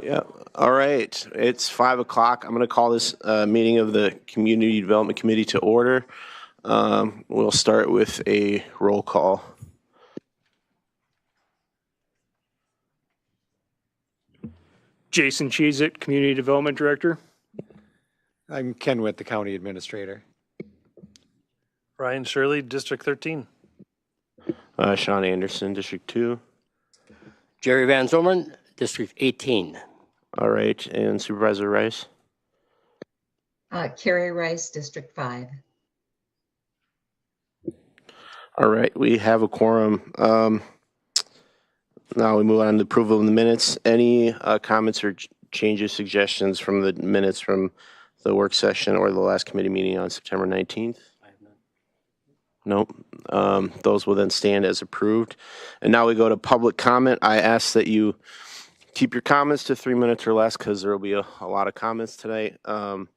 Yeah. All right. It's 5 o'clock. I'm going to call this meeting of the Community Development Committee to order. We'll start with a roll call. Jason Cheezit, Community Development Director. I'm Ken Witt, the County Administrator. Ryan Shirley, District 13. Sean Anderson, District 2. Jerry Van Zomerman, District 18. All right. And Supervisor Rice? Carrie Rice, District 5. All right. We have a quorum. Now we move on to approval of the minutes. Any comments or changes, suggestions from the minutes from the work session or the last committee meeting on September 19th? I have none. Nope. Those will then stand as approved. And now we go to public comment. I ask that you keep your comments to 3 minutes or less because there will be a lot of comments tonight. And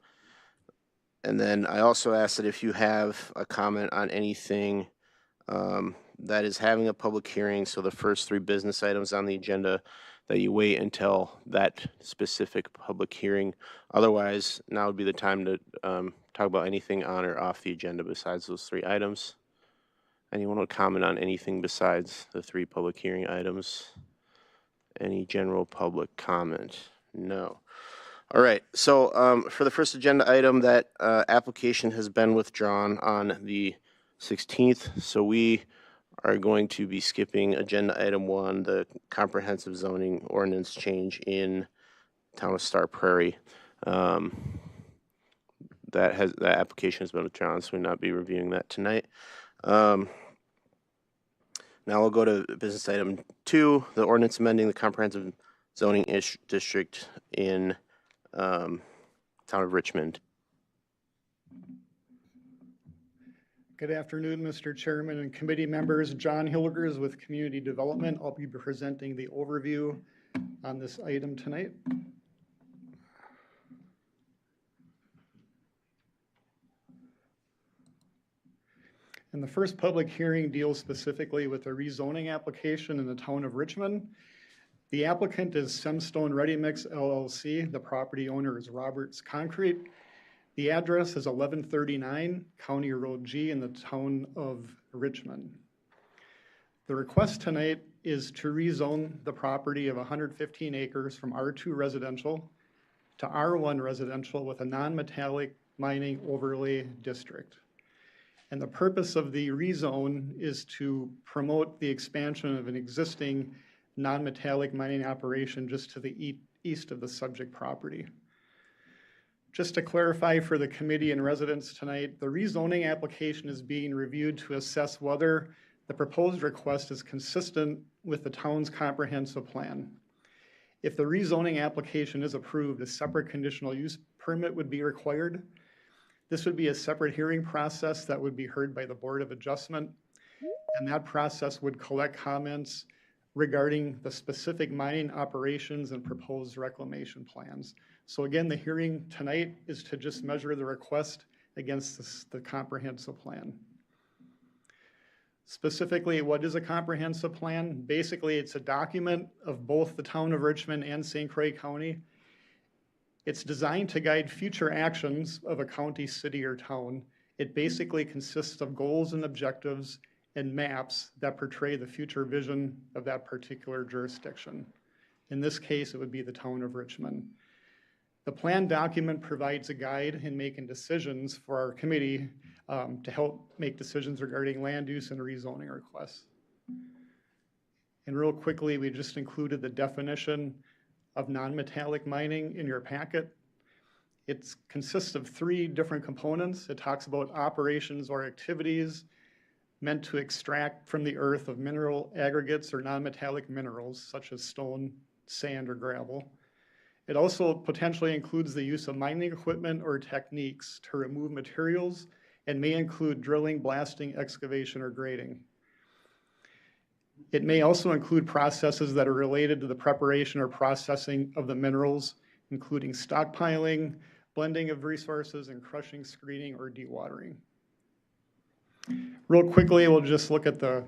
then I also ask that if you have a comment on anything that is having a public hearing, so the first 3 business items on the agenda, that you wait until that specific public hearing. Otherwise, now would be the time to talk about anything on or off the agenda besides those 3 items. Anyone want to comment on anything besides the 3 public hearing items? Any general public comment? No. All right. So for the first agenda item, that application has been withdrawn on the 16th. So we are going to be skipping agenda item 1, the comprehensive zoning ordinance change in town of Star Prairie. That application has been withdrawn, so we'll not be reviewing that tonight. Now we'll go to business item 2, the ordinance amending the comprehensive zoning district in town of Richmond. Good afternoon, Mr. Chairman and committee members. John Hilgers with Community Development. I'll be presenting the overview on this item tonight. And the first public hearing deals specifically with a rezoning application in the town of Richmond. The applicant is Semstone Ready Mix LLC. The property owner is Roberts Concrete. The address is 1139 County Road G in the town of Richmond. The request tonight is to rezone the property of 115 acres from R2 residential to R1 residential with a non-metallic mining overlay district. And the purpose of the rezone is to promote the expansion of an existing non-metallic mining operation just to the east of the subject property. Just to clarify for the committee and residents tonight, the rezoning application is being reviewed to assess whether the proposed request is consistent with the town's comprehensive plan. If the rezoning application is approved, a separate conditional use permit would be required. This would be a separate hearing process that would be heard by the Board of Adjustment, and that process would collect comments regarding the specific mining operations and proposed reclamation plans. So again, the hearing tonight is to just measure the request against the comprehensive plan. Specifically, what is a comprehensive plan? Basically, it's a document of both the town of Richmond and St. Croix County. It's designed to guide future actions of a county, city, or town. It basically consists of goals and objectives and maps that portray the future vision of that particular jurisdiction. In this case, it would be the town of Richmond. The plan document provides a guide in making decisions for our committee to help make decisions regarding land use and rezoning requests. And real quickly, we just included the definition of non-metallic mining in your packet. It consists of 3 different components. It talks about operations or activities meant to extract from the earth of mineral aggregates or non-metallic minerals such as stone, sand, or gravel. It also potentially includes the use of mining equipment or techniques to remove materials and may include drilling, blasting, excavation, or grading. It may also include processes that are related to the preparation or processing of the minerals, including stockpiling, blending of resources, and crushing, screening, or dewatering. Real quickly, we'll just look at the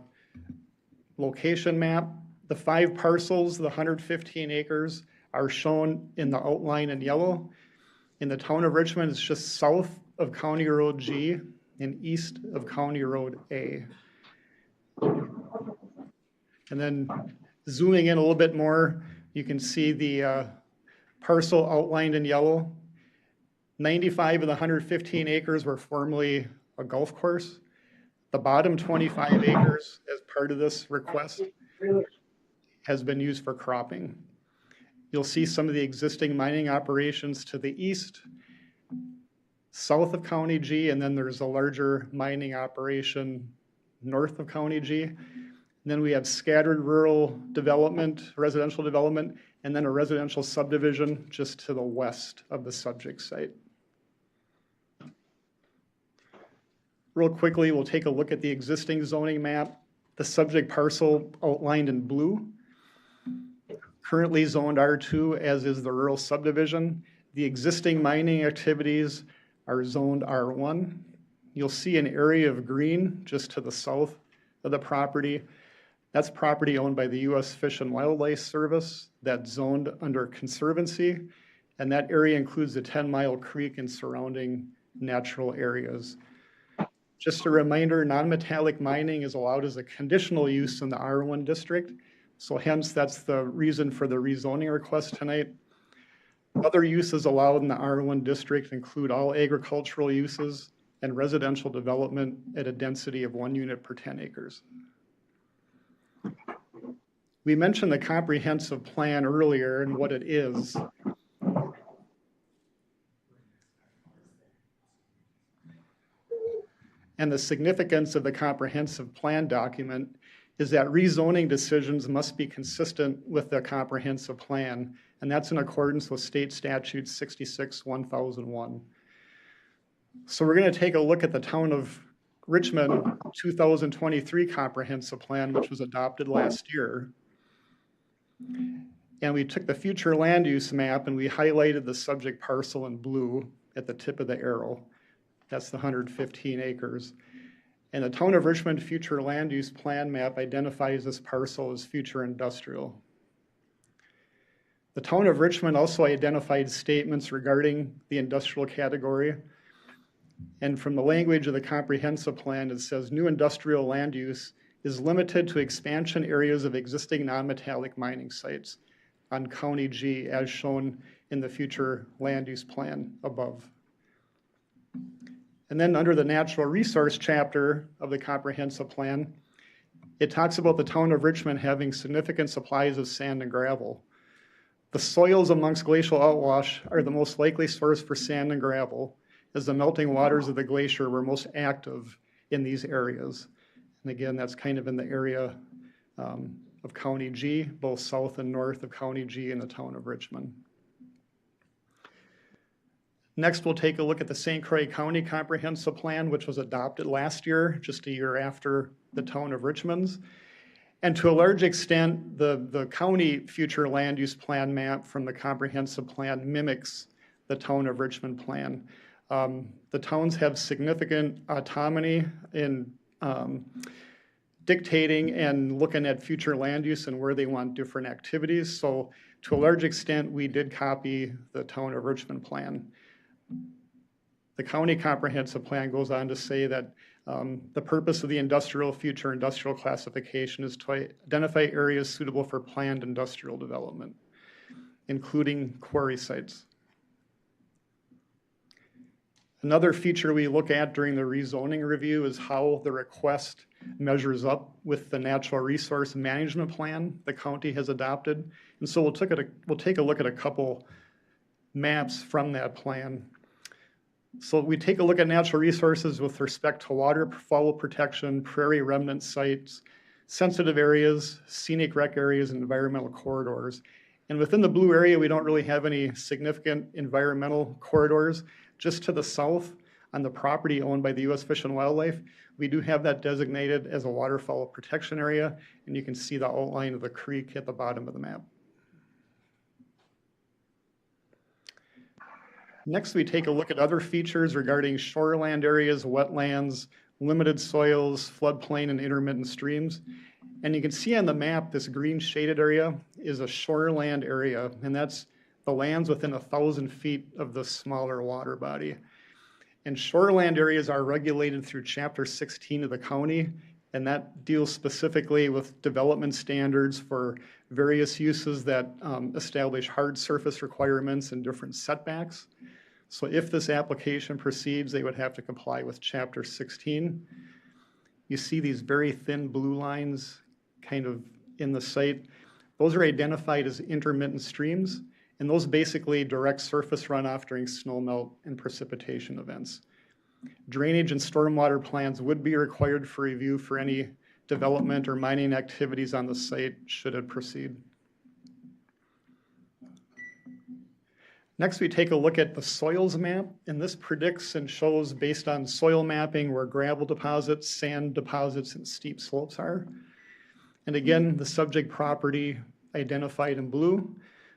location map. The 5 parcels, the 115 acres, are shown in the outline in yellow. In the town of Richmond, it's just south of County Road G and east of County Road A. And then zooming in a little bit more, you can see the parcel outlined in yellow. 95 of the 115 acres were formerly a golf course. The bottom 25 acres, as part of this request, has been used for cropping. You'll see some of the existing mining operations to the east, south of County G, and then there's a larger mining operation north of County G. And then we have scattered rural development, residential development, and then a residential subdivision just to the west of the subject site. Real quickly, we'll take a look at the existing zoning map. The subject parcel outlined in blue, currently zoned R2, as is the rural subdivision. The existing mining activities are zoned R1. You'll see an area of green just to the south of the property. That's property owned by the U.S. Fish and Wildlife Service that's zoned under conservancy, and that area includes the 10-mile creek and surrounding natural areas. Just a reminder, non-metallic mining is allowed as a conditional use in the R1 district, so hence that's the reason for the rezoning request tonight. Other uses allowed in the R1 district include all agricultural uses and residential development at a density of 1 unit per 10 acres. We mentioned the comprehensive plan earlier and what it is. And the significance of the comprehensive plan document is that rezoning decisions must be consistent with the comprehensive plan, and that's in accordance with State Statute 66-1001. So we're going to take a look at the Town of Richmond 2023 comprehensive plan, which was adopted last year. And we took the future land use map and we highlighted the subject parcel in blue at the tip of the arrow. That's the 115 acres. And the Town of Richmond future land use plan map identifies this parcel as future industrial. The Town of Richmond also identified statements regarding the industrial category. And from the language of the comprehensive plan, it says new industrial land use is limited to expansion areas of existing non-metallic mining sites on County G as shown in the future land use plan above. And then under the natural resource chapter of the comprehensive plan, it talks about the Town of Richmond having significant supplies of sand and gravel. The soils amongst glacial outwash are the most likely source for sand and gravel, as the melting waters of the glacier were most active in these areas. And again, that's kind of in the area of County G, both south and north of County G in the Town of Richmond. Next, we'll take a look at the St. Croix County Comprehensive Plan, which was adopted last year, just a year after the Town of Richmond's. And to a large extent, the county future land use plan map from the comprehensive plan mimics the Town of Richmond plan. The towns have significant autonomy in dictating and looking at future land use and where they want different activities. So to a large extent, we did copy the Town of Richmond plan. The county comprehensive plan goes on to say that the purpose of the future industrial classification is to identify areas suitable for planned industrial development, including quarry sites. Another feature we look at during the rezoning review is how the request measures up with the natural resource management plan the county has adopted. And so we'll take a look at a couple maps from that plan. So we take a look at natural resources with respect to waterfowl protection, prairie remnant sites, sensitive areas, scenic rec areas, and environmental corridors. And within the blue area, we don't really have any significant environmental corridors. Just to the south, on the property owned by the U.S. Fish and Wildlife, we do have that designated as a waterfowl protection area, and you can see the outline of the creek at the bottom of the map. Next, we take a look at other features regarding shoreland areas, wetlands, limited soils, floodplain, and intermittent streams. And you can see on the map, this green shaded area is a shoreland area, and that's the lands within 1,000 feet of the smaller water body. And shoreland areas are regulated through Chapter 16 of the county, and that deals specifically with development standards for various uses that establish hard surface requirements and different setbacks. So if this application proceeds, they would have to comply with Chapter 16. You see these very thin blue lines kind of in the site. Those are identified as intermittent streams, and those basically direct surface runoff during snowmelt and precipitation events. Drainage and stormwater plans would be required for review for any development or mining activities on the site should it proceed. Next, we take a look at the soils map, and this predicts and shows based on soil mapping where gravel deposits, sand deposits, and steep slopes are. And again, the subject property identified in blue.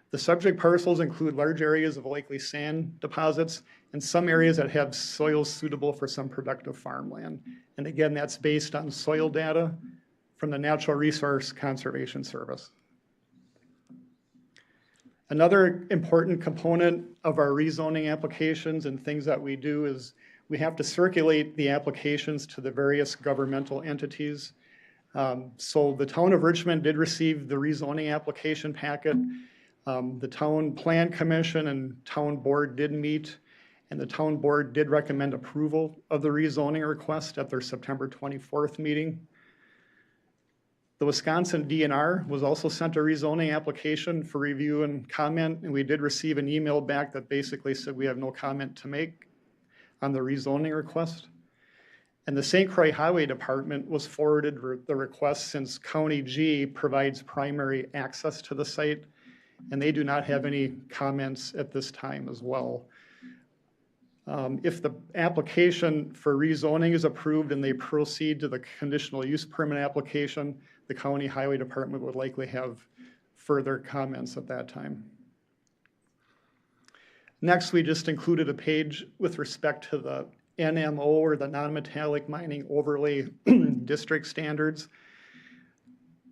The subject parcels include large areas of likely sand deposits and some areas that have soils suitable for some productive farmland. And again, that's based on soil data from the Natural Resource Conservation Service. Another important component of our rezoning applications and things that we do is we have to circulate the applications to the various governmental entities. So the town of Richmond did receive the rezoning application packet. The town plan commission and town board did meet, and the town board did recommend approval of the rezoning request at their September 24th meeting. The Wisconsin DNR was also sent a rezoning application for review and comment, and we did receive an email back that basically said we have no comment to make on the rezoning request. And the St. Croix Highway Department was forwarded the request since County G provides primary access to the site, and they do not have any comments at this time as well. If the application for rezoning is approved and they proceed to the conditional use permit application, the County Highway Department would likely have further comments at that time. Next, we just included a page with respect to the NMO, or the non-metallic mining overlay district standards.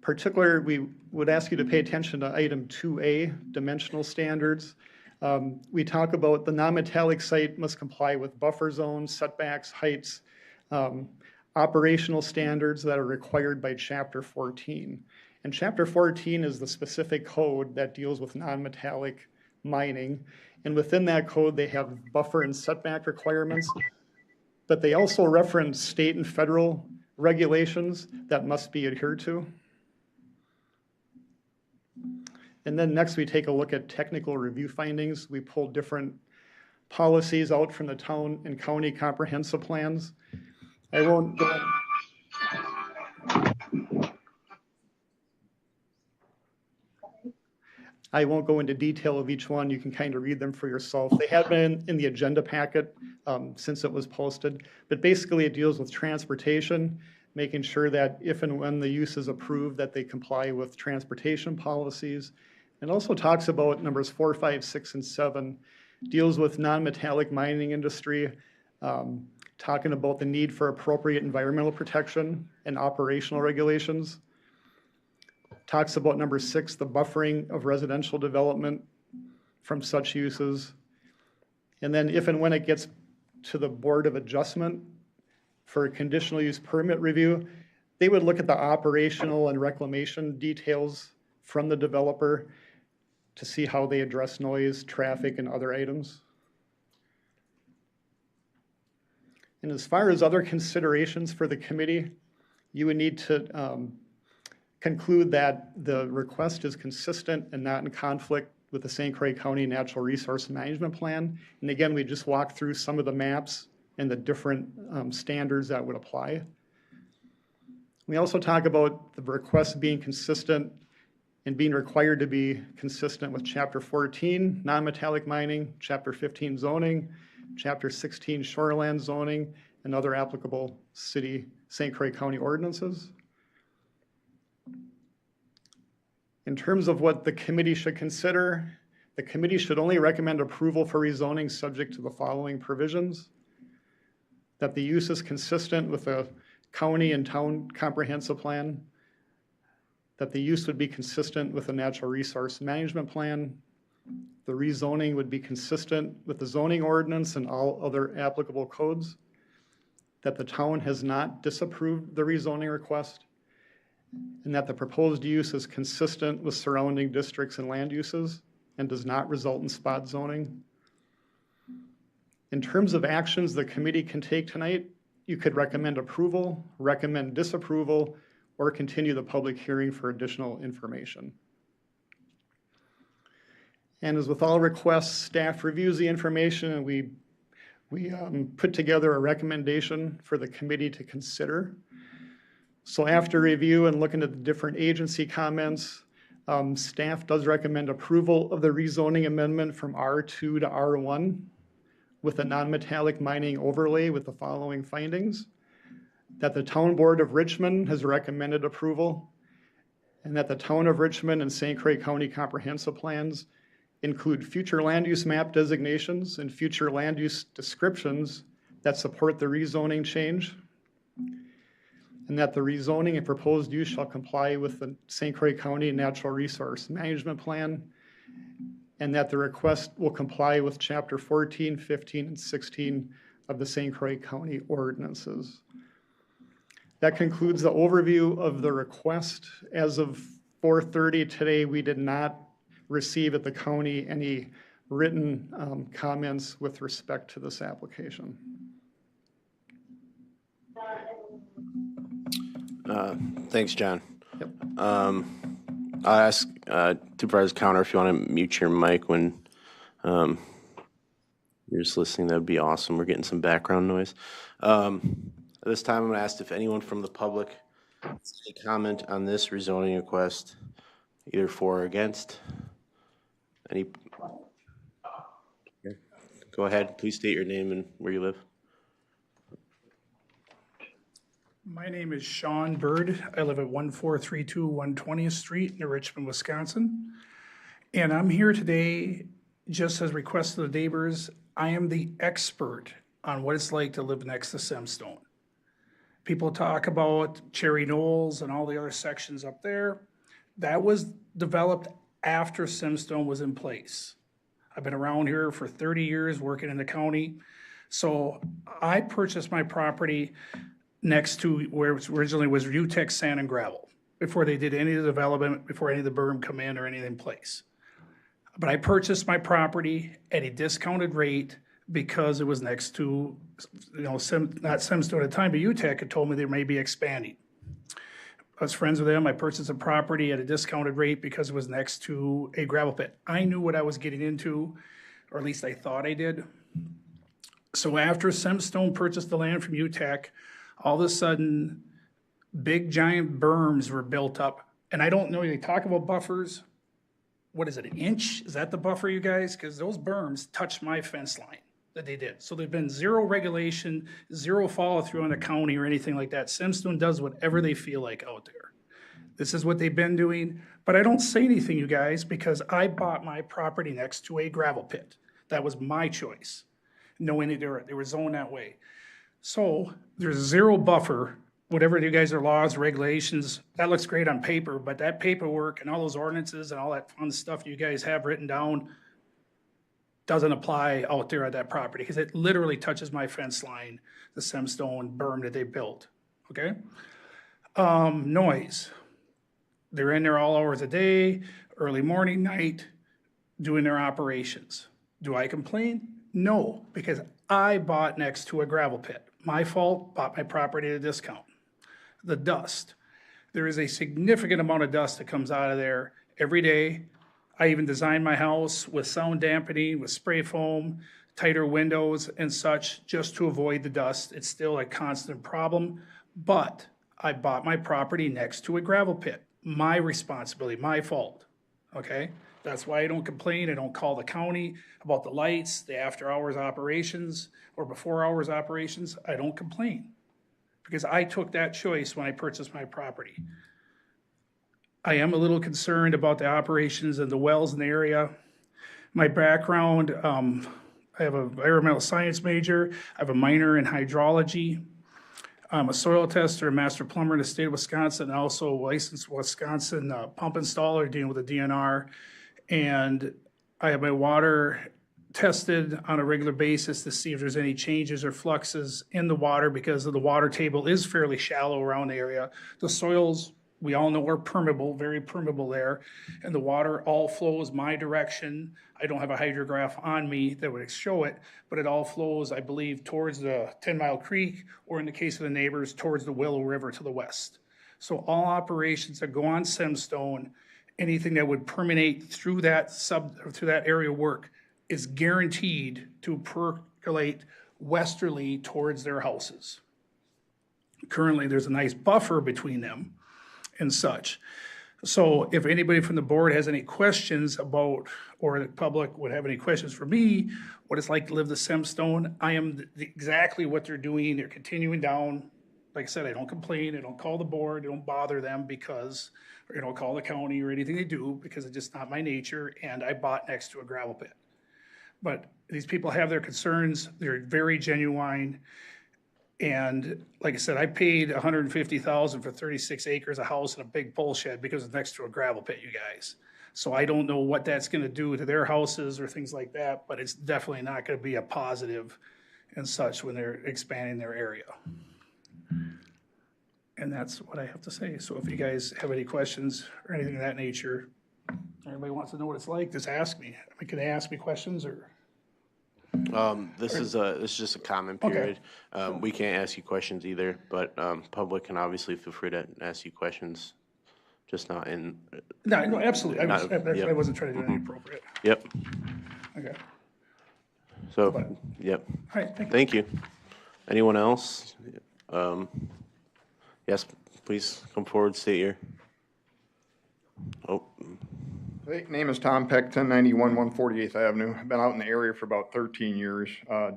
Particularly, we would ask you to pay attention to item 2A, dimensional standards. We talk about the non-metallic site must comply with buffer zones, setbacks, heights, operational standards that are required by Chapter 14. And Chapter 14 is the specific code that deals with non-metallic mining. And within that code, they have buffer and setback requirements, but they also reference state and federal regulations that must be adhered to. And then next we take a look at technical review findings. We pulled different policies out from the town and county comprehensive plans. I won't go into detail of each one. You can kind of read them for yourself. They have been in the agenda packet since it was posted, but basically it deals with transportation, making sure that if and when the use is approved that they comply with transportation policies. It also talks about numbers 4, 5, 6, and 7, deals with non-metallic mining industry, talking about the need for appropriate environmental protection and operational regulations. Talks about number 6, the buffering of residential development from such uses. And then if and when it gets to the Board of Adjustment for a conditional use permit review, they would look at the operational and reclamation details from the developer to see how they address noise, traffic, and other items. And as far as other considerations for the committee, you would need to conclude that the request is consistent and not in conflict with the St. Croix County Natural Resource Management Plan. And again, we just walked through some of the maps and the different standards that would apply. We also talk about the request being consistent and being required to be consistent with Chapter 14, non-metallic mining, Chapter 15 zoning, Chapter 16 shoreland zoning, and other applicable city St. Croix County ordinances. In terms of what the committee should consider, the committee should only recommend approval for rezoning subject to the following provisions: that the use is consistent with the county and town comprehensive plan, that the use would be consistent with the natural resource management plan. The rezoning would be consistent with the zoning ordinance and all other applicable codes. That the town has not disapproved the rezoning request. And that the proposed use is consistent with surrounding districts and land uses and does not result in spot zoning. In terms of actions the committee can take tonight, you could recommend approval, recommend disapproval, or continue the public hearing for additional information. And as with all requests, staff reviews the information and we put together a recommendation for the committee to consider. So after review and looking at the different agency comments, staff does recommend approval of the rezoning amendment from R2 to R1 with a non-metallic mining overlay with the following findings. That the Town Board of Richmond has recommended approval, and that the Town of Richmond and St. Croix County comprehensive plans include future land use map designations and future land use descriptions that support the rezoning change, and that the rezoning and proposed use shall comply with the St. Croix County Natural Resource Management Plan, and that the request will comply with Chapter 14, 15, and 16 of the St. Croix County ordinances. That concludes the overview of the request. As of 4:30 today, we did not receive at the county any written comments with respect to this application. Thanks, John. Yep. I'll ask Supervisor Counter if you want to mute your mic when you're just listening. That would be awesome. We're getting some background noise. At this time, I'm going to ask if anyone from the public has any comment on this rezoning request, either for or against. Any? Go ahead. Please state your name and where you live. My name is Sean Bird. I live at 1432 120th Street in Richmond, Wisconsin. And I'm here today just as requested of the neighbors. I am the expert on what it's like to live next to Semstone. People talk about Cherry Knolls and all the other sections up there. That was developed after Semstone was in place. I've been around here for 30 years working in the county. So I purchased my property next to where it originally was UTEC Sand and Gravel, before they did any of the development, before any of the berm come in or anything in place. But I purchased my property at a discounted rate because it was next to, not Semstone at the time, but UTEC had told me they may be expanding. I was friends with them. I purchased a property at a discounted rate because it was next to a gravel pit. I knew what I was getting into, or at least I thought I did. So after Semstone purchased the land from UTEC, all of a sudden, big giant berms were built up. And I don't know, they talk about buffers. What is it, an inch? Is that the buffer, you guys? Because those berms touched my fence line that they did. So there's been zero regulation, zero follow through on the county or anything like that. Semstone does whatever they feel like out there. This is what they've been doing. But I don't say anything, you guys, because I bought my property next to a gravel pit. That was my choice, knowing that they were zoned that way. So there's zero buffer, whatever you guys are laws, regulations, that looks great on paper, but that paperwork and all those ordinances and all that fun stuff you guys have written down doesn't apply out there at that property because it literally touches my fence line, the Semstone berm that they built, okay? Noise. They're in there all hours a day, early morning, night, doing their operations. Do I complain? No, because I bought next to a gravel pit. My fault, bought my property at a discount. The dust. There is a significant amount of dust that comes out of there every day. I even designed my house with sound dampening, with spray foam, tighter windows and such, just to avoid the dust. It's still a constant problem, but I bought my property next to a gravel pit. My responsibility, my fault, okay? That's why I don't complain. I don't call the county about the lights, the after hours operations, or before hours operations. I don't complain because I took that choice when I purchased my property. I am a little concerned about the operations and the wells in the area. My background, I have an environmental science major. I have a minor in hydrology. I'm a soil tester, a master plumber in the state of Wisconsin, and also a licensed Wisconsin pump installer dealing with the DNR. And I have my water tested on a regular basis to see if there's any changes or fluxes in the water because of the water table is fairly shallow around the area. The soils, we all know are permeable, very permeable there, and the water all flows my direction. I don't have a hydrograph on me that would show it, but it all flows, I believe, towards the 10 Mile Creek, or in the case of the neighbors, towards the Willow River to the west. So all operations that go on Simstone, anything that would permeate through that area work is guaranteed to percolate westerly towards their houses. Currently, there's a nice buffer between them and such. So if anybody from the board has any questions about, or the public would have any questions for me, what it's like to live the Simstone, I am exactly what they're doing. They're continuing down. Like I said, I don't complain. I don't call the board. I don't bother them because, or, call the county or anything they do because it's just not my nature. And I bought next to a gravel pit. But these people have their concerns. They're very genuine. And like I said, I paid $150,000 for 36 acres, a house and a big pole shed because it's next to a gravel pit, you guys. So I don't know what that's gonna do to their houses or things like that, but it's definitely not gonna be a positive and such when they're expanding their area. And that's what I have to say. So if you guys have any questions or anything of that nature, anybody wants to know what it's like, just ask me. I mean, can they ask me questions or? This is just a comment period. We can't ask you questions either, but public can obviously feel free to ask you questions, just not in. No, absolutely. Yep. I wasn't trying to do anything inappropriate. Yep. Okay. So, yep. All right, thank you. Thank you. Anyone else? Yes, please come forward, state your. Oh. Hey, name is Tom Peck, 1091 148th Avenue. I've been out in the area for about 13 years.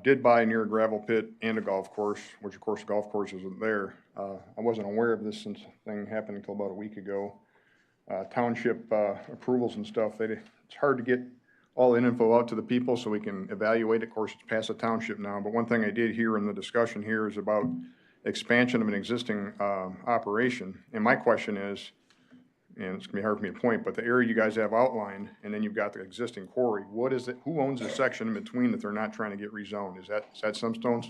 Did buy near a gravel pit and a golf course, which of course the golf course isn't there. I wasn't aware of this since thing happened until about a week ago. Township approvals and stuff, it's hard to get all the info out to the people so we can evaluate it. Of course, it's past the township now, but one thing I did hear in the discussion here is about expansion of an existing operation. And my question is, and it's gonna be hard for me to point, but the area you guys have outlined, and then you've got the existing quarry, what is it, who owns the section in between that they're not trying to get rezoned? Is that Simstone's?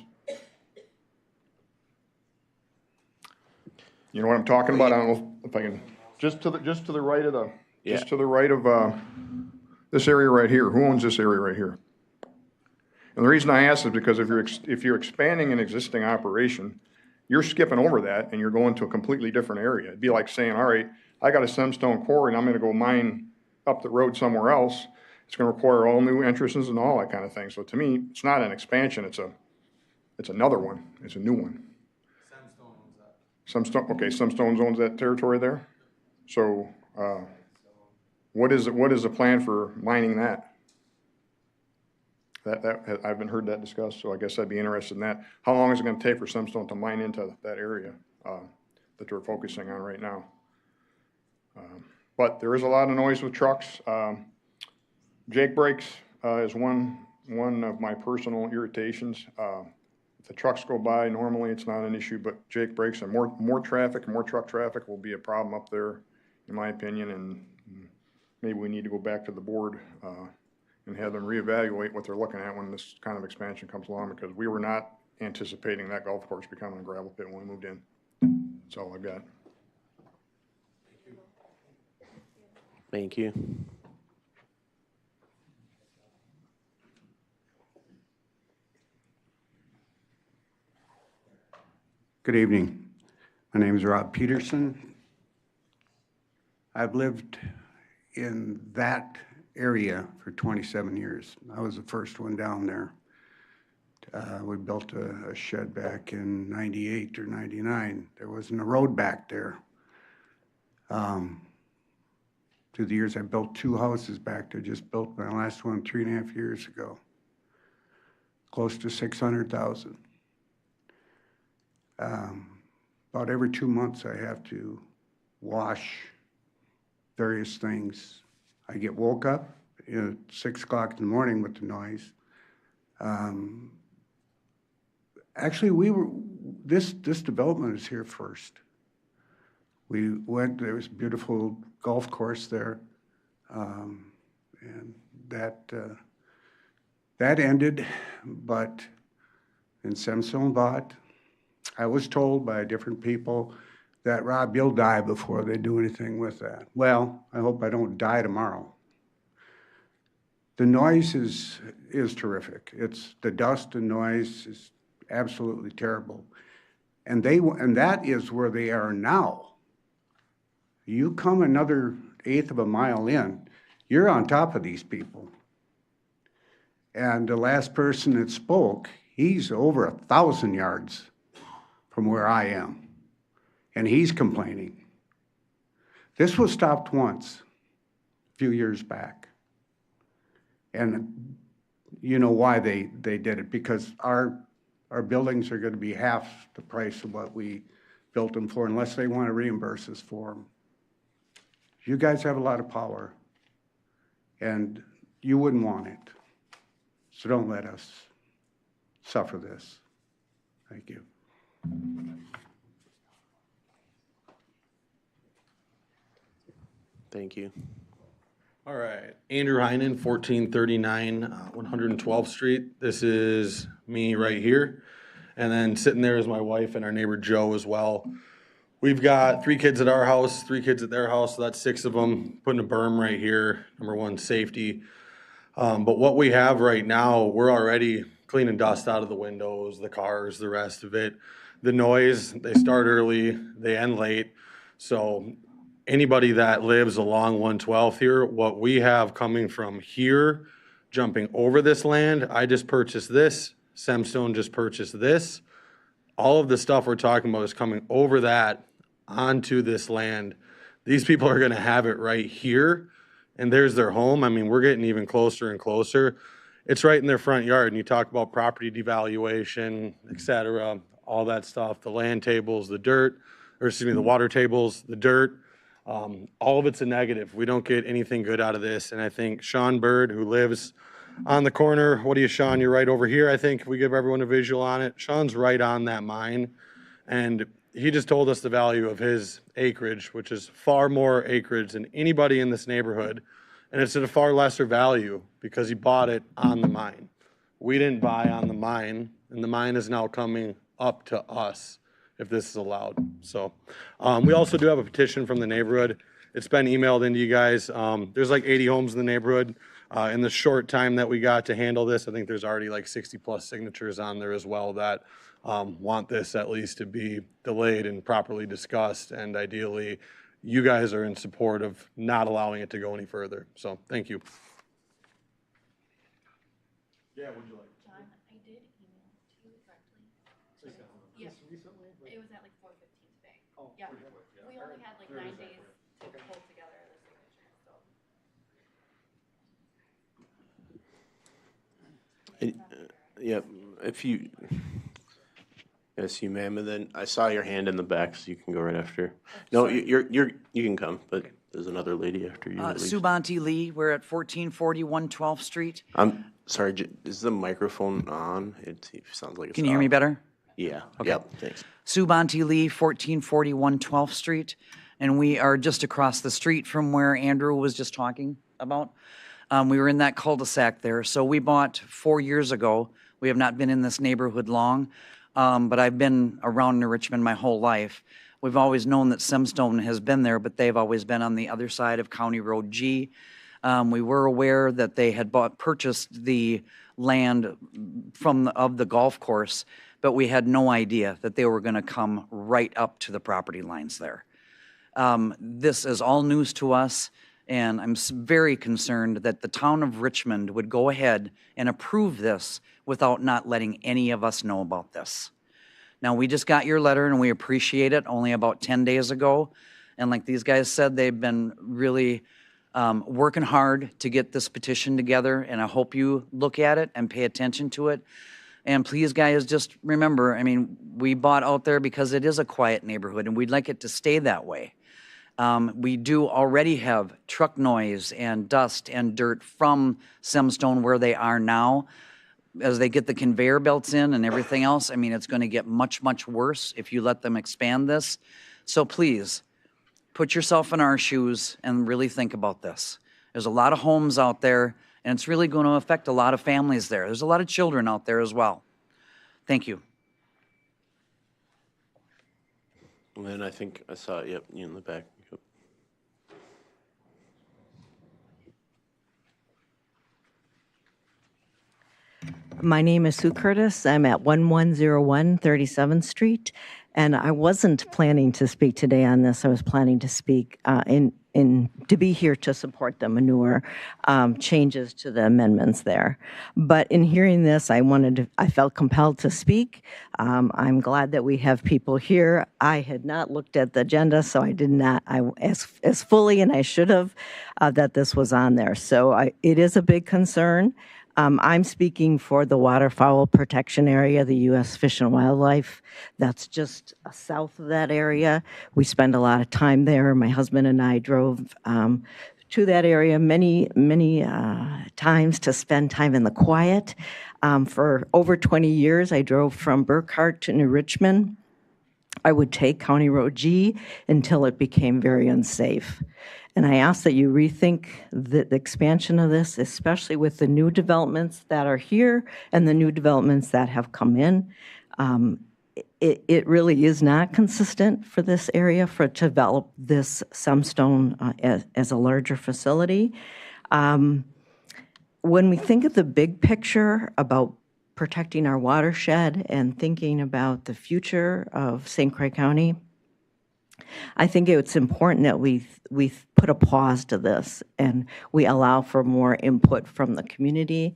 You know what I'm talking about? I don't know if I can, just to the right of the, just to the right of, this area right here. Who owns this area right here? And the reason I ask is because if you're expanding an existing operation, you're skipping over that and you're going to a completely different area. It'd be like saying, all right, I got a Simstone quarry and I'm gonna go mine up the road somewhere else. It's gonna require all new entrances and all that kind of thing. So to me, it's not an expansion, it's another one, it's a new one. Simstone owns that. Okay, Simstone owns that territory there? So, what is the plan for mining that? I haven't heard that discussed, so I guess I'd be interested in that. How long is it gonna take for Simstone to mine into that area that they're focusing on right now? But there is a lot of noise with trucks. Jake brakes is one of my personal irritations. If the trucks go by, normally it's not an issue, but Jake brakes and more traffic, more truck traffic will be a problem up there, in my opinion, and maybe we need to go back to the board and have them reevaluate what they're looking at when this kind of expansion comes along, because we were not anticipating that golf course becoming a gravel pit when we moved in. That's all I've got. Thank you. Good evening. My name is Rob Peterson. I've lived in that area for 27 years. I was the first one down there. We built a shed back in 98 or 99. There wasn't a road back there. Through the years, I built 2 houses back there. Just built my last one 3.5 years ago. Close to 600,000. About every 2 months, I have to wash various things. I get woke up at 6 o'clock in the morning with the noise. Actually, this development is here first. We went, there was a beautiful golf course there. And that ended, but then Semstone bought. I was told by different people that, Rob, you'll die before they do anything with that. Well, I hope I don't die tomorrow. The noise is terrific. It's the dust and noise is absolutely terrible. And that is where they are now. You come another eighth of a mile in, you're on top of these people. And the last person that spoke, he's over 1,000 yards from where I am. And he's complaining. This was stopped once, a few years back. And you know why they did it, because our buildings are going to be half the price of what we built them for, unless they want to reimburse us for them. You guys have a lot of power, and you wouldn't want it. So don't let us suffer this. Thank you. Thank you. All right, Andrew Heinen, 1439 112th Street. This is me right here. And then sitting there is my wife and our neighbor Joe as well. We've got 3 kids at our house, 3 kids at their house, so that's 6 of them. Putting a berm right here, number 1, safety. But what we have right now, we're already cleaning dust out of the windows, the cars, the rest of it. The noise, they start early, they end late. So anybody that lives along 112th here, what we have coming from here, jumping over this land, I just purchased this, Semstone just purchased this. All of the stuff we're talking about is coming over that onto this land. These people are gonna have it right here, and there's their home. I mean, we're getting even closer and closer. It's right in their front yard, and you talk about property devaluation, et cetera, all that stuff, the land tables, the dirt, or excuse me, the water tables, the dirt. All of it's a negative. We don't get anything good out of this. And I think Sean Bird, who lives on the corner, what are you, Sean? You're right over here. I think we give everyone a visual on it. Sean's right on that mine. And he just told us the value of his acreage, which is far more acreage than anybody in this neighborhood. And it's at a far lesser value because he bought it on the mine. We didn't buy on the mine, and the mine is now coming up to us if this is allowed. So we also do have a petition from the neighborhood. It's been emailed into you guys. There's like 80 homes in the neighborhood. In the short time that we got to handle this, I think there's already like 60+ signatures on there as well that want this at least to be delayed and properly discussed. And ideally, you guys are in support of not allowing it to go any further. So thank you. Yeah, would you like? John, I did email to you directly. Yes. Recently? It was at like 4:15 today. Oh. Yeah. We only had like 9 days to pull together the signatures, so. Yep, if you, yes, you ma'am, and then I saw your hand in the back, so you can go right after. No, you can come, but there's another lady after you. Subanti Lee, we're at 1440 112th Street. I'm sorry, is the microphone on? It sounds like it's Can you hear me better? Yeah, Okay. Yep, thanks. Subanti Lee, 1440 112th Street, and we are just across the street from where Andrew was just talking about. We were in that cul-de-sac there, so we bought 4 years ago. We have not been in this neighborhood long, but I've been around New Richmond my whole life. We've always known that Semstone has been there, but they've always been on the other side of County Road G. We were aware that they had purchased the land of the golf course, but we had no idea that they were going to come right up to the property lines there. This is all news to us, and I'm very concerned that the town of Richmond would go ahead and approve this without not letting any of us know about this. Now, we just got your letter, and we appreciate it, only about 10 days ago. And like these guys said, they've been really working hard to get this petition together, and I hope you look at it and pay attention to it. And please, guys, just remember, I mean, we bought out there because it is a quiet neighborhood, and we'd like it to stay that way. We do already have truck noise and dust and dirt from Semstone where they are now. as they get the conveyor belts in and everything else, I mean, it's going to get much, much worse if you let them expand this. So please, put yourself in our shoes and really think about this. There's a lot of homes out there, and it's really going to affect a lot of families there. There's a lot of children out there as well. Thank you. And I think I saw it, yep, you in the back. Yep. My name is Sue Curtis. I'm at 1101 37th Street, and I wasn't planning to speak today on this. I was planning to speak to be here to support the manure changes to the amendments there. But in hearing this, I felt compelled to speak. I'm glad that we have people here. I had not looked at the agenda, so I did not, as fully, and I should have, that this was on there. So it is a big concern. I'm speaking for the waterfowl protection area, the U.S. Fish and Wildlife. That's just south of that area. We spend a lot of time there. My husband and I drove to that area many times to spend time in the quiet. For over 20 years, I drove from Burkhart to New Richmond. I would take County Road G until it became very unsafe. And I ask that you rethink the expansion of this, especially with the new developments that are here and the new developments that have come in. It really is not consistent for this area to develop this Sunstone as a larger facility. When we think of the big picture about protecting our watershed and thinking about the future of St. Croix County, I think it's important that we put a pause to this and we allow for more input from the community.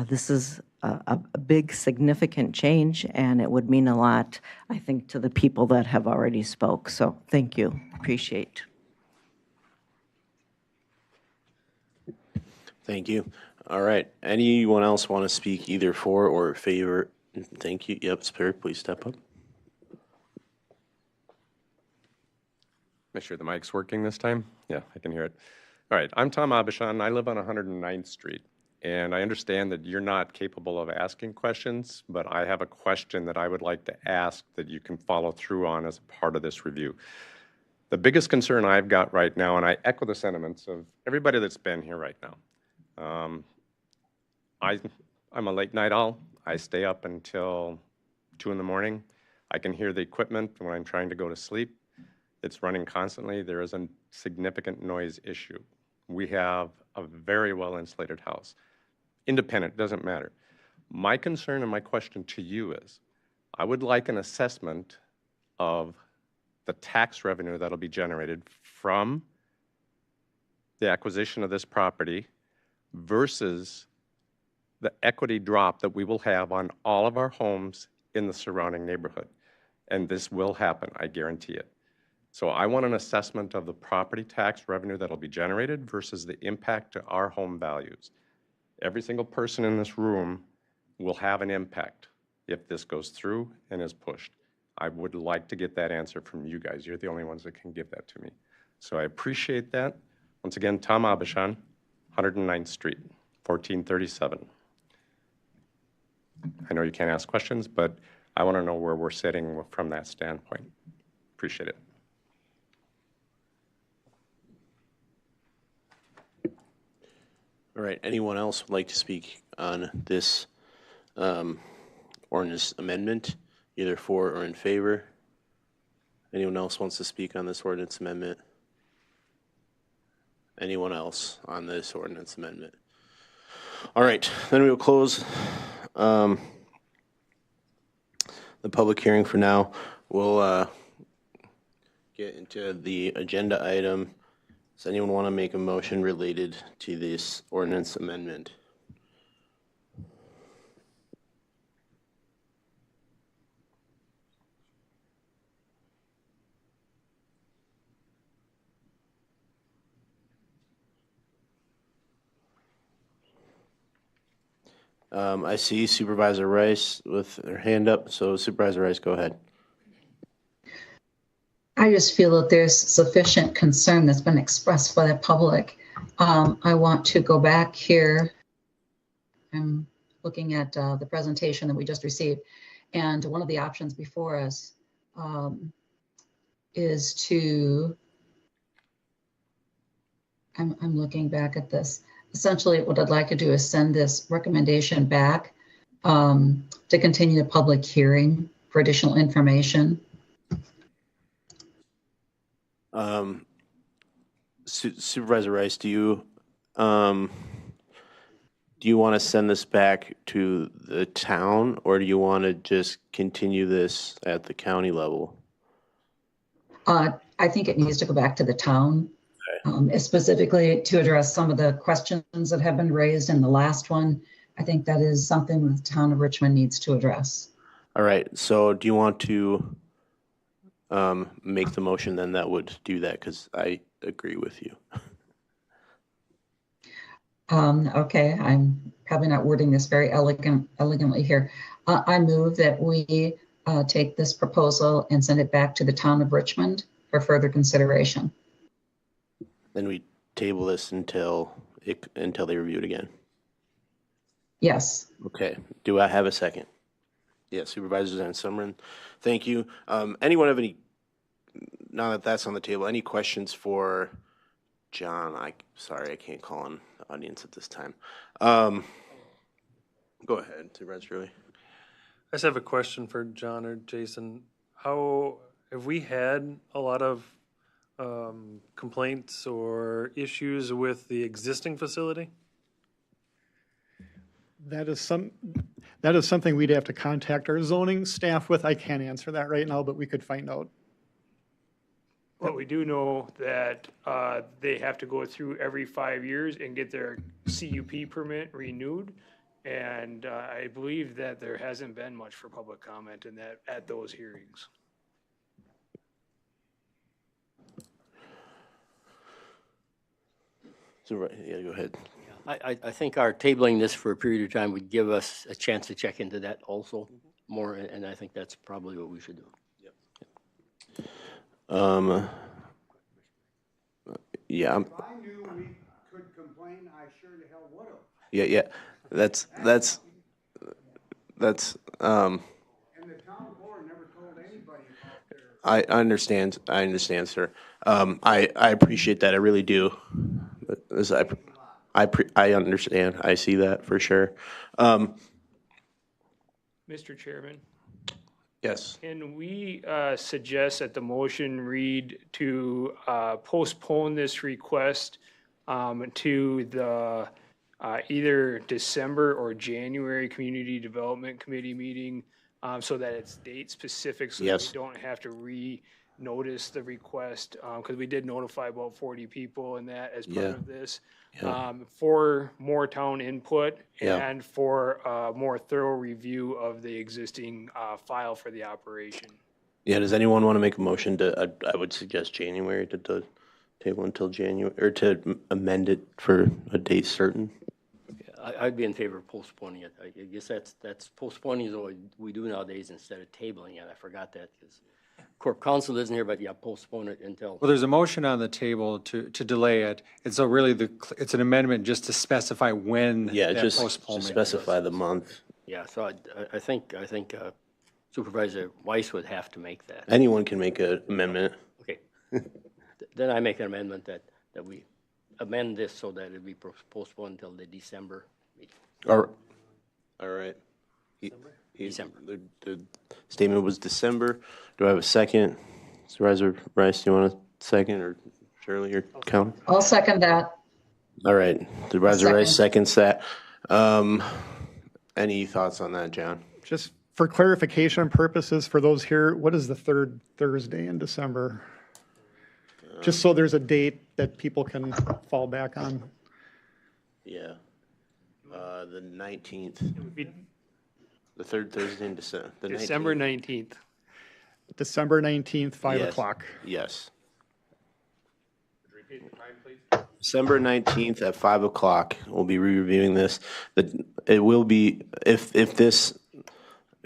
This is a big, significant change, and it would mean a lot, I think, to the people that have already spoke. So thank you. Appreciate. Thank you. All right. Anyone else want to speak either for or favor? Thank you. Yep, Spirit, please step up. Make sure the mic's working this time. Yeah, I can hear it. All right, I'm Tom Abishan. I live on 109th Street, and I understand that you're not capable of asking questions, but I have a question that I would like to ask that you can follow through on as a part of this review. The biggest concern I've got right now, and I echo the sentiments of everybody that's been here right now. I'm a late night owl. I stay up until 2 in the morning. I can hear the equipment when I'm trying to go to sleep. It's running constantly. There is a significant noise issue. We have a very well insulated house. Independent, doesn't matter. My concern and my question to you is, I would like an assessment of the tax revenue that'll be generated from the acquisition of this property versus the equity drop that we will have on all of our homes in the surrounding neighborhood. And this will happen, I guarantee it. So I want an assessment of the property tax revenue that'll be generated versus the impact to our home values. Every single person in this room will have an impact if this goes through and is pushed. I would like to get that answer from you guys. You're the only ones that can give that to me. So I appreciate that. Once again, Tom Abishan, 109th Street, 1437. I know you can't ask questions, but I want to know where we're sitting from that standpoint. Appreciate it. All right. Anyone else would like to speak on this ordinance amendment, either for or in favor? Anyone else wants to speak on this ordinance amendment? Anyone else on this ordinance amendment? All right. Then we will close the public hearing for now. We'll get into the agenda item. Does anyone want to make a motion related to this ordinance amendment? I see Supervisor Rice with her hand up. So Supervisor Rice, go ahead. I just feel that there's sufficient concern that's been expressed by the public. I want to go back here and looking at the presentation that we just received. And one of the options before us is to, I'm looking back at this. Essentially, what I'd like to do is send this recommendation back to continue the public hearing for additional information. Supervisor Rice, do you want to send this back to the town, or do you want to just continue this at the county level? I think it needs to go back to the town, specifically to address some of the questions that have been raised in the last one. I think that is something the town of Richmond needs to address. All right, so do you want to make the motion then that would do that? Because I agree with you. Okay, I'm probably not wording this very elegantly here. I move that we take this proposal and send it back to the town of Richmond for further consideration. Then we table this until they review it again. Yes. Okay. Do I have a second? Yeah, Supervisor Van Sumeren. Thank you. Anyone have any, now that that's on the table, any questions for John? Sorry, I can't call on the audience at this time. Go ahead, Supervisor Shirley. I just have a question for John or Jason. How have we had a lot of complaints or issues with the existing facility? That is something we'd have to contact our zoning staff with. I can't answer that right now, but we could find out. But we do know that they have to go through every 5 years and get their CUP permit renewed. And I believe that there hasn't been much for public comment in that at those hearings. So, yeah, go ahead. I think our tabling this for a period of time would give us a chance to check into that also more, and I think that's probably what we should do. Yeah. If I knew we could complain, I sure the hell would have. Yeah. That's. And the town board never told anybody about their. I understand, sir. I appreciate that. I really do. I understand. I see that for sure. Mr. Chairman, Yes. can we suggest that the motion read to postpone this request to the either December or January Community Development Committee meeting so that it's date specific so Yes. that we don't have to re-notice the request because we did notify about 40 people and that as part Yeah. of this. Yeah. For more town input Yeah. and for more thorough review of the existing file for the operation. Yeah. Does anyone want to make a motion to? I would suggest January to table until January, or to amend it for a date certain. I'd be in favor of postponing it. I guess that's postponing is what we do nowadays instead of tabling it. I forgot that because Corp Council isn't here, but yeah, postpone it until. Well, there's a motion on the table to delay it. And so really it's an amendment just to specify when Yeah, that just postponement. specify the month. Yeah, so I think Supervisor Weiss would have to make that. Anyone can make an amendment. Okay. Then I make an amendment that we amend this so that it be postponed until the December meeting. All right. December. The statement was December. Do I have a second? Supervisor Rice, do you want a second, or Shirley or Count? I'll second that. All right. Supervisor Second. Rice seconds that. Any thoughts on that, John? Just for clarification purposes for those here, what is the third Thursday in December? Just so there's a date that people can fall back on. Yeah. The 19th. It would be The third Thursday in December. December 19th. December 19th, 5 Yes. o'clock. Yes. December 19th at 5 o'clock. We'll be reviewing this. It will be, if this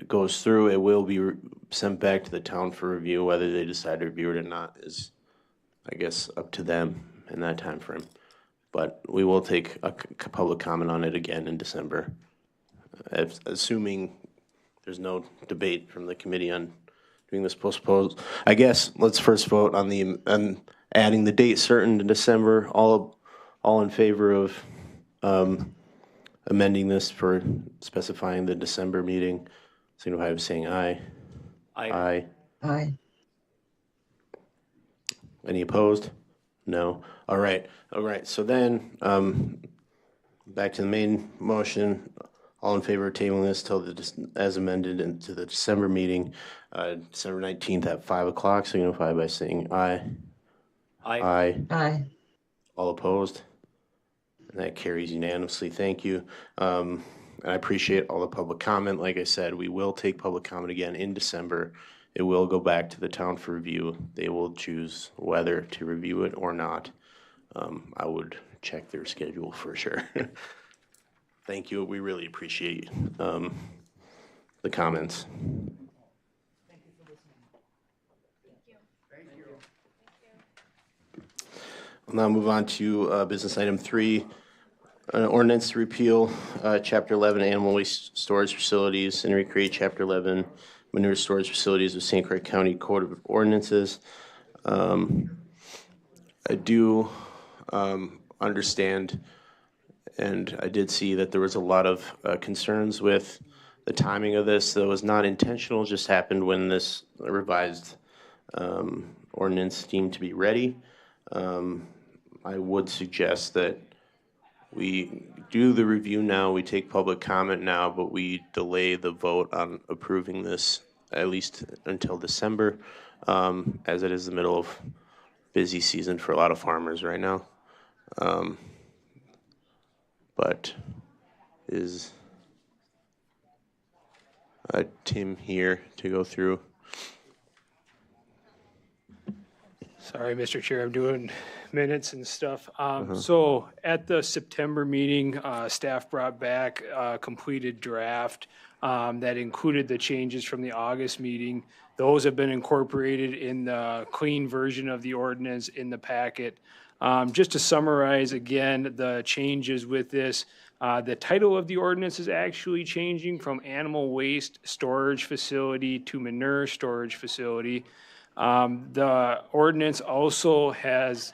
goes through, it will be sent back to the town for review. Whether they decide to review it or not is, I guess, up to them in that time frame. But we will take a public comment on it again in December. assuming there's no debate from the committee on doing this postponed. I guess let's first vote on adding the date certain to December. All in favor of amending this for specifying the December meeting, signify by saying aye. Aye. Aye. Any opposed? No. All right. So then, back to the main motion. All in favor of tabling this till as amended into the December meeting, December 19th at 5 o'clock, signify by saying aye. Aye. Aye. All opposed? And that carries unanimously. Thank you. And I appreciate all the public comment. Like I said, we will take public comment again in December. It will go back to the town for review. They will choose whether to review it or not. I would check their schedule for sure. Thank you. We really appreciate the comments. Thank you for listening. Thank you. We'll now move on to business item 3, an ordinance to repeal Chapter 11 animal waste storage facilities and recreate Chapter 11 manure storage facilities of St. Croix County Code of Ordinances. I do understand, and I did see that there was a lot of concerns with the timing of this. That was not intentional, just happened when this revised ordinance deemed to be ready. I would suggest that we do the review now, we take public comment now, but we delay the vote on approving this at least until December, as it is the middle of busy season for a lot of farmers right now. But is Tim here to go through? Sorry, Mr. Chair, I'm doing minutes and stuff. So at the September meeting, staff brought back a completed draft that included the changes from the August meeting. Those have been incorporated in the clean version of the ordinance in the packet. Just to summarize again, the changes with this, the title of the ordinance is actually changing from animal waste storage facility to manure storage facility. The ordinance also has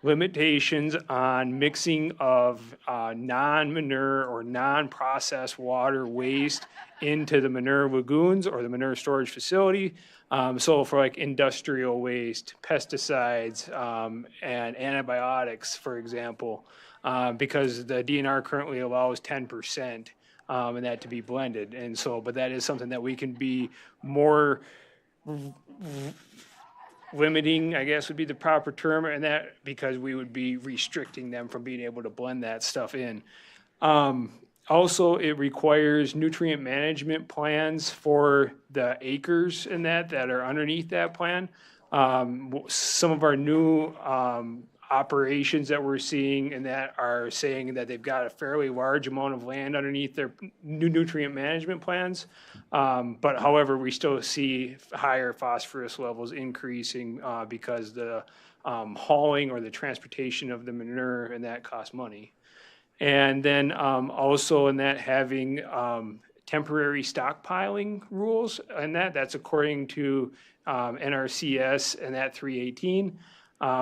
limitations on mixing of non-manure or non-processed water waste into the manure lagoons or the manure storage facility. So for like industrial waste, pesticides, and antibiotics, for example, because the DNR currently allows 10% and that to be blended. And so, but that is something that we can be more limiting, I guess would be the proper term, and that because we would be restricting them from being able to blend that stuff in. Also, it requires nutrient management plans for the acres in that are underneath that plan. Some of our new operations that we're seeing and that are saying that they've got a fairly large amount of land underneath their new nutrient management plans. But however, we still see higher phosphorus levels increasing because the hauling or the transportation of the manure and that costs money. And then also in that having temporary stockpiling rules, and that's according to NRCS and that 318.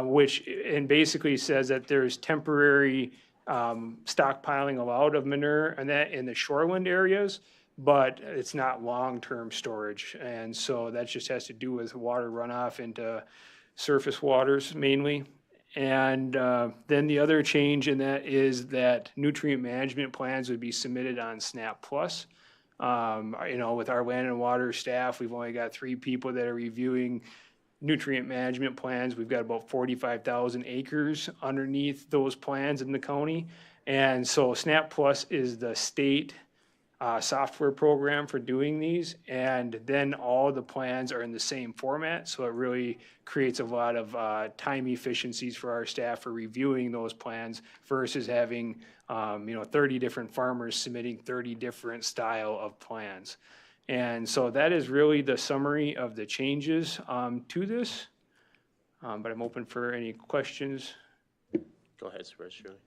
Which and basically says that there's temporary stockpiling allowed of manure and that in the shoreland areas, but it's not long-term storage. And so that just has to do with water runoff into surface waters mainly. And then the other change in that is that nutrient management plans would be submitted on SNAP Plus. You know, with our land and water staff, we've only got 3 people that are reviewing nutrient management plans. We've got about 45,000 acres underneath those plans in the county. And so SNAP Plus is the state software program for doing these. And then all the plans are in the same format. So it really creates a lot of time efficiencies for our staff for reviewing those plans versus having, 30 different farmers submitting 30 different style of plans. And so that is really the summary of the changes to this. But I'm open for any questions. Go ahead, Supervisor Shirley.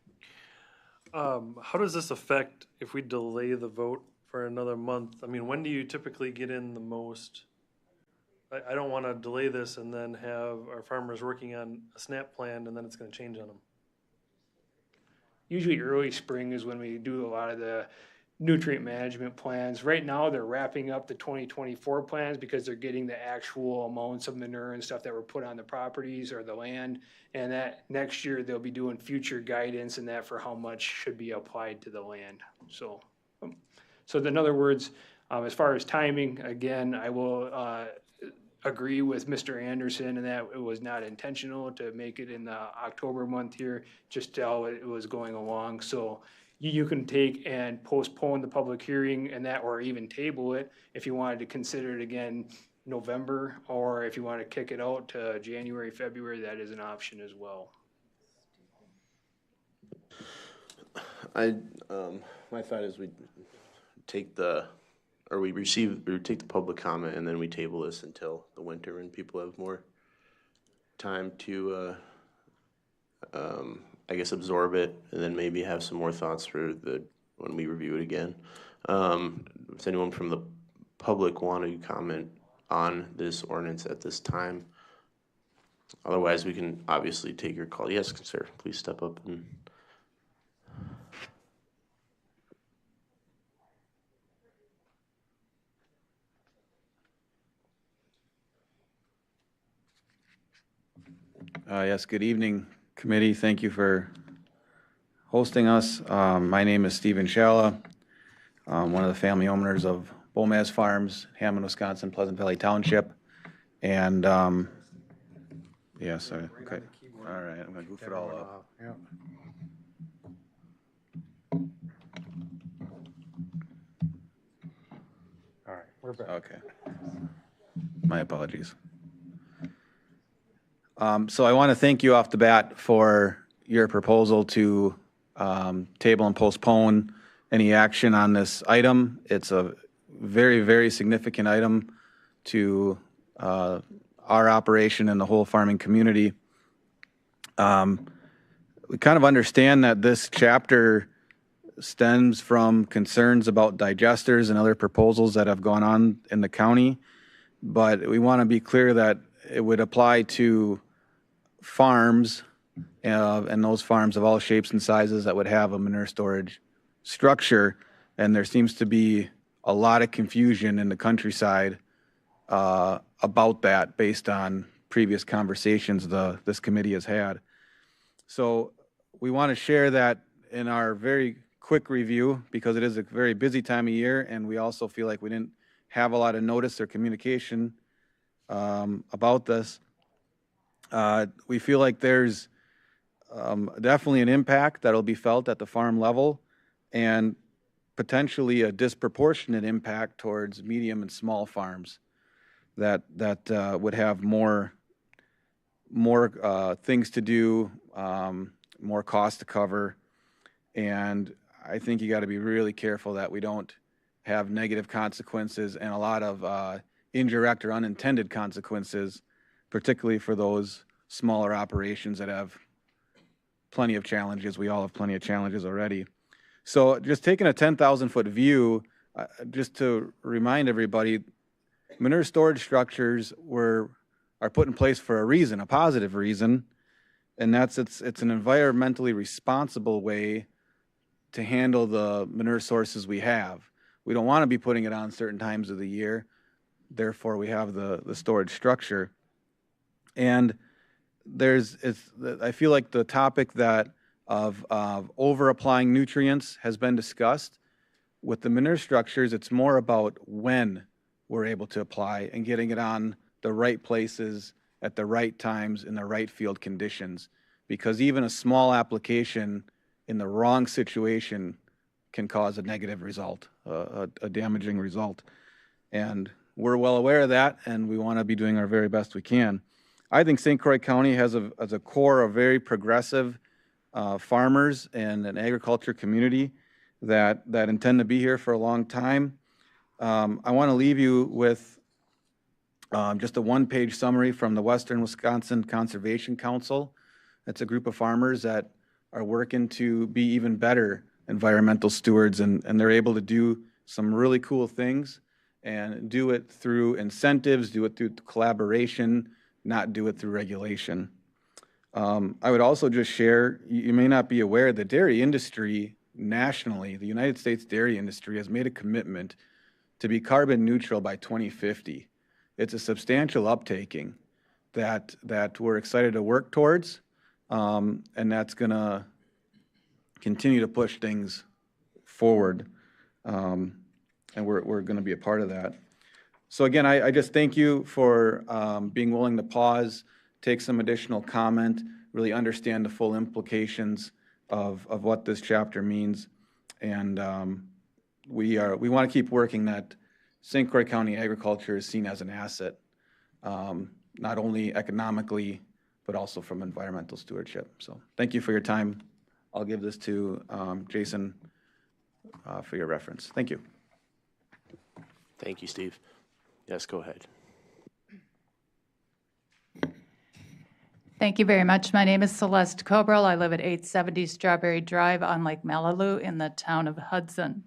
How does this affect if we delay the vote for another month. I mean, when do you typically get in the most? I don't want to delay this and then have our farmers working on a SNAP plan and then it's going to change on them. Usually early spring is when we do a lot of the nutrient management plans. Right now, they're wrapping up the 2024 plans because they're getting the actual amounts of manure and stuff that were put on the properties or the land. And that next year, they'll be doing future guidance and that for how much should be applied to the land. So in other words, as far as timing, again, I will agree with Mr. Anderson and that it was not intentional to make it in the October month here, just how it was going along. So you can take and postpone the public hearing and that, or even table it if you wanted to consider it again November, or if you want to kick it out to January, February, that is an option as well. My thought is we take the public comment and then we table this until the winter when people have more time to, I guess, absorb it and then maybe have some more thoughts for when we review it again. Does anyone from the public want to comment on this ordinance at this time? Otherwise, we can obviously take your call. Yes, sir, please step up and. Yes, good evening, committee. Thank you for hosting us. My name is Stephen Shalla. I'm one of the family owners of Bomaz Farms, Hammond, Wisconsin, Pleasant Valley Township. And, yes, okay. All right, I'm gonna goof it all up. Yeah. All right, we're back. Okay. My apologies. So I want to thank you off the bat for your proposal to table and postpone any action on this item. It's a very, very significant item to our operation and the whole farming community. We kind of understand that this chapter stems from concerns about digesters and other proposals that have gone on in the county, but we want to be clear that it would apply to farms and those farms of all shapes and sizes that would have a manure storage structure. And there seems to be a lot of confusion in the countryside about that based on previous conversations this committee has had. So we want to share that in our very quick review because it is a very busy time of year and we also feel like we didn't have a lot of notice or communication about this. We feel like there's definitely an impact that'll be felt at the farm level and potentially a disproportionate impact towards medium and small farms that would have more things to do, more cost to cover. And I think you got to be really careful that we don't have negative consequences and a lot of indirect or unintended consequences, particularly for those smaller operations that have plenty of challenges. We all have plenty of challenges already. So just taking a 10,000-foot view, just to remind everybody, manure storage structures are put in place for a reason, a positive reason, and that's it's an environmentally responsible way to handle the manure sources we have. We don't want to be putting it on certain times of the year. Therefore, we have the storage structure. And I feel like the topic of over applying nutrients has been discussed. With the manure structures, it's more about when we're able to apply and getting it on the right places at the right times in the right field conditions. Because even a small application in the wrong situation can cause a negative result, a damaging result. And we're well aware of that, and we want to be doing our very best we can. I think St. Croix County has a core of very progressive farmers and an agriculture community that intend to be here for a long time. I want to leave you with just a one-page summary from the Western Wisconsin Conservation Council. It's a group of farmers that are working to be even better environmental stewards, and they're able to do some really cool things and do it through incentives, do it through collaboration, not do it through regulation. I would also just share, you may not be aware, the dairy industry nationally, the United States dairy industry has made a commitment to be carbon neutral by 2050. It's a substantial uptaking that we're excited to work towards, and that's going to continue to push things forward, and we're going to be a part of that. So again, I just thank you for being willing to pause, take some additional comment, really understand the full implications of what this chapter means, and we want to keep working that St. Croix County agriculture is seen as an asset, not only economically, but also from environmental stewardship. So thank you for your time. I'll give this to Jason for your reference. Thank you. Thank you, Steve. Yes, go ahead. Thank you very much. My name is Celeste Cobrell. I live at 870 Strawberry Drive on Lake Malibu in the town of Hudson.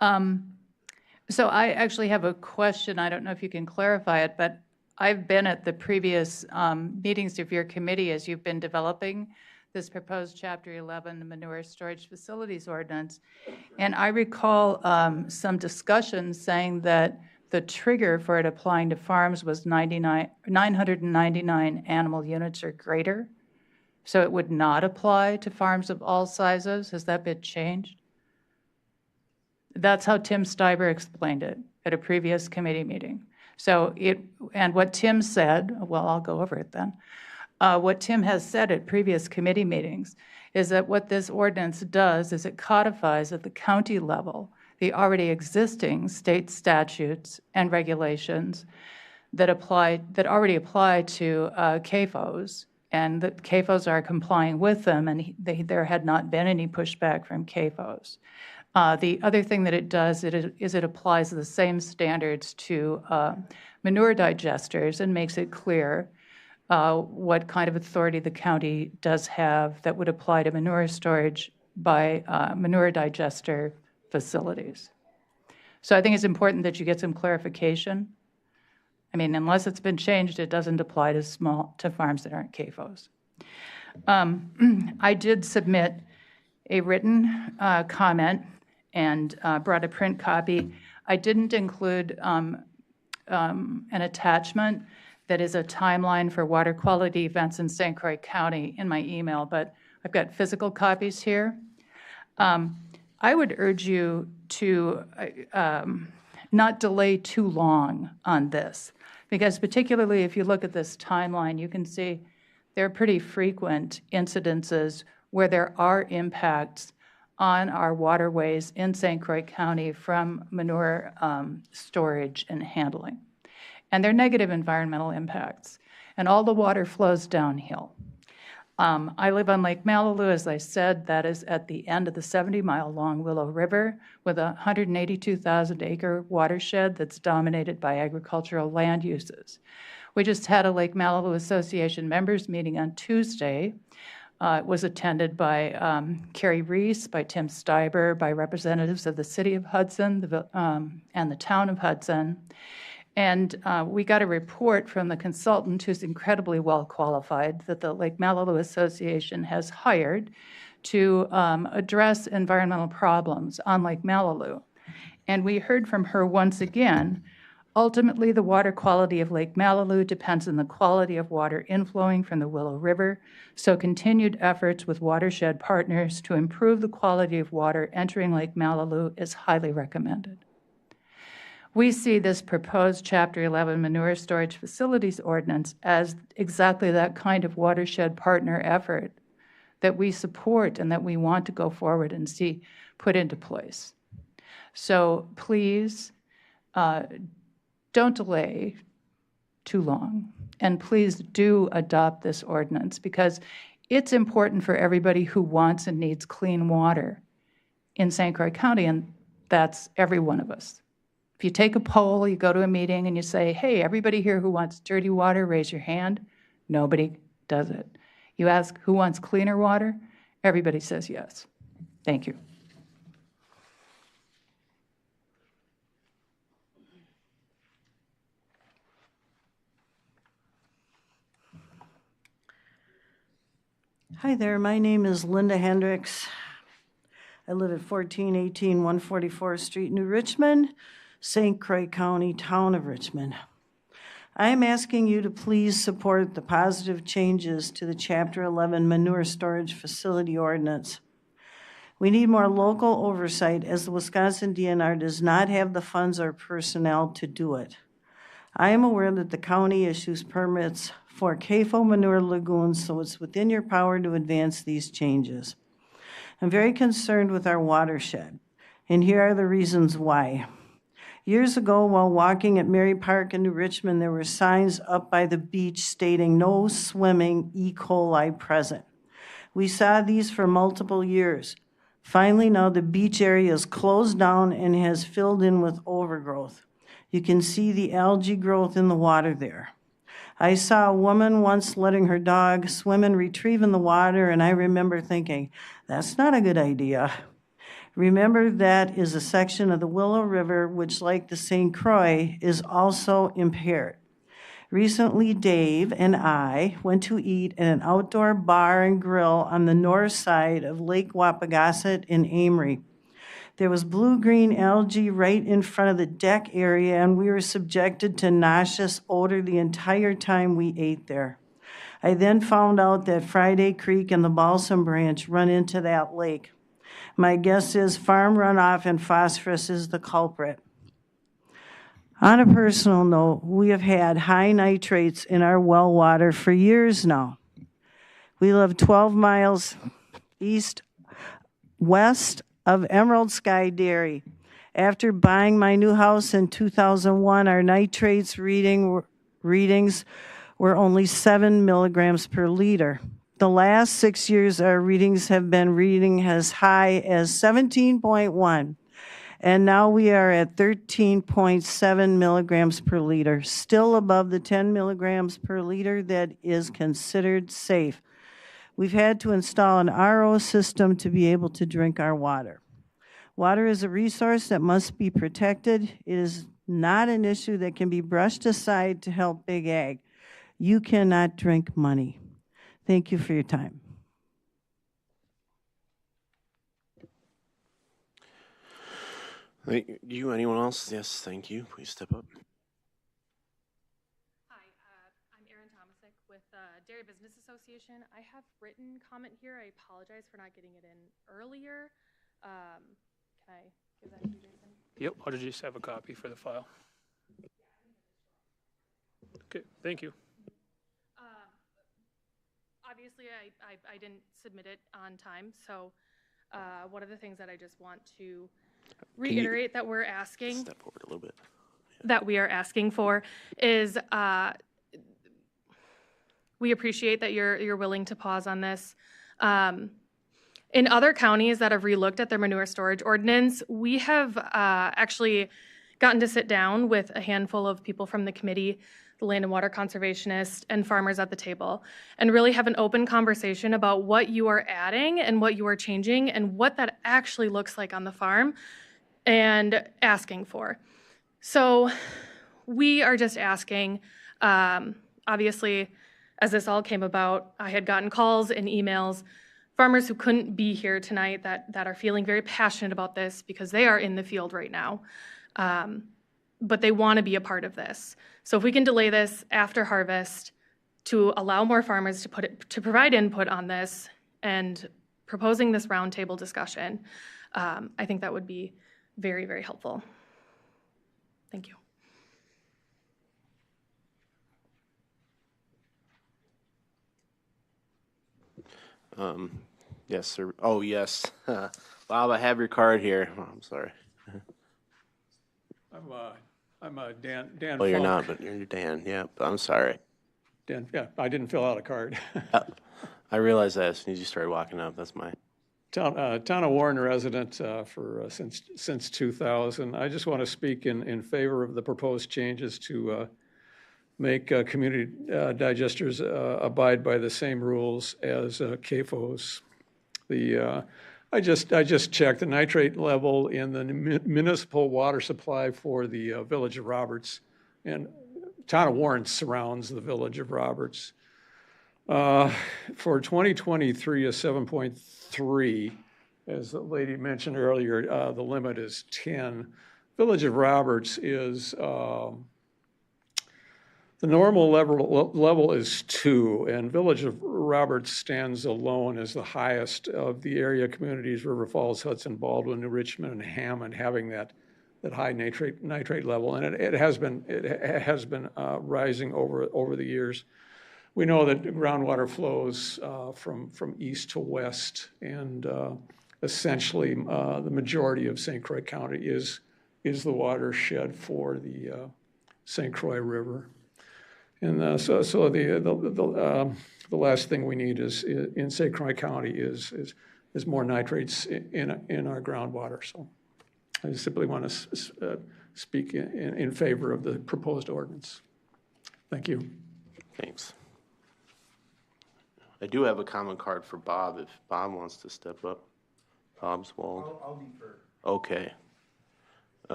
So I actually have a question. I don't know if you can clarify it, but I've been at the previous meetings of your committee as you've been developing this proposed Chapter 11 Manure Storage Facilities Ordinance. And I recall some discussion saying that the trigger for it applying to farms was 999 animal units or greater. So it would not apply to farms of all sizes. Has that been changed? That's how Tim Steiber explained it at a previous committee meeting. So and what Tim said, well, I'll go over it then. What Tim has said at previous committee meetings is that what this ordinance does is it codifies at the county level the already existing state statutes and regulations that already apply to CAFOs, and that CAFOs are complying with them, and there had not been any pushback from CAFOs. The other thing that it does is it applies the same standards to manure digesters and makes it clear what kind of authority the county does have that would apply to manure storage by manure digester facilities. So I think it's important that you get some clarification. I mean, unless it's been changed, it doesn't apply to farms that aren't CAFOs. I did submit a written comment and brought a print copy. I didn't include an attachment that is a timeline for water quality events in St. Croix County in my email, but I've got physical copies here. I would urge you to not delay too long on this, because particularly if you look at this timeline, you can see there are pretty frequent incidences where there are impacts on our waterways in St. Croix County from manure storage and handling. And they're negative environmental impacts, and all the water flows downhill. I live on Lake Malibu, as I said. That is at the end of the 70-mile-long Willow River with a 182,000-acre watershed that's dominated by agricultural land uses. We just had a Lake Malibu Association members meeting on Tuesday. It was attended by Carrie Reese, by Tim Steiber, by representatives of the City of Hudson and the Town of Hudson. And we got a report from the consultant, who's incredibly well qualified, that the Lake Malibu Association has hired to address environmental problems on Lake Malibu. And we heard from her once again, ultimately the water quality of Lake Malibu depends on the quality of water inflowing from the Willow River, so continued efforts with watershed partners to improve the quality of water entering Lake Malibu is highly recommended. We see this proposed Chapter 11 Manure Storage Facilities Ordinance as exactly that kind of watershed partner effort that we support and that we want to go forward and see put into place. So please don't delay too long, and please do adopt this ordinance, because it's important for everybody who wants and needs clean water in St. Croix County, and that's every one of us. If you take a poll, you go to a meeting and you say, hey, everybody here who wants dirty water, raise your hand. Nobody does it. You ask who wants cleaner water, everybody says yes. Thank you. Hi there, my name is Linda Hendricks. I live at 1418 144th Street, New Richmond, St. Croix County, Town of Richmond. I am asking you to please support the positive changes to the Chapter 11 Manure Storage Facility Ordinance. We need more local oversight as the Wisconsin DNR does not have the funds or personnel to do it. I am aware that the county issues permits for CAFO manure lagoons, so it's within your power to advance these changes. I'm very concerned with our watershed, and here are the reasons why. Years ago, while walking at Mary Park in New Richmond, there were signs up by the beach stating no swimming, E. coli present. We saw these for multiple years. Finally, now the beach area is closed down and has filled in with overgrowth. You can see the algae growth in the water there. I saw a woman once letting her dog swim and retrieve in the water, and I remember thinking, that's not a good idea. Remember, that is a section of the Willow River which, like the St. Croix, is also impaired. Recently, Dave and I went to eat at an outdoor bar and grill on the north side of Lake Wapagasset in Amory. There was blue-green algae right in front of the deck area, and we were subjected to nauseous odor the entire time we ate there. I then found out that Friday Creek and the Balsam Branch run into that lake. My guess is farm runoff and phosphorus is the culprit. On a personal note, we have had high nitrates in our well water for years now. We live 12 miles west of Emerald Sky Dairy. After buying my new house in 2001, our nitrates readings were only 7 milligrams per liter. The last 6 years, our readings have been reading as high as 17.1, and now we are at 13.7 milligrams per liter, still above the 10 milligrams per liter that is considered safe. We've had to install an RO system to be able to drink our water. Water is a resource that must be protected. It is not an issue that can be brushed aside to help Big Ag. You cannot drink money. Thank you for your time. Thank you. Anyone else? Yes, thank you. Please step up. Hi, I'm Erin Tomasic with Dairy Business Association. I have written comment here. I apologize for not getting it in earlier. Can I give that to you, Jason? Yep, I'll just have a copy for the file. Okay, thank you. Obviously, I didn't submit it on time, so one of the things that I just want to reiterate that we're asking, Step forward a little bit. that we are asking for is we appreciate that you're willing to pause on this. In other counties that have relooked at their manure storage ordinance, we have actually gotten to sit down with a handful of people from the committee, the land and water conservationists, and farmers at the table, and really have an open conversation about what you are adding and what you are changing and what that actually looks like on the farm and asking for. So we are just asking, obviously, as this all came about, I had gotten calls and emails, farmers who couldn't be here tonight that are feeling very passionate about this because they are in the field right now. But they want to be a part of this. So if we can delay this after harvest to allow more farmers to provide input on this and proposing this roundtable discussion, I think that would be very, very helpful. Thank you. Yes, sir. Oh, yes. Bob, I have your card here. Oh, I'm sorry. I'm Dan. Oh, you're Funk. not, but you're Dan. Yeah, I'm sorry. Dan, yeah, I didn't fill out a card. I realized that as soon as you started walking up. That's my Town of Warren resident since 2000. I just want to speak in favor of the proposed changes to make community digesters abide by the same rules as CAFOs. I just checked the nitrate level in the municipal water supply for the Village of Roberts, and Town of Warren surrounds the Village of Roberts. For 2023, a 7.3, as the lady mentioned earlier, the limit is 10. Village of Roberts is, the normal level is 2, and Village of Roberts stands alone as the highest of the area communities, River Falls, Hudson, Baldwin, New Richmond, and Hammond, having that high nitrate level, and it has been rising over the years. We know that groundwater flows from east to west, and essentially the majority of St. Croix County is the watershed for the St. Croix River. And so the last thing we need is in St. Croix County is more nitrates in our groundwater. So I simply want to speak in favor of the proposed ordinance. Thank you. Thanks. I do have a comment card for Bob if Bob wants to step up. Bob's Wald. I'll defer. Okay.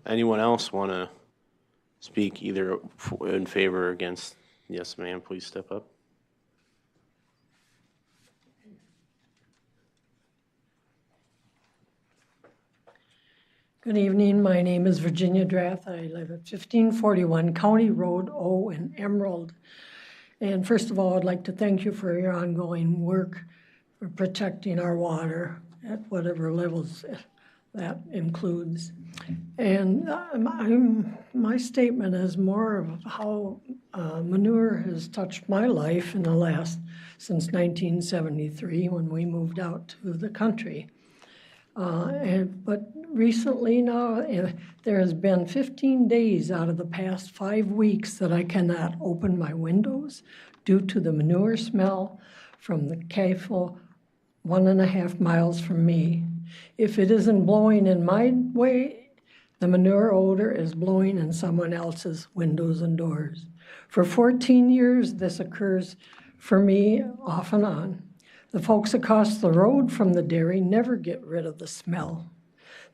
Anyone else want to speak either in favor or against? Yes, ma'am, please step up. Good evening. My name is Virginia Drath. I live at 1541 County Road O in Emerald. And first of all, I'd like to thank you for your ongoing work for protecting our water at whatever levels that includes. And my statement is more of how manure has touched my life in the since 1973 when we moved out to the country. But recently now, there has been 15 days out of the past 5 weeks that I cannot open my windows due to the manure smell from the CAFO 1.5 miles from me. If it isn't blowing in my way, the manure odor is blowing in someone else's windows and doors. For 14 years, this occurs for me off and on. The folks across the road from the dairy never get rid of the smell.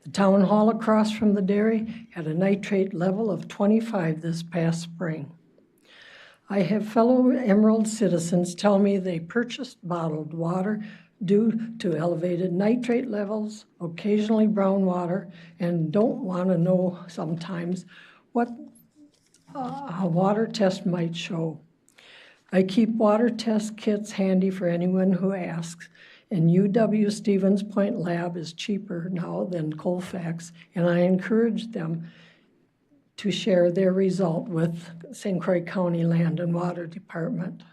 The town hall across from the dairy had a nitrate level of 25 this past spring. I have fellow Emerald citizens tell me they purchased bottled water due to elevated nitrate levels, occasionally brown water, and don't want to know sometimes what a water test might show. I keep water test kits handy for anyone who asks, and UW Stevens Point Lab is cheaper now than Colfax, and I encourage them to share their result with St. Croix County Land and Water Department.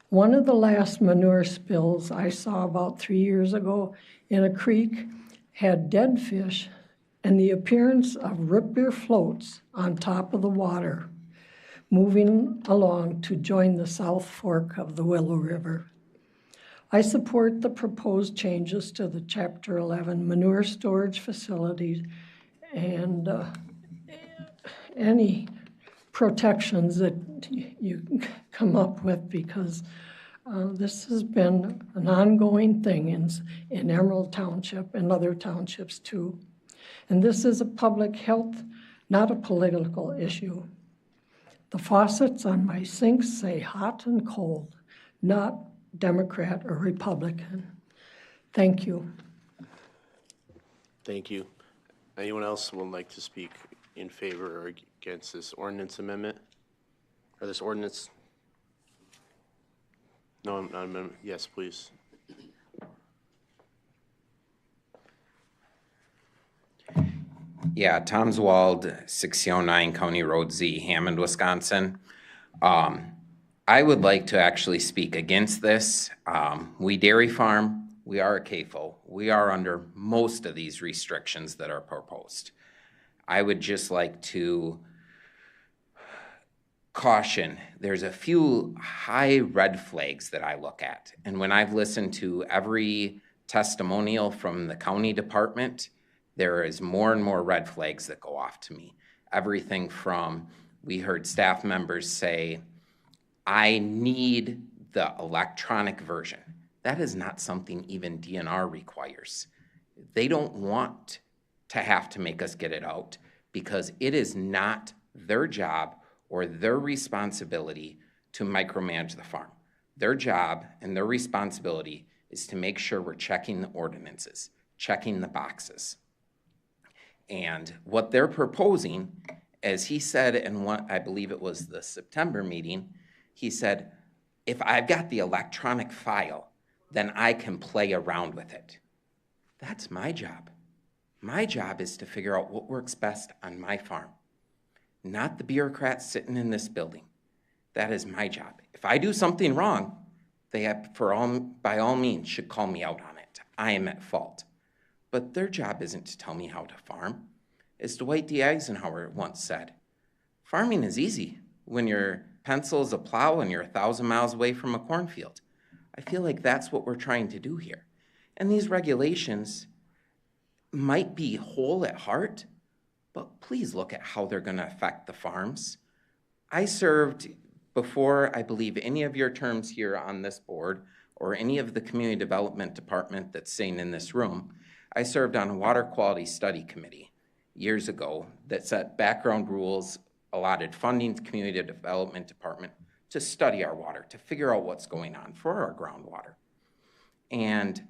One of the last manure spills I saw about 3 years ago in a creek had dead fish and the appearance of root beer floats on top of the water, moving along to join the South Fork of the Willow River. I support the proposed changes to the Chapter 11 manure storage facilities and any protections that you come up with, because this has been an ongoing thing in Emerald Township and other townships too. And this is a public health, not a political issue. The faucets on my sinks say hot and cold, not Democrat or Republican. Thank you. Thank you. Anyone else would like to speak in favor or against this ordinance amendment? Or this ordinance? No, not amendment. Yes, please. Yeah, Tom's Wald, 6009 County Road Z, Hammond, Wisconsin. I would like to actually speak against this. We dairy farm, we are a CAFO. We are under most of these restrictions that are proposed. I would just like to caution, there's a few high red flags that I look at. And when I've listened to every testimonial from the county department, there is more and more red flags that go off to me. Everything from, we heard staff members say, I need the electronic version. That is not something even DNR requires. They don't want to have to make us get it out because it is not their job or their responsibility to micromanage the farm. Their job and their responsibility is to make sure we're checking the ordinances, checking the boxes. And what they're proposing, as he said in what, I believe it was the September meeting, he said, if I've got the electronic file, then I can play around with it. That's my job. My job is to figure out what works best on my farm, not the bureaucrats sitting in this building. That is my job. If I do something wrong, they have, by all means, should call me out on it. I am at fault. But their job isn't to tell me how to farm. As Dwight D. Eisenhower once said, farming is easy when your pencil is a plow and you're 1,000 miles away from a cornfield. I feel like that's what we're trying to do here. And these regulations might be whole at heart, but please look at how they're going to affect the farms. I served before, I believe, any of your terms here on this board or any of the community development department that's sitting in this room. I served on a water quality study committee years ago that set background rules, allotted funding to community development department to study our water, to figure out what's going on for our groundwater. And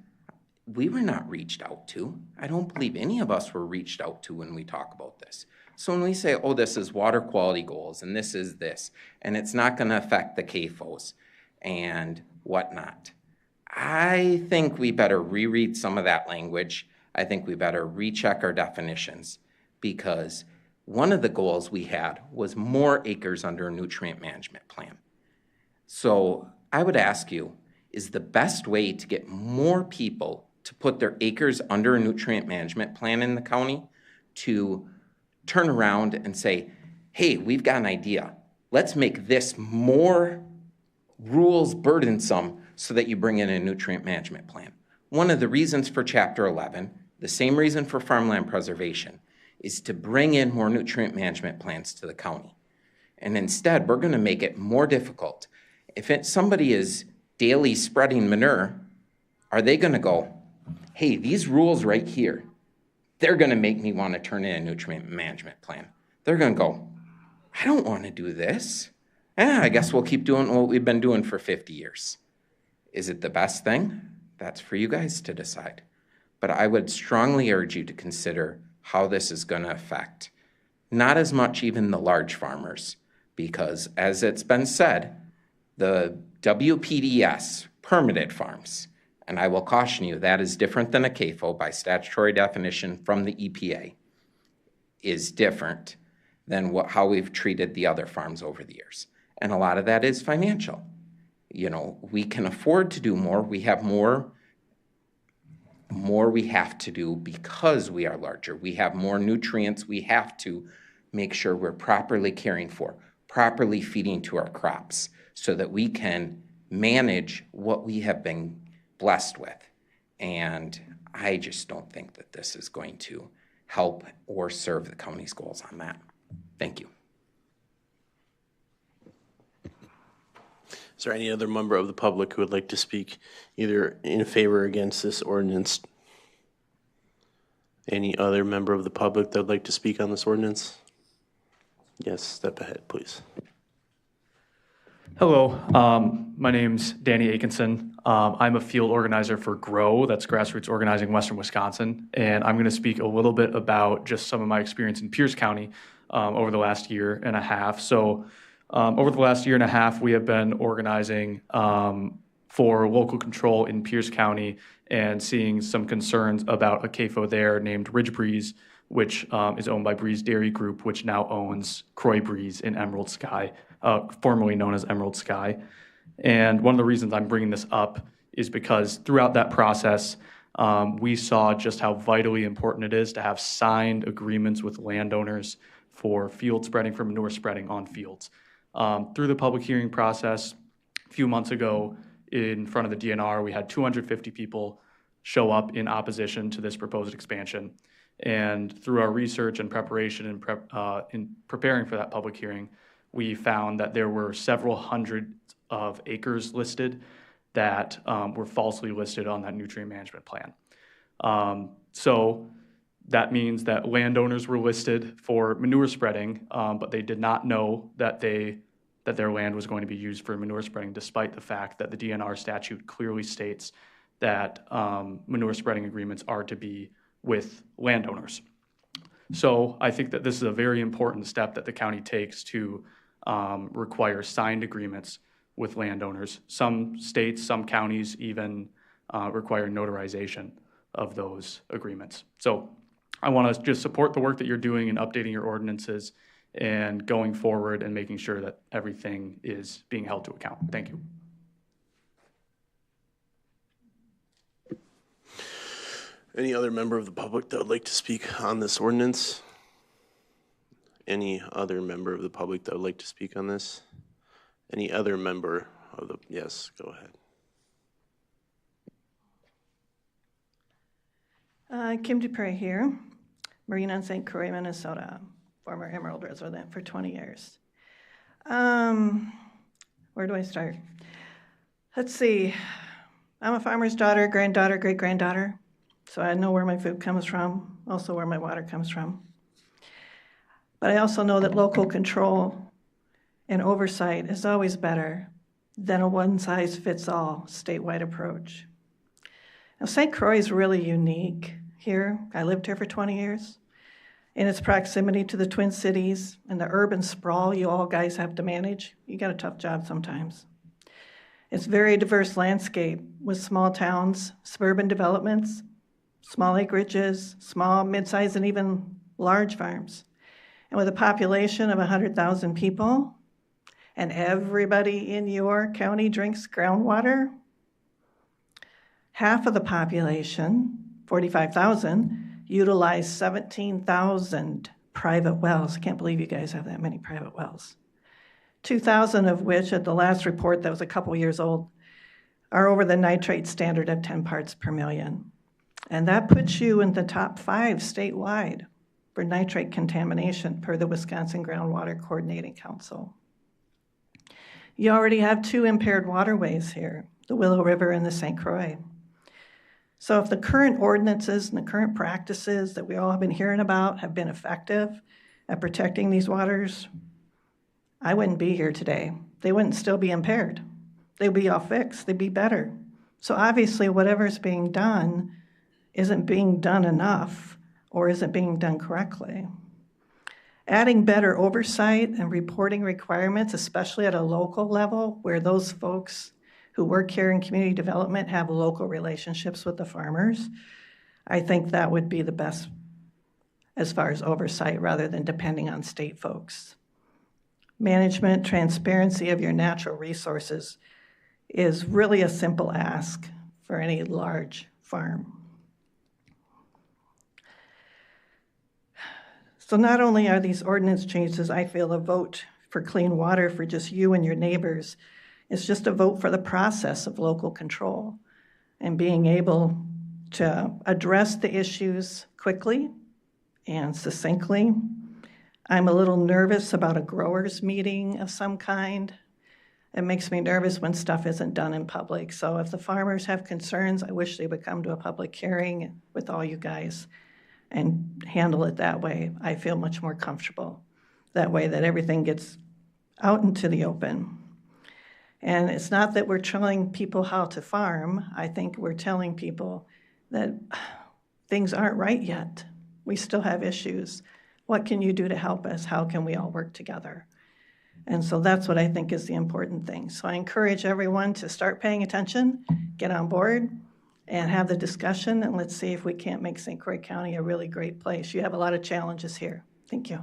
we were not reached out to. I don't believe any of us were reached out to when we talk about this. So when we say, oh, this is water quality goals and this is this, and it's not going to affect the CAFOs and whatnot, I think we better reread some of that language. I think we better recheck our definitions, because one of the goals we had was more acres under a nutrient management plan. So I would ask you, is the best way to get more people to put their acres under a nutrient management plan in the county to turn around and say, hey, we've got an idea. Let's make this more rules burdensome so that you bring in a nutrient management plan. One of the reasons for Chapter 11, the same reason for farmland preservation, is to bring in more nutrient management plans to the county. And instead, we're going to make it more difficult. If somebody is daily spreading manure, are they going to go, hey, these rules right here, they're going to make me want to turn in a nutrient management plan. They're going to go, I don't want to do this. I guess we'll keep doing what we've been doing for 50 years. Is it the best thing? That's for you guys to decide. But I would strongly urge you to consider how this is going to affect not as much even the large farmers, because as it's been said, the WPDS permitted farms, and I will caution you, that is different than a CAFO by statutory definition from the EPA, is different than how we've treated the other farms over the years. And a lot of that is financial. You know, we can afford to do more. We have more we have to do because we are larger. We have more nutrients we have to make sure we're properly caring for, properly feeding to our crops so that we can manage what we have been blessed with. And I just don't think that this is going to help or serve the county's goals on that. Thank you. Is there any other member of the public who would like to speak either in favor or against this ordinance? Any other member of the public that would like to speak on this ordinance? Yes, step ahead, please. Hello, my name's Danny Aikenson. I'm a field organizer for GROW, that's Grassroots Organizing Western Wisconsin, and I'm going to speak a little bit about just some of my experience in Pierce County over the last year and a half. So over the last year and a half, we have been organizing for local control in Pierce County and seeing some concerns about a CAFO there named Ridge Breeze, which is owned by Breeze Dairy Group, which now owns Croix Breeze in Emerald Sky, formerly known as Emerald Sky. And one of the reasons I'm bringing this up is because throughout that process, we saw just how vitally important it is to have signed agreements with landowners for field spreading, for manure spreading on fields. Through the public hearing process, a few months ago in front of the DNR, we had 250 people show up in opposition to this proposed expansion. And through our research and preparation and in preparing for that public hearing, we found that there were several hundred of acres listed that were falsely listed on that nutrient management plan. So that means that landowners were listed for manure spreading, but they did not know that they that their land was going to be used for manure spreading, despite the fact that the DNR statute clearly states that manure spreading agreements are to be with landowners. So I think that this is a very important step that the county takes to require signed agreements with landowners. Some states, some counties even require notarization of those agreements. So I want to just support the work that you're doing in updating your ordinances and going forward and making sure that everything is being held to account. Thank you. Any other member of the public that would like to speak on this ordinance? Any other member of the public that would like to speak on this? Any other member of the, yes, go ahead. Kim Dupre here, Marine on St. Croix, Minnesota, former Emerald resident for 20 years. Where do I start? Let's see. I'm a farmer's daughter, granddaughter, great-granddaughter, so I know where my food comes from, also where my water comes from. But I also know that local control and oversight is always better than a one-size-fits-all statewide approach. Now, St. Croix is really unique here. I lived here for 20 years. In its proximity to the Twin Cities and the urban sprawl you all guys have to manage, you got a tough job sometimes. It's a very diverse landscape with small towns, suburban developments, small acreages, small, mid-sized, and even large farms. And with a population of 100,000 people, and everybody in your county drinks groundwater, half of the population, 45,000, utilize 17,000 private wells. I can't believe you guys have that many private wells. 2,000 of which, at the last report that was a couple years old, are over the nitrate standard of 10 parts per million. And that puts you in the top 5 statewide for nitrate contamination per the Wisconsin Groundwater Coordinating Council. You already have 2 impaired waterways here, the Willow River and the St. Croix. So if the current ordinances and the current practices that we all have been hearing about have been effective at protecting these waters, I wouldn't be here today. They wouldn't still be impaired. They'd be all fixed, they'd be better. So obviously whatever's being done isn't being done enough or isn't being done correctly. Adding better oversight and reporting requirements, especially at a local level where those folks who work here in community development have local relationships with the farmers, I think that would be the best as far as oversight rather than depending on state folks. Management, transparency of your natural resources is really a simple ask for any large farm. So not only are these ordinance changes, I feel, a vote for clean water for just you and your neighbors, it's just a vote for the process of local control and being able to address the issues quickly and succinctly. I'm a little nervous about a growers meeting of some kind. It makes me nervous when stuff isn't done in public. So if the farmers have concerns, I wish they would come to a public hearing with all you guys and handle it that way. I feel much more comfortable that way, that everything gets out into the open. And it's not that we're telling people how to farm. I think we're telling people that things aren't right yet. We still have issues. What can you do to help us? How can we all work together? And so that's what I think is the important thing. So I encourage everyone to start paying attention, get on board, and have the discussion, and let's see if we can't make St. Croix County a really great place. You have a lot of challenges here. Thank you.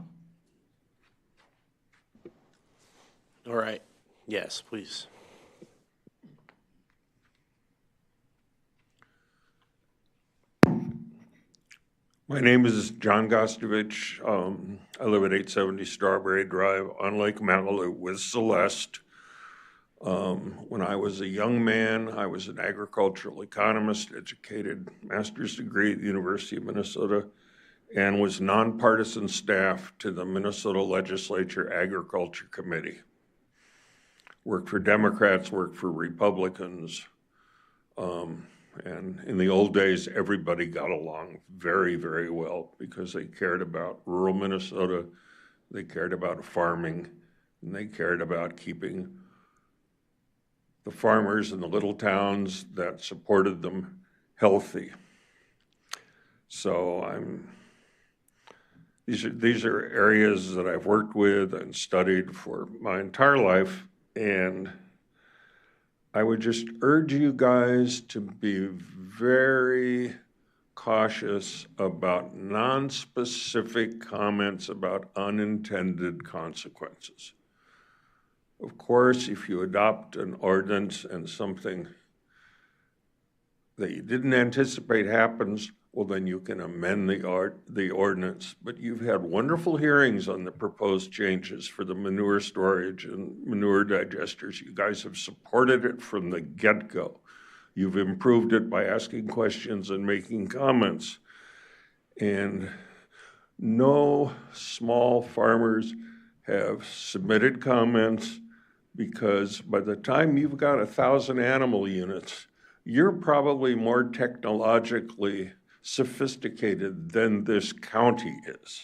All right. Yes, please. My name is John Gostovich. I live at 870 Strawberry Drive on Lake Malibu with Celeste. When I was a young man, I was an agricultural economist, educated master's degree at the University of Minnesota, and was nonpartisan staff to the Minnesota Legislature Agriculture Committee. Worked for Democrats, worked for Republicans. And in the old days, everybody got along very, very well because they cared about rural Minnesota, they cared about farming, and they cared about keeping the farmers in the little towns that supported them healthy. So these are areas that I've worked with and studied for my entire life, and I would just urge you guys to be very cautious about non-specific comments about unintended consequences. Of course, if you adopt an ordinance and something that you didn't anticipate happens, well, then you can amend the ordinance. But you've had wonderful hearings on the proposed changes for the manure storage and manure digesters. You guys have supported it from the get-go. You've improved it by asking questions and making comments. And no small farmers have submitted comments, because by the time you've got 1,000 animal units, you're probably more technologically sophisticated than this county is.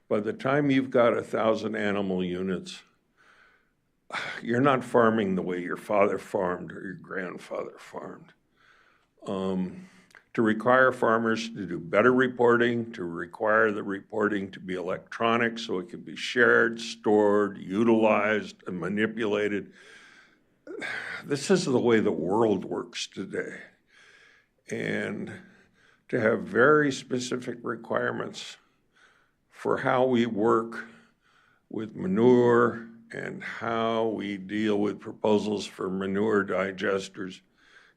By the time you've got 1,000 animal units, you're not farming the way your father farmed or your grandfather farmed. To require farmers to do better reporting, to require the reporting to be electronic so it can be shared, stored, utilized, and manipulated. This is the way the world works today. And to have very specific requirements for how we work with manure and how we deal with proposals for manure digesters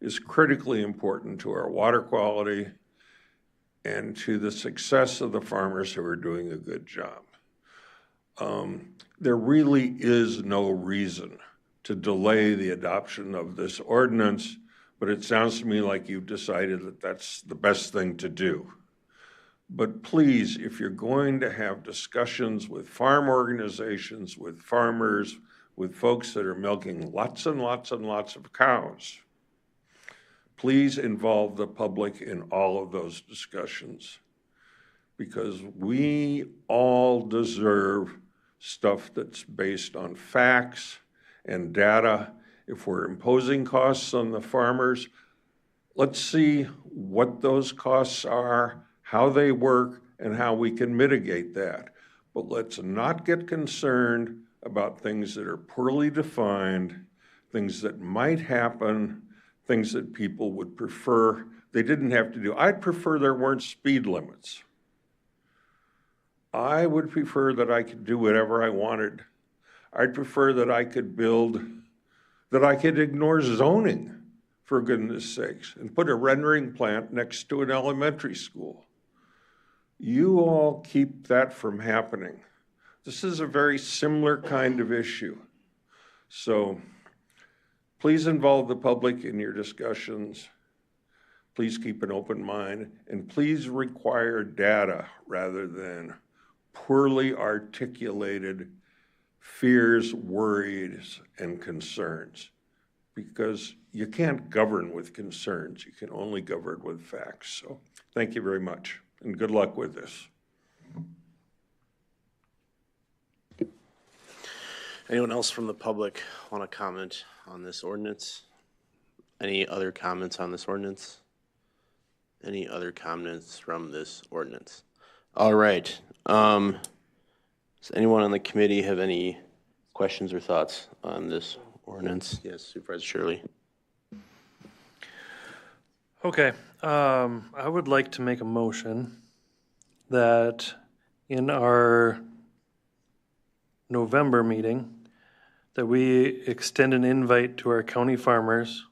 is critically important to our water quality and to the success of the farmers who are doing a good job. There really is no reason to delay the adoption of this ordinance, but it sounds to me like you've decided that that's the best thing to do. But please, if you're going to have discussions with farm organizations, with farmers, with folks that are milking lots and lots and lots of cows, please involve the public in all of those discussions, because we all deserve stuff that's based on facts and data. If we're imposing costs on the farmers, let's see what those costs are, how they work, and how we can mitigate that. But let's not get concerned about things that are poorly defined, things that might happen, things that people would prefer they didn't have to do. I'd prefer there weren't speed limits. I would prefer that I could do whatever I wanted. I'd prefer that I could build, that I could ignore zoning, for goodness sakes, and put a rendering plant next to an elementary school. You all keep that from happening. This is a very similar kind of issue. So please involve the public in your discussions. Please keep an open mind, and please require data rather than poorly articulated fears, worries, and concerns, because you can't govern with concerns. You can only govern with facts. So thank you very much, and good luck with this. Anyone else from the public want to comment on this ordinance? Any other comments on this ordinance? Any other comments from this ordinance? All right. Does anyone on the committee have any questions or thoughts on this ordinance? Yes, Supervisor Shirley. Okay, I would like to make a motion that in our November meeting, that we extend an invite to our county farmers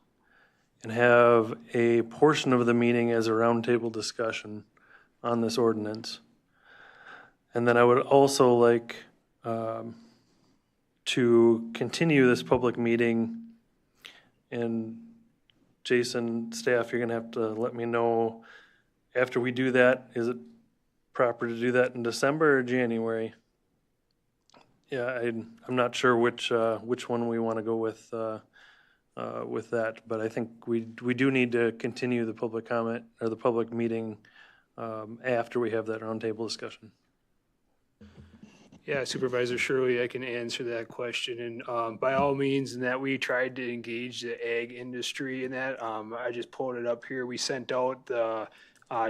and have a portion of the meeting as a roundtable discussion on this ordinance. And then I would also like to continue this public meeting, and Jason, staff, you're gonna have to let me know after we do that, is it proper to do that in December or January? Yeah, I'm not sure which one we want to go with that, but I think we do need to continue the public comment or the public meeting after we have that roundtable discussion. Yeah, Supervisor Shirley, I can answer that question. And by all means, in that we tried to engage the ag industry in that. I just pulled it up here. We sent out the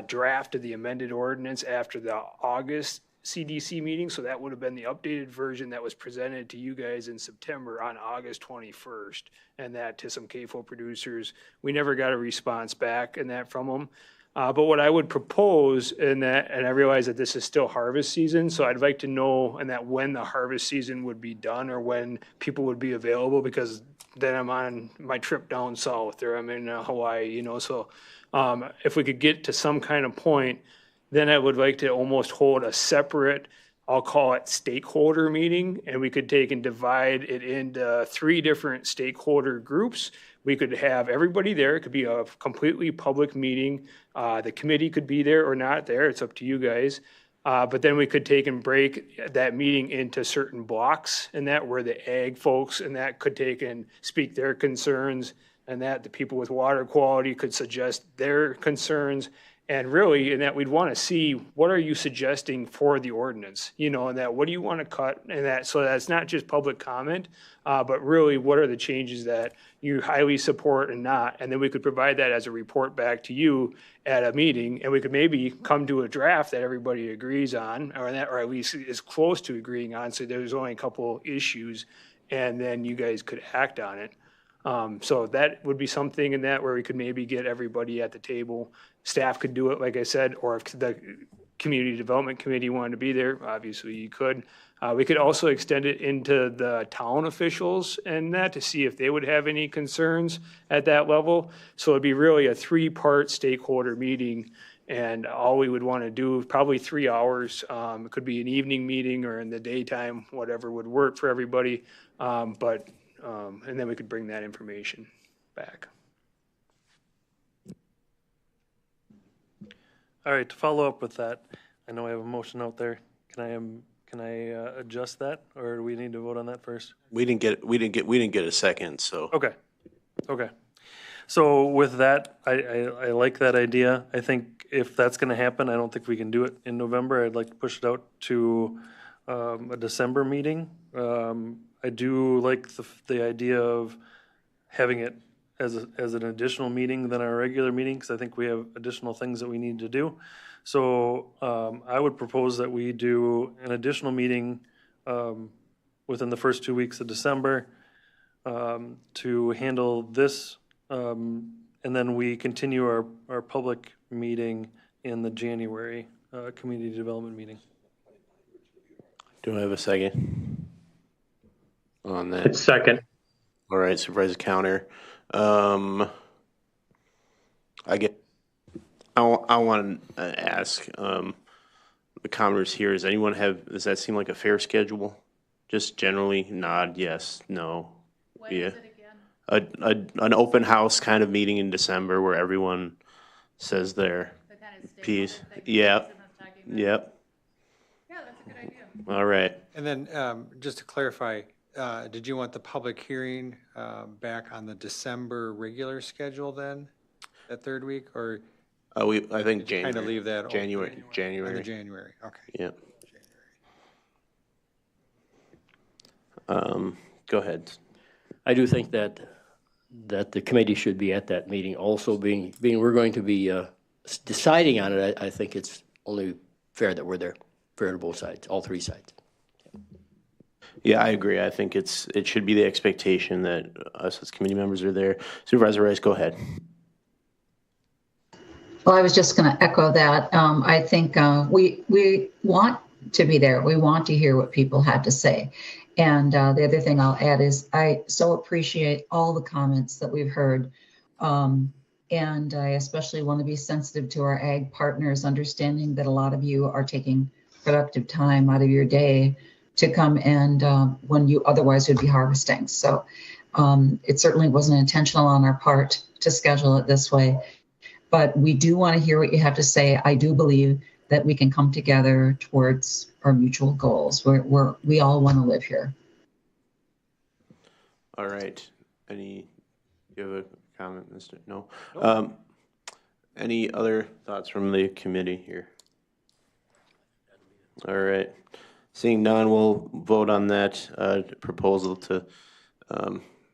draft of the amended ordinance after the August CDC meeting. So that would have been the updated version that was presented to you guys in September on August 21st. And that to some CAFO producers. We never got a response back in that from them. But what I would propose in that, and I realize that this is still harvest season, so I'd like to know and that when the harvest season would be done or when people would be available, because then I'm on my trip down south or I'm in Hawaii, you know, so if we could get to some kind of point, then I would like to almost hold a separate, I'll call it stakeholder meeting, and we could take and divide it into 3 different stakeholder groups. We could have everybody there. It could be a completely public meeting. The committee could be there or not there. It's up to you guys. But then we could take and break that meeting into certain blocks, and that where the ag folks and that could take and speak their concerns, and that the people with water quality could suggest their concerns. And really, in that we'd want to see what are you suggesting for the ordinance, you know, and that what do you want to cut, and that so that's not just public comment, but really what are the changes that you highly support and not, and then we could provide that as a report back to you at a meeting, and we could maybe come to a draft that everybody agrees on, or that, or at least is close to agreeing on. So there's only a couple issues, and then you guys could act on it. So that would be something in that where we could maybe get everybody at the table. Staff could do it, like I said, or if the Community Development Committee wanted to be there, obviously you could. We could also extend it into the town officials and that to see if they would have any concerns at that level. So it'd be really a 3-part stakeholder meeting, and all we would want to do, probably 3 hours. It could be an evening meeting or in the daytime, whatever would work for everybody. And then we could bring that information back. All right, to follow up with that, I know I have a motion out there. Can I adjust that, or do we need to vote on that first? We didn't get a second, so. Okay. So with that, I like that idea. I think if that's gonna happen, I don't think we can do it in November. I'd like to push it out to a December meeting. I do like the idea of having it as an additional meeting than our regular meeting, because I think we have additional things that we need to do. So I would propose that we do an additional meeting within the first 2 weeks of December to handle this, and then we continue our public meeting in the January community development meeting. Do I have a second on that? It's second. All right, Supervisor Counter. I want to ask the commoners here, does that seem like a fair schedule? Just generally nod, yes, no. When yeah. is it again? An open house kind of meeting in December where everyone says their piece. Yeah. Yep. Yeah, that's a good idea. All right. And then, just to clarify, did you want the public hearing back on the December regular schedule then, that 3rd week, or? I think January. Kind of leave that open? January. January, okay. Yep. Go ahead. I do think that the committee should be at that meeting also, being we're going to be deciding on it. I think it's only fair that we're there, fair to both sides, all 3 sides. Yeah, I agree. I think it should be the expectation that us as committee members are there. Supervisor Rice, go ahead. Well, I was just going to echo that. I think we want to be there. We want to hear what people had to say. And the other thing I'll add is I so appreciate all the comments that we've heard. And I especially want to be sensitive to our ag partners, understanding that a lot of you are taking productive time out of your day to come and when you otherwise would be harvesting. So it certainly wasn't intentional on our part to schedule it this way. But we do want to hear what you have to say. I do believe that we can come together towards our mutual goals. We all want to live here. All right. You have a comment, Mr.? No? Nope. Any other thoughts from the committee here? All right. Seeing none, we'll vote on that proposal to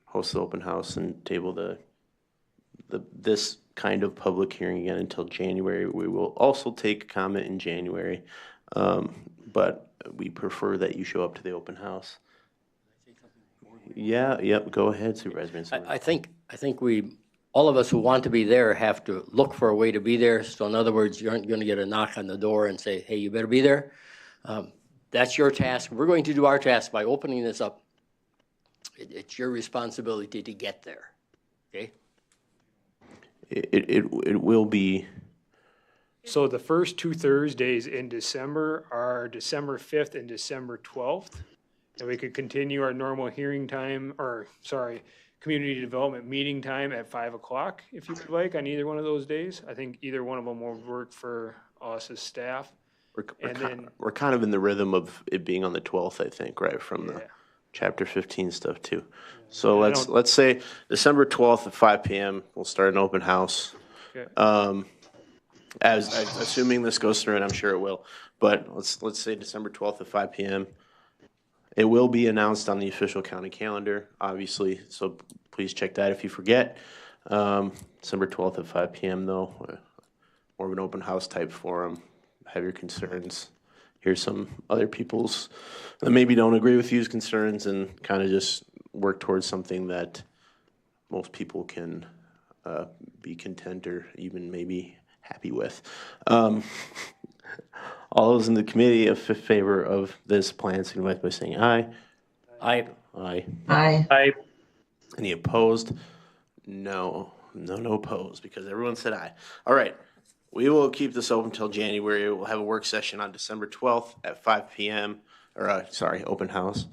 host the open house and table this kind of public hearing again until January. We will also take comment in January, but we prefer that you show up to the open house. Yeah, yep, go ahead, Supervisor Manson. I think all of us who want to be there have to look for a way to be there. So in other words, you aren't going to get a knock on the door and say, hey, you better be there. That's your task. We're going to do our task by opening this up. It's your responsibility to get there, okay? It will be. So the first 2 Thursdays in December are December 5th and December 12th. And we could continue our normal hearing time, community development meeting time at 5 o'clock if you would like on either one of those days. I think either one of them will work for us as staff. We're kind of in the rhythm of it being on the 12th, I think, right, from the Chapter 15 stuff too. So let's say December 12th at 5 p.m. We'll start an open house. Okay. Assuming this goes through, and I'm sure it will, but let's say December 12th at 5 p.m. It will be announced on the official county calendar, obviously, so please check that if you forget. December 12th at 5 p.m. though, more of an open house type forum. Have your concerns. Here's some other people's that maybe don't agree with you's concerns, and kind of just work towards something that most people can be content or even maybe happy with. All those in the committee in favor of this plan signify by saying aye. Aye. Aye. Aye. Aye. Any opposed? No opposed, because everyone said aye. All right. We will keep this open until January. We'll have a work session on December 12th at 5 p.m. Open house.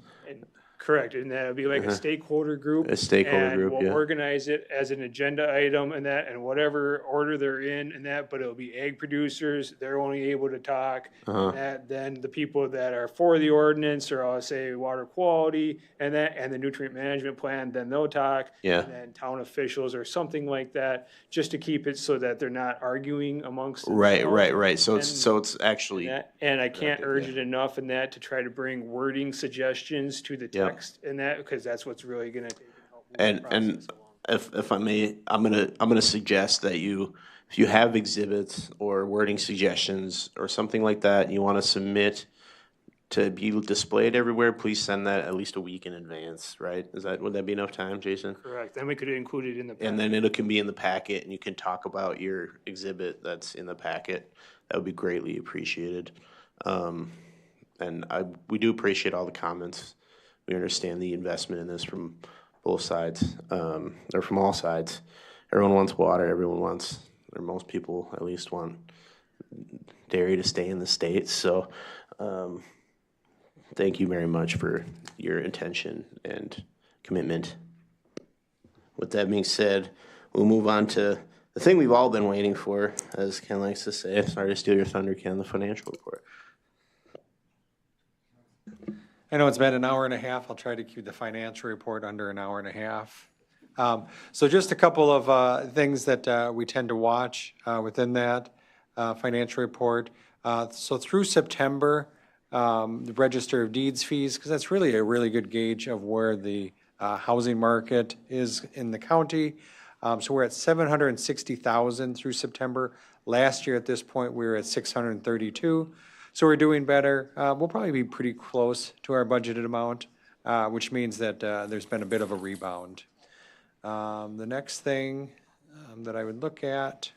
Correct, and that'll be like a stakeholder group. A stakeholder group, And yeah. we'll organize it as an agenda item and whatever order they're in but it'll be egg producers, they're only able to talk. Then the people that are for the ordinance, or I'll say water quality, and the nutrient management plan, then they'll talk. Yeah. And then town officials or something like that, just to keep it so that they're not arguing amongst Right. themselves. So it's actually. And I can't urge it enough in that to try to bring wording suggestions to the text in that, because that's what's really going to take and help move the process along. If I may, I'm gonna suggest that if you have exhibits or wording suggestions or something like that you want to submit to be displayed everywhere, please send that at least a week in advance, right? Would that be enough time, Jason? Correct. Then we could include it in the packet. And then it can be in the packet, and you can talk about your exhibit that's in the packet. That would be greatly appreciated. And we do appreciate all the comments. We understand the investment in this from both sides, or from all sides. Everyone wants water. Everyone wants, or most people at least want dairy to stay in the state. So thank you very much for your intention and commitment. With that being said, we'll move on to the thing we've all been waiting for, as Ken likes to say. Sorry to steal your thunder, Ken, the financial report. I know it's been an hour and a half. I'll try to keep the financial report under an hour and a half. So just a couple of things that we tend to watch within that financial report. So through September, the Register of Deeds fees, because that's really a really good gauge of where the housing market is in the county. So we're at 760,000 through September. Last year at this point, we were at 632. So we're doing better. We'll probably be pretty close to our budgeted amount, which means that there's been a bit of a rebound. The next thing that I would look at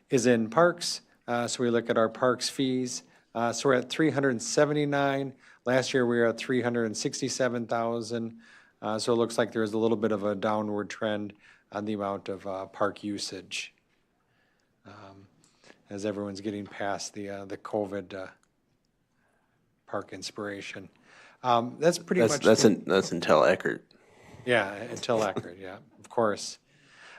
is in parks. So we look at our parks fees. So we're at 379. Last year we were at 367,000. So it looks like there's a little bit of a downward trend on the amount of park usage. As everyone's getting past the COVID park inspiration. That's pretty much. That's Intel Eckert. Yeah, Intel Eckert, yeah, of course.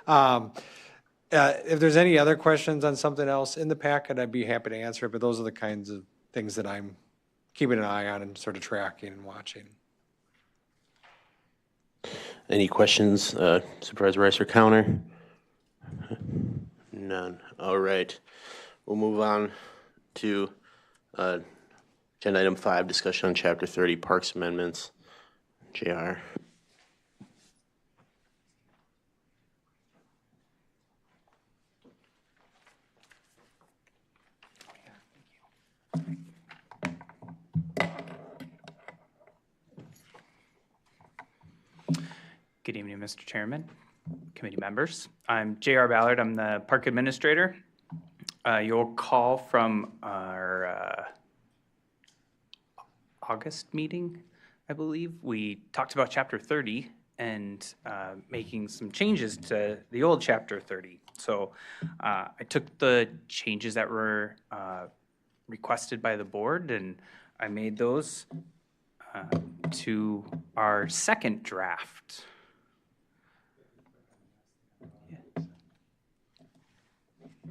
If there's any other questions on something else in the packet, I'd be happy to answer it, but those are the kinds of things that I'm keeping an eye on and sort of tracking and watching. Any questions, Supervisor Rice or Counter? None. All right. We'll move on to Agenda item 5, discussion on Chapter 30 Parks Amendments. JR. Good evening, Mr. Chairman, committee members. I'm J.R. Ballard. I'm the park administrator. You'll call from our August meeting, I believe. We talked about Chapter 30 and making some changes to the old Chapter 30. So I took the changes that were requested by the board and I made those to our second draft.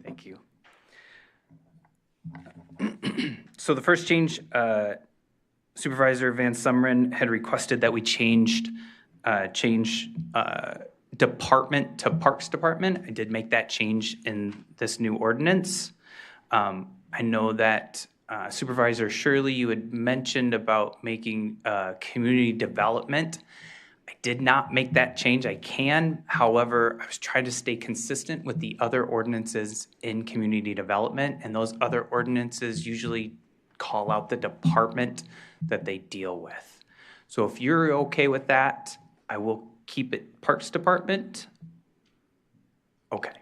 Thank you. So the first change, Supervisor Van Sumeren had requested that we change department to Parks Department. I did make that change in this new ordinance. I know that Supervisor Shirley, you had mentioned about making community development. I did not make that change. I can, however, I was trying to stay consistent with the other ordinances in community development, and those other ordinances usually call out the department that they deal with. So if you're okay with that, I will keep it Parks Department. Okay.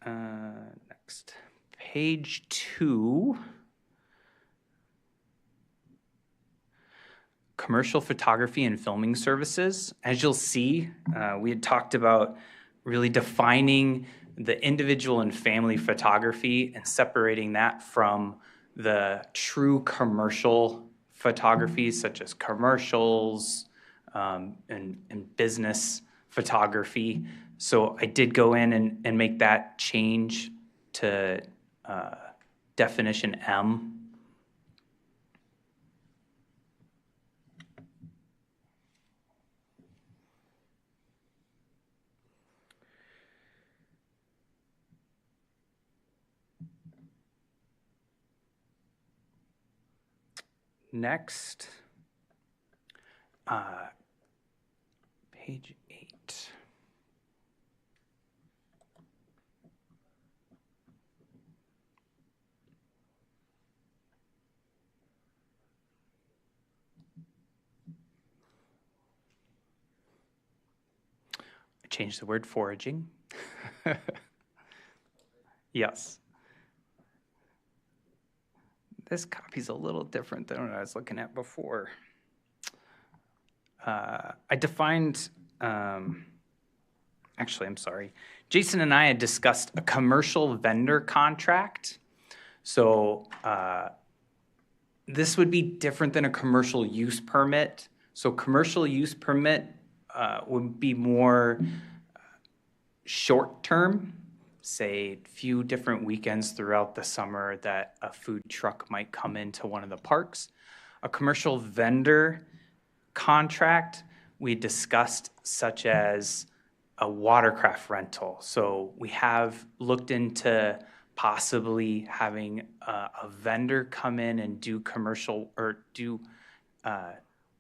Next, page 2. Commercial photography and filming services. As you'll see, we had talked about really defining the individual and family photography and separating that from the true commercial photography, such as commercials and business photography. So I did go in and make that change to definition M. Next, page 8. I changed the word foraging. Yes. This copy's a little different than what I was looking at before. I defined, actually, I'm sorry. Jason and I had discussed a commercial vendor contract. So this would be different than a commercial use permit. So commercial use permit would be more short-term, say a few different weekends throughout the summer that a food truck might come into one of the parks. A commercial vendor contract we discussed, such as a watercraft rental. So we have looked into possibly having a vendor come in and do commercial or do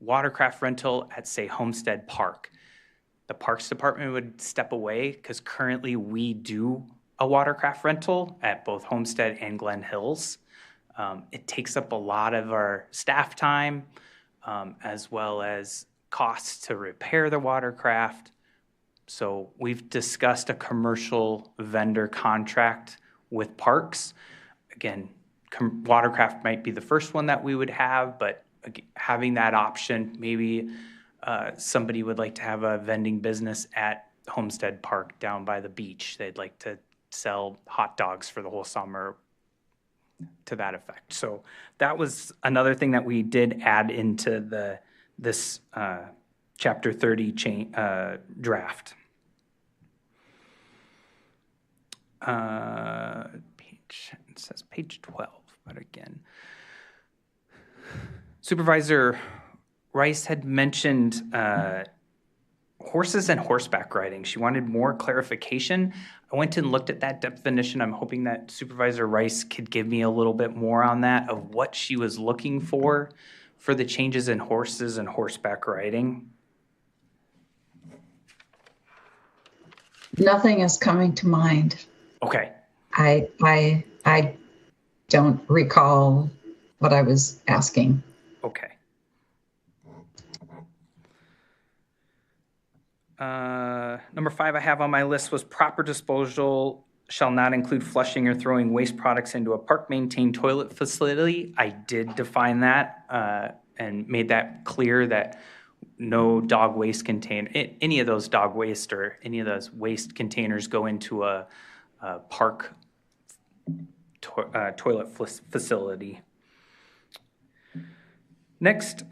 watercraft rental at, say, Homestead Park. The Parks Department would step away because currently we do a watercraft rental at both Homestead and Glen Hills. It takes up a lot of our staff time, as well as costs to repair the watercraft. So we've discussed a commercial vendor contract with parks. Again, watercraft might be the first one that we would have, but having that option, maybe somebody would like to have a vending business at Homestead Park down by the beach. They'd like to sell hot dogs for the whole summer, to that effect. So that was another thing that we did add into this Chapter 30 draft. It says page 12, but again, Supervisor Rice had mentioned horses and horseback riding. She wanted more clarification. I went and looked at that definition. I'm hoping that Supervisor Rice could give me a little bit more on that of what she was looking for the changes in horses and horseback riding. Nothing is coming to mind. Okay. I don't recall what I was asking. Okay. Number 5 I have on my list was proper disposal shall not include flushing or throwing waste products into a park-maintained toilet facility. I did define that and made that clear that no dog waste container, any of those dog waste or any of those waste containers go into a park toilet facility. Next,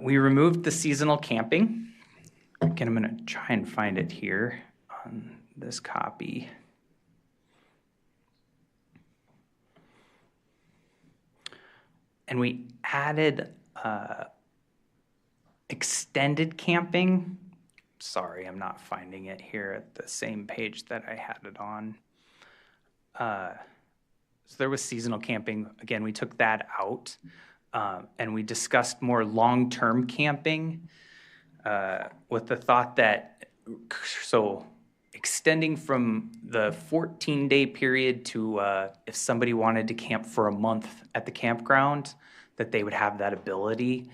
we removed the seasonal camping. Again, I'm going to try and find it here on this copy. And we added extended camping. Sorry, I'm not finding it here at the same page that I had it on. So there was seasonal camping. Again, we took that out. And we discussed more long-term camping with the thought that, so extending from the 14-day period to if somebody wanted to camp for a month at the campground, that they would have that ability.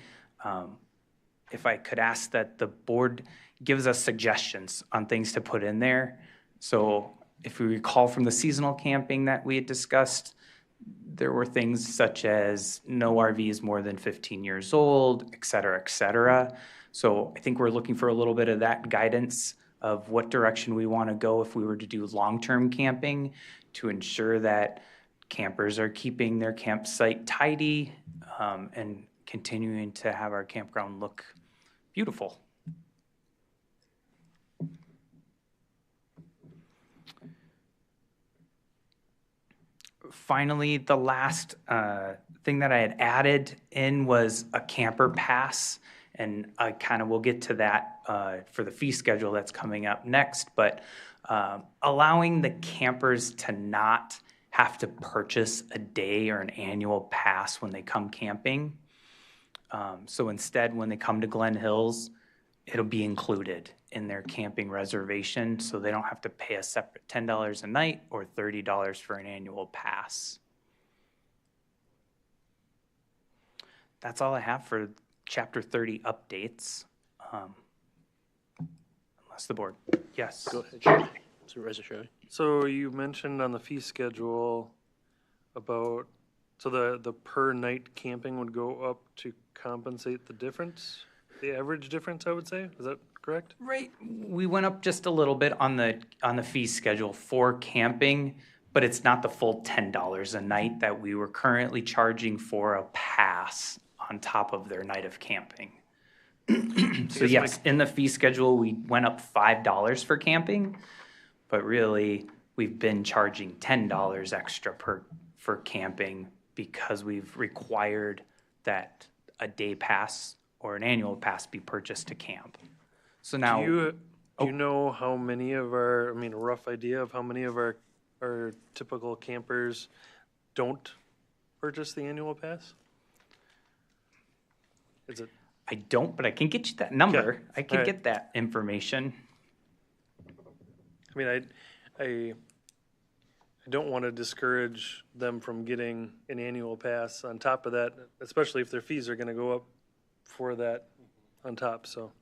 If I could ask that the board gives us suggestions on things to put in there. So if we recall from the seasonal camping that we had discussed, there were things such as no RVs more than 15 years old, et cetera, et cetera. So I think we're looking for a little bit of that guidance of what direction we want to go if we were to do long-term camping to ensure that campers are keeping their campsite tidy and continuing to have our campground look beautiful. Finally, the last thing that I had added in was a camper pass, and I kind of will get to that for the fee schedule that's coming up next, but allowing the campers to not have to purchase a day or an annual pass when they come camping. So instead, when they come to Glen Hills, it'll be included in their camping reservation, so they don't have to pay a separate $10 a night or $30 for an annual pass. That's all I have for Chapter 30 updates. Unless the board, yes. Go ahead, Shirley. Supervisor Shirley. So you mentioned on the fee schedule about, so the per night camping would go up to compensate the difference? The average difference, I would say, is that correct? Right, we went up just a little bit on the fee schedule for camping, but it's not the full $10 a night that we were currently charging for a pass on top of their night of camping. So yes, in the fee schedule, we went up $5 for camping, but really we've been charging $10 extra for camping because we've required that a day pass or an annual pass be purchased to camp. So now, do you know how many of our, I mean, a rough idea of how many of our typical campers don't purchase the annual pass? Is it? I don't, but I can get you that number. Okay. I can All right. get that information. I mean, I don't want to discourage them from getting an annual pass on top of that, especially if their fees are going to go up for that on top, so.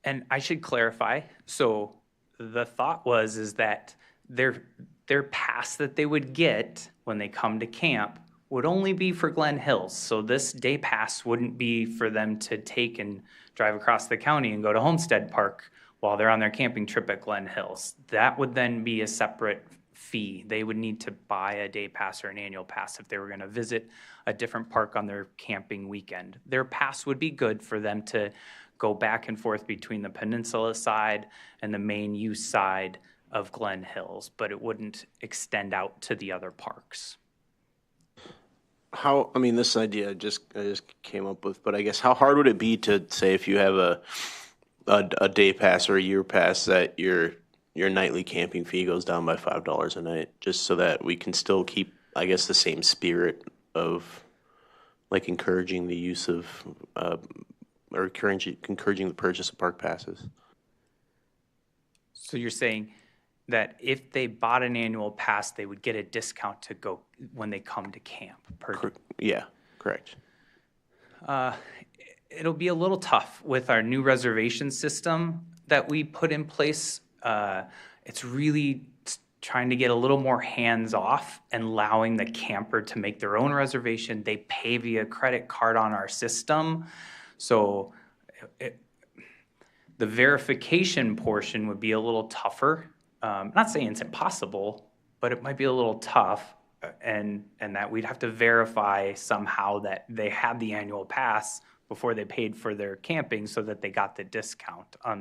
And I should clarify, so the thought is that their pass that they would get when they come to camp would only be for Glen Hills. So this day pass wouldn't be for them to take and drive across the county and go to Homestead Park while they're on their camping trip at Glen Hills. That would then be a separate fee. They would need to buy a day pass or an annual pass if they were going to visit a different park on their camping weekend. Their pass would be good for them to go back and forth between the peninsula side and the main use side of Glen Hills, but it wouldn't extend out to the other parks. How, I mean, this idea I just came up with, but I guess how hard would it be to say if you have a day pass or a year pass, that your nightly camping fee goes down by $5 a night, just so that we can still keep, I guess, the same spirit of like encouraging the use of or encouraging the purchase of park passes. So you're saying that if they bought an annual pass, they would get a discount to go when they come to camp per Yeah, correct. It'll be a little tough with our new reservation system that we put in place. It's really trying to get a little more hands-off and allowing the camper to make their own reservation. They pay via credit card on our system. So the verification portion would be a little tougher. Not saying it's impossible, but it might be a little tough, and that we'd have to verify somehow that they had the annual pass before they paid for their camping, so that they got the discount on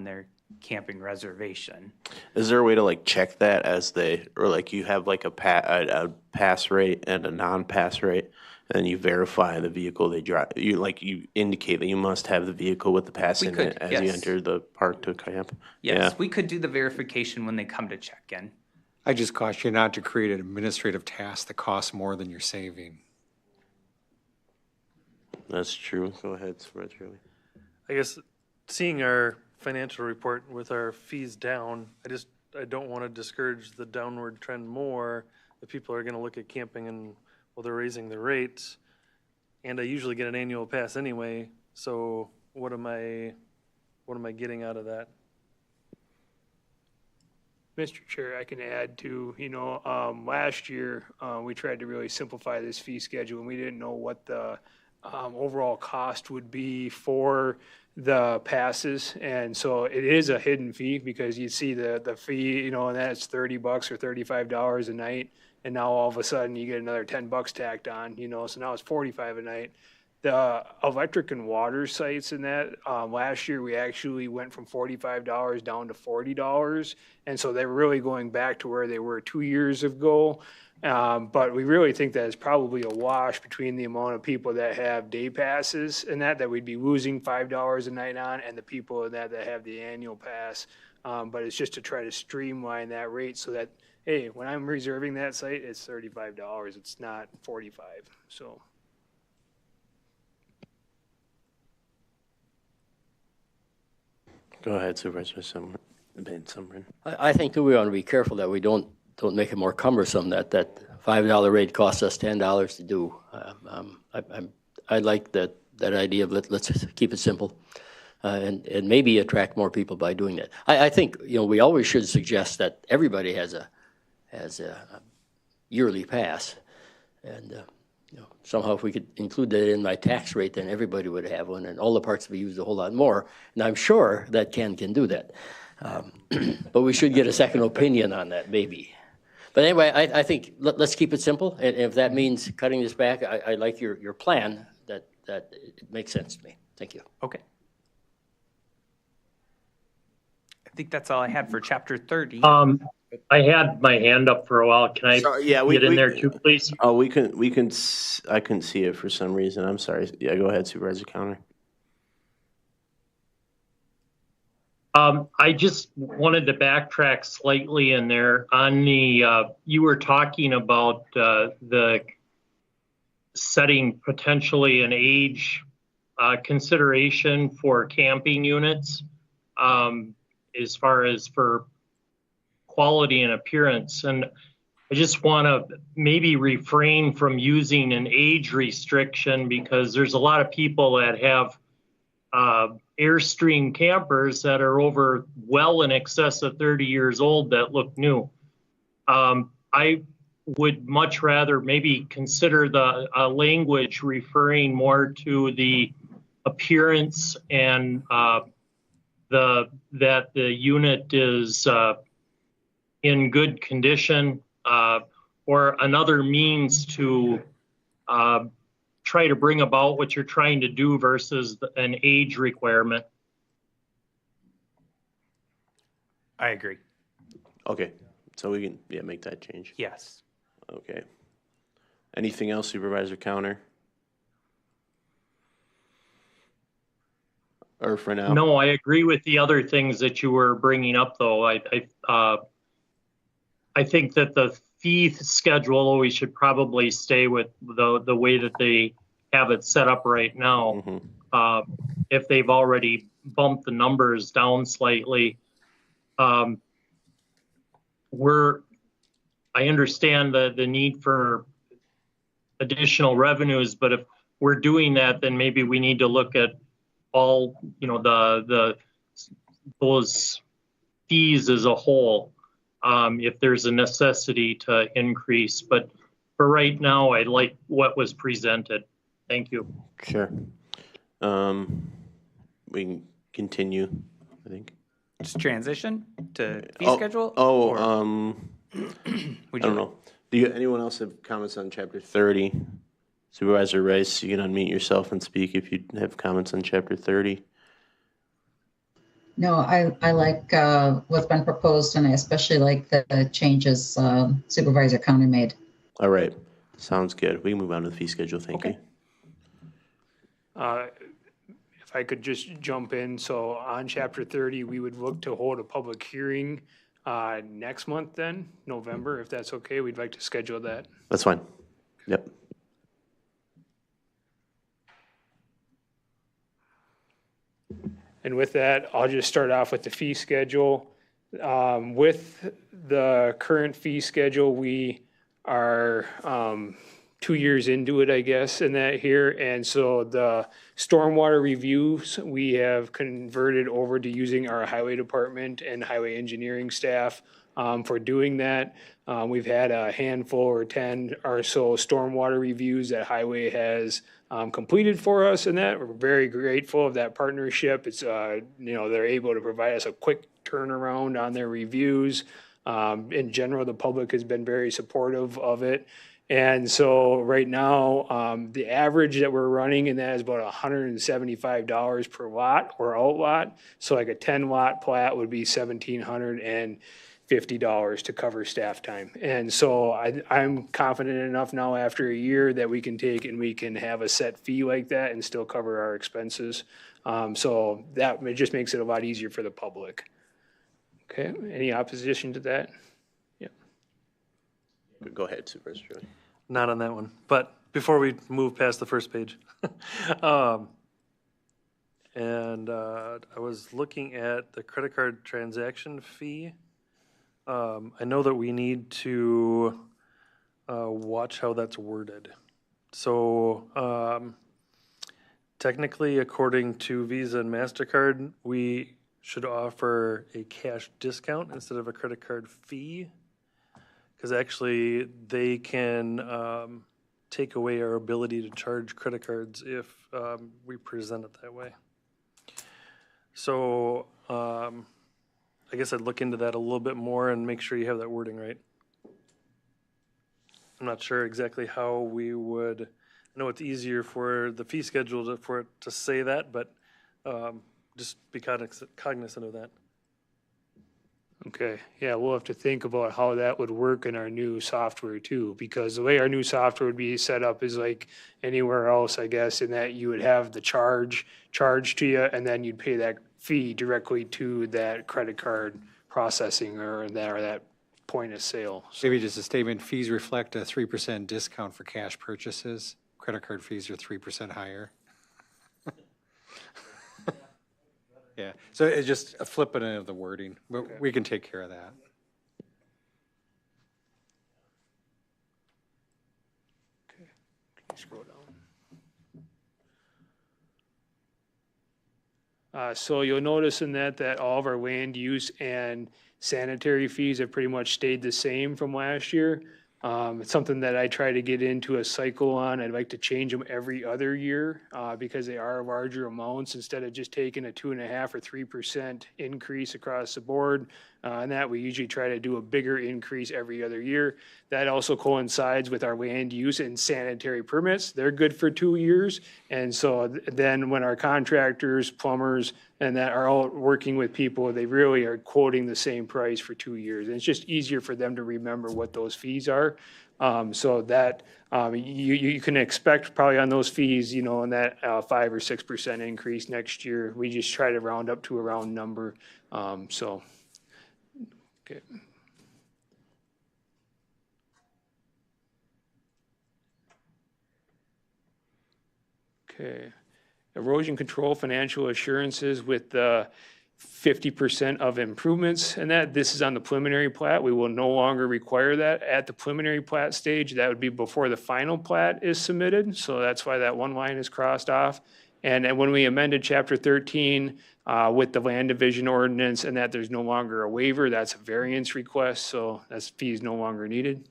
their camping reservation. Is there a way to like check that as or like you have like a pass rate and a non-pass rate, and you verify the vehicle they drive? You indicate that you must have the vehicle with the pass in it as you enter the park to camp. Yes, we could do the verification when they come to check in. I just caution you not to create an administrative task that costs more than you're saving. That's true. Go ahead, Supervisor. I guess seeing our financial report with our fees down, I don't want to discourage the downward trend more. If people are going to look at camping and, well, they're raising the rates, and I usually get an annual pass anyway. So what am I getting out of that? Mr. Chair, I can add to, last year, we tried to really simplify this fee schedule, and we didn't know what the overall cost would be for the passes. And so it is a hidden fee, because you see the fee, and that's $30 or $35 a night. And now all of a sudden you get another $10 tacked on, so now it's $45 a night. The electric and water sites in that, last year we actually went from $45 down to $40. And so they're really going back to where they were 2 years ago. But we really think that it's probably a wash between the amount of people that have day passes and that we'd be losing $5 a night on, and the people that have the annual pass. But it's just to try to streamline that rate so that, hey, when I'm reserving that site, it's $35. It's not $45. So. Go ahead, Supervisor Sumrin. I think that we want to be careful that we don't make it more cumbersome, that $5 rate costs us $10 to do. I like that idea of let's keep it simple, and maybe attract more people by doing that. I think we always should suggest that everybody has a yearly pass, and somehow if we could include that in my tax rate, then everybody would have one, and all the parks would be used a whole lot more. And I'm sure that Ken can do that, but we should get a second opinion on that, maybe. But anyway, I think let's keep it simple, and if that means cutting this back, I like your plan. That it makes sense to me. Thank you. Okay. I think that's all I had for chapter 30. I had my hand up for a while. Can I get in there too, please? Oh, we can. I couldn't see it for some reason. I'm sorry. Yeah, go ahead, Supervisor Counter. I just wanted to backtrack slightly in there on the, you were talking about the setting potentially an age consideration for camping units as far as for quality and appearance. And I just want to maybe refrain from using an age restriction, because there's a lot of people that have Airstream campers that are over well in excess of 30 years old that look new. I would much rather maybe consider the language referring more to the appearance and that the unit is in good condition, or another means to try to bring about what you're trying to do versus an age requirement. I agree. Okay, so we can make that change. Yes. Okay. Anything else, Supervisor Counter? or for now? No, I agree with the other things that you were bringing up, though. I think that the fee schedule, we should probably stay with the way that they have it set up right now. If they've already bumped the numbers down slightly, I understand the need for additional revenues, but if we're doing that, then maybe we need to look at all, those fees as a whole, if there's a necessity to increase. But for right now, I like what was presented. Thank you. Sure. We can continue, I think. Just transition to fee Oh, schedule? I don't know. Anyone else have comments on chapter 30? Supervisor Rice, you can unmute yourself and speak if you have comments on chapter 30. No, I like what's been proposed, and I especially like the changes Supervisor County made. All right. Sounds good. We can move on to the fee schedule. Thank you. If I could just jump in, so on chapter 30, we would look to hold a public hearing next month then, November, if that's okay. We'd like to schedule that. That's fine. Yep. And with that, I'll just start off with the fee schedule. With the current fee schedule, we are 2 years into it, I guess, in that here. And so the stormwater reviews, we have converted over to using our highway department and highway engineering staff for doing that. We've had a handful or 10 or so stormwater reviews that highway has completed for us, and that we're very grateful of that partnership. It's they're able to provide us a quick turnaround on their reviews. In general, the public has been very supportive of it. And so right now, the average that we're running in that is about $175 per lot or outlot. So like a 10 lot plat would be $1,750 to cover staff time. And so I'm confident enough now after a year that we can take and we can have a set fee like that and still cover our expenses. So that it just makes it a lot easier for the public. Okay, any opposition to that? Yeah. Go ahead, Supervisor Joey. Not on that one. But before we move past the first page, I was looking at the credit card transaction fee. I know that we need to watch how that's worded. So technically, according to Visa and MasterCard, we should offer a cash discount instead of a credit card fee, because actually they can take away our ability to charge credit cards if we present it that way. So I guess I'd look into that a little bit more and make sure you have that wording right. I'm not sure exactly how we would. I know it's easier for the fee schedule for it to say that, but just be cognizant of that. Okay, yeah, we'll have to think about how that would work in our new software too, because the way our new software would be set up is like anywhere else, I guess, in that you would have the charge to you, and then you'd pay that fee directly to that credit card processing or that point of sale. So, Maybe just a statement, fees reflect a 3% discount for cash purchases. Credit card fees are 3% higher. Yeah, so it's just a flipping of the wording, but Okay. we can take care of that. okay, can you scroll down? So you'll notice in that all of our land use and sanitary fees have pretty much stayed the same from last year. It's something that I try to get into a cycle on. I'd like to change them every other year because they are larger amounts instead of just taking a 2.5% or 3% increase across the board. And that we usually try to do a bigger increase every other year. That also coincides with our land use and sanitary permits. They're good for 2 years. And so then when our contractors, plumbers, and that are all working with people, they really are quoting the same price for 2 years. And it's just easier for them to remember what those fees are. So that you can expect probably on those fees, in that 5 or 6% increase next year. We just try to round up to a round number. So, okay. Okay. Erosion control financial assurances with the 50% of improvements, and that this is on the preliminary plat. We will no longer require that at the preliminary plat stage. That would be before the final plat is submitted. So that's why that one line is crossed off. And when we amended Chapter 13 with the land division ordinance, and that there's no longer a waiver, that's a variance request. So that fee is no longer needed.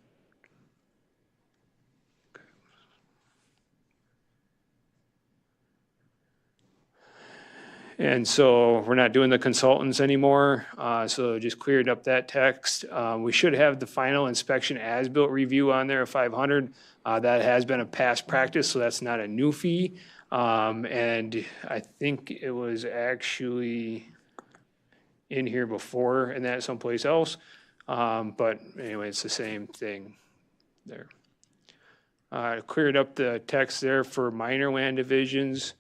And so we're not doing the consultants anymore. So just cleared up that text. We should have the final inspection as-built review on there of 500. That has been a past practice, so that's not a new fee. And I think it was actually in here before and that someplace else. But anyway, it's the same thing there. Cleared up the text there for minor land divisions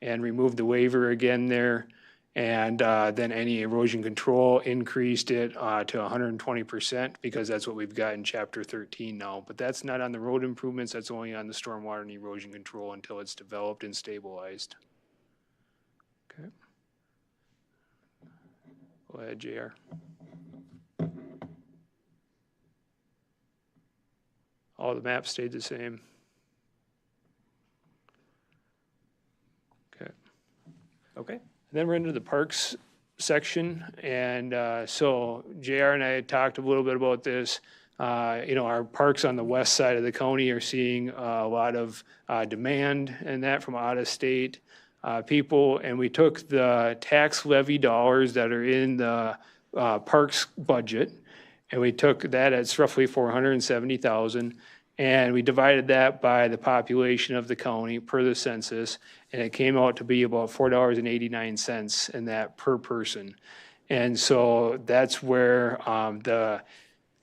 and removed the waiver again there. And then any erosion control increased it to 120% because that's what we've got in Chapter 13 now. But that's not on the road improvements. That's only on the stormwater and erosion control until it's developed and stabilized. Okay. Go ahead, JR. All the maps stayed the same. Okay. And then we're into the parks section. And so JR and I had talked a little bit about this. Our parks on the west side of the county are seeing a lot of demand and that from out of state people. And we took the tax levy dollars that are in the parks budget, and we took that as roughly 470,000. And we divided that by the population of the county per the census, and it came out to be about $4.89 in that per person. And so that's where the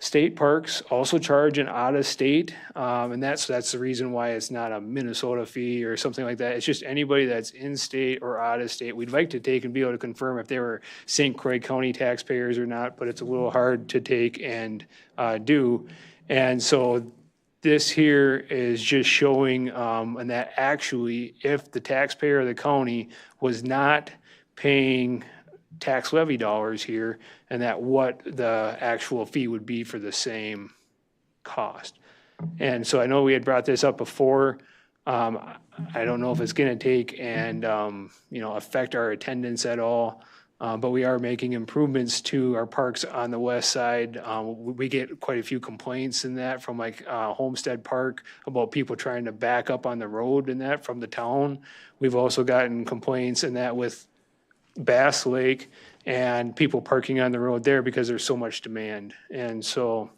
state parks also charge an out-of-state, and that's the reason why it's not a Minnesota fee or something like that. It's just anybody that's in-state or out-of-state. We'd like to take and be able to confirm if they were St. Croix County taxpayers or not, but it's a little hard to take and do. And so this here is just showing, and that actually, if the taxpayer of the county was not paying tax levy dollars here, and that what the actual fee would be for the same cost. And so I know we had brought this up before. I don't know if it's going to take and, affect our attendance at all. But we are making improvements to our parks on the west side. We get quite a few complaints in that from Homestead Park about people trying to back up on the road and that from the town. We've also gotten complaints in that with Bass Lake and people parking on the road there because there's so much demand. And so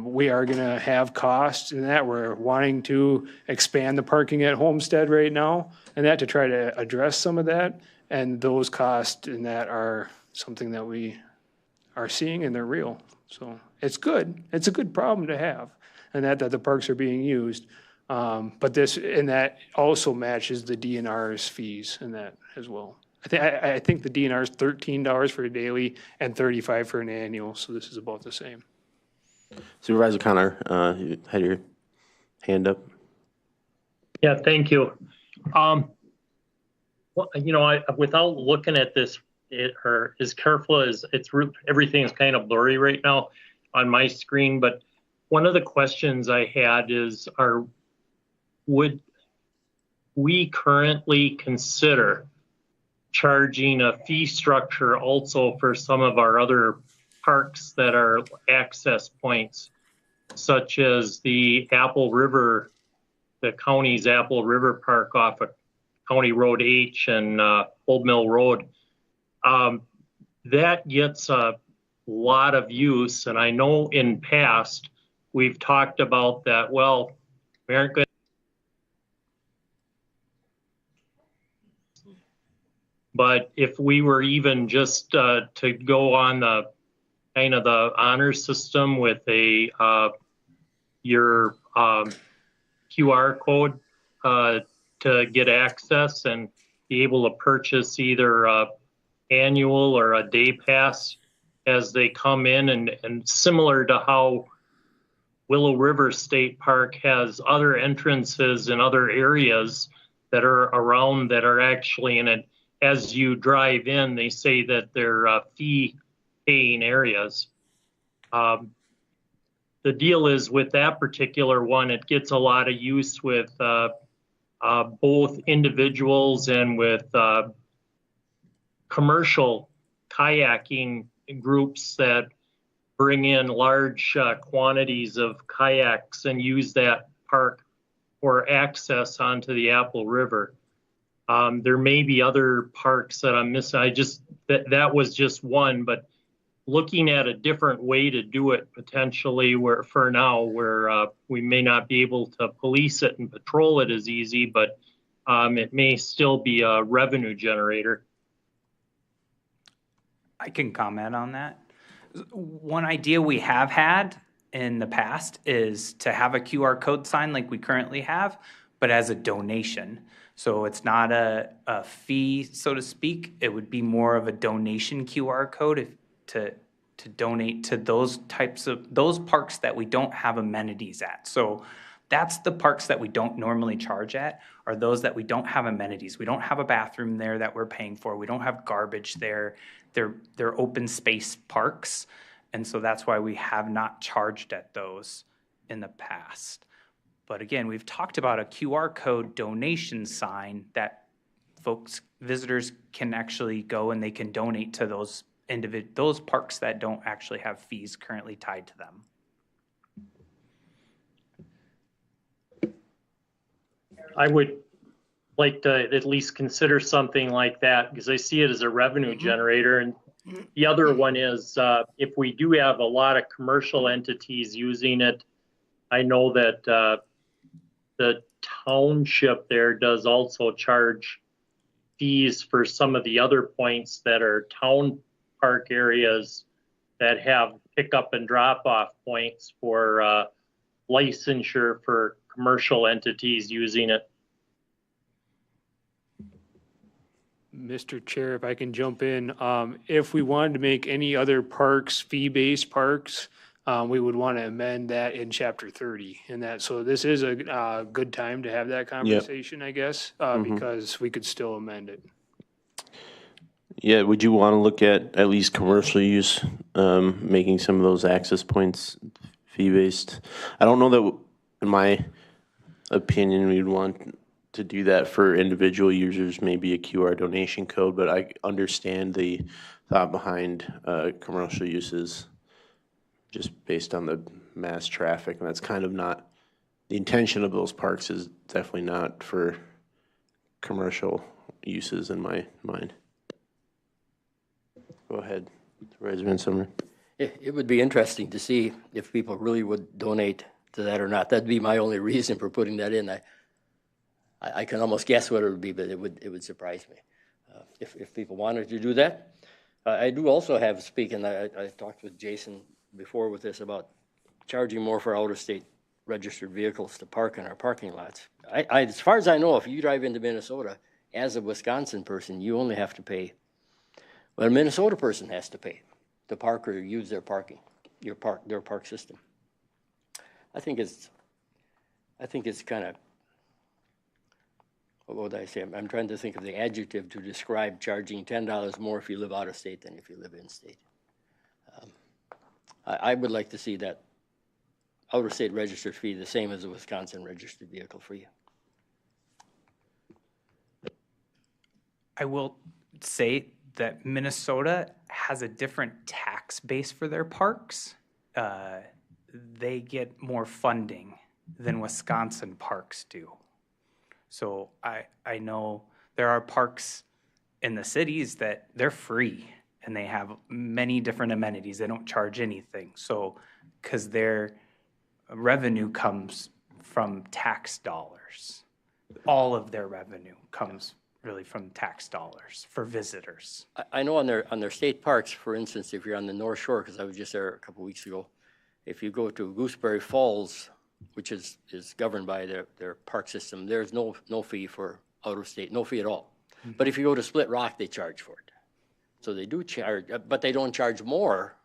we are going to have costs in that. We're wanting to expand the parking at Homestead right now and that to try to address some of that. And those costs in that are something that we are seeing and they're real. So it's good. It's a good problem to have and that the parks are being used. But this and that also matches the DNR's fees in that as well. I think the DNR is $13 for a daily and $35 for an annual. So this is about the same. Supervisor Connor, you had your hand up. Yeah, thank you. Without looking at this, or as careful as everything is kind of blurry right now on my screen. But one of the questions I had is, would we currently consider charging a fee structure also for some of our other parks that are access points, such as the Apple River, the county's Apple River Park off of County Road H and Old Mill Road? That gets a lot of use, and I know in past we've talked about that. Well, we aren't going. But if we were even just to go on the kind of the honor system with a your QR code to get access and be able to purchase either a annual or a day pass as they come in, and similar to how Willow River State Park has other entrances in other areas that are around that are actually in it. As you drive in, they say that they're fee paying areas. The deal is with that particular one, it gets a lot of use with both individuals and with commercial kayaking groups that bring in large quantities of kayaks and use that park for access onto the Apple River. There may be other parks that I'm missing. That was just one, but looking at a different way to do it potentially where for now, where we may not be able to police it and patrol it as easy, but it may still be a revenue generator. I can comment on that. One idea we have had in the past is to have a QR code sign like we currently have, but as a donation. So it's not a fee, so to speak. It would be more of a donation QR code to donate to those parks that we don't have amenities at. So that's the parks that we don't normally charge at, are those that we don't have amenities. We don't have a bathroom there that we're paying for. We don't have garbage there. They're open space parks. And so that's why we have not charged at those in the past. But again, we've talked about a QR code donation sign that visitors can actually go and they can donate to those parks that don't actually have fees currently tied to them. I would like to at least consider something like that because I see it as a revenue generator. And the other one is if we do have a lot of commercial entities using it, I know that the township there does also charge fees for some of the other points that are town park areas that have pickup and drop off points for licensure for commercial entities using it. Mr. Chair, if I can jump in, if we wanted to make any other parks fee-based parks, we would want to amend that in chapter 30 and that. So this is a good time to have that conversation, I guess, because we could still amend it. Yeah, would you want to look at least commercial use, making some of those access points fee-based? I don't know that, in my opinion, we'd want to do that for individual users, maybe a QR donation code, but I understand the thought behind commercial uses just based on the mass traffic, and that's kind of not, the intention of those parks is definitely not for commercial uses in my mind. Go ahead, Supervisor Summer. It would be interesting to see if people really would donate to that or not. That'd be my only reason for putting that in. I can almost guess what it would be, but it would surprise me if people wanted to do that. I do also have speaking. I talked with Jason before with this about charging more for out-of-state registered vehicles to park in our parking lots. As far as I know, if you drive into Minnesota as a Wisconsin person, you only have to pay. Well, a Minnesota person has to pay to park or use their their park system. I think it's kind of, what would I say? I'm trying to think of the adjective to describe charging $10 more if you live out of state than if you live in state. I would like to see that out of state registered fee the same as a Wisconsin registered vehicle fee. I will say that Minnesota has a different tax base for their parks. They get more funding than Wisconsin parks do. So I know there are parks in the cities that they're free and they have many different amenities. They don't charge anything. So, because their revenue comes from tax dollars. All of their revenue comes really from tax dollars for visitors. I know on their state parks, for instance, if you're on the North Shore, because I was just there a couple weeks ago, if you go to Gooseberry Falls which is governed by their park system, there's no fee for out of state, no fee at all. But if you go to Split Rock, they charge for it. So they do charge, but they don't charge more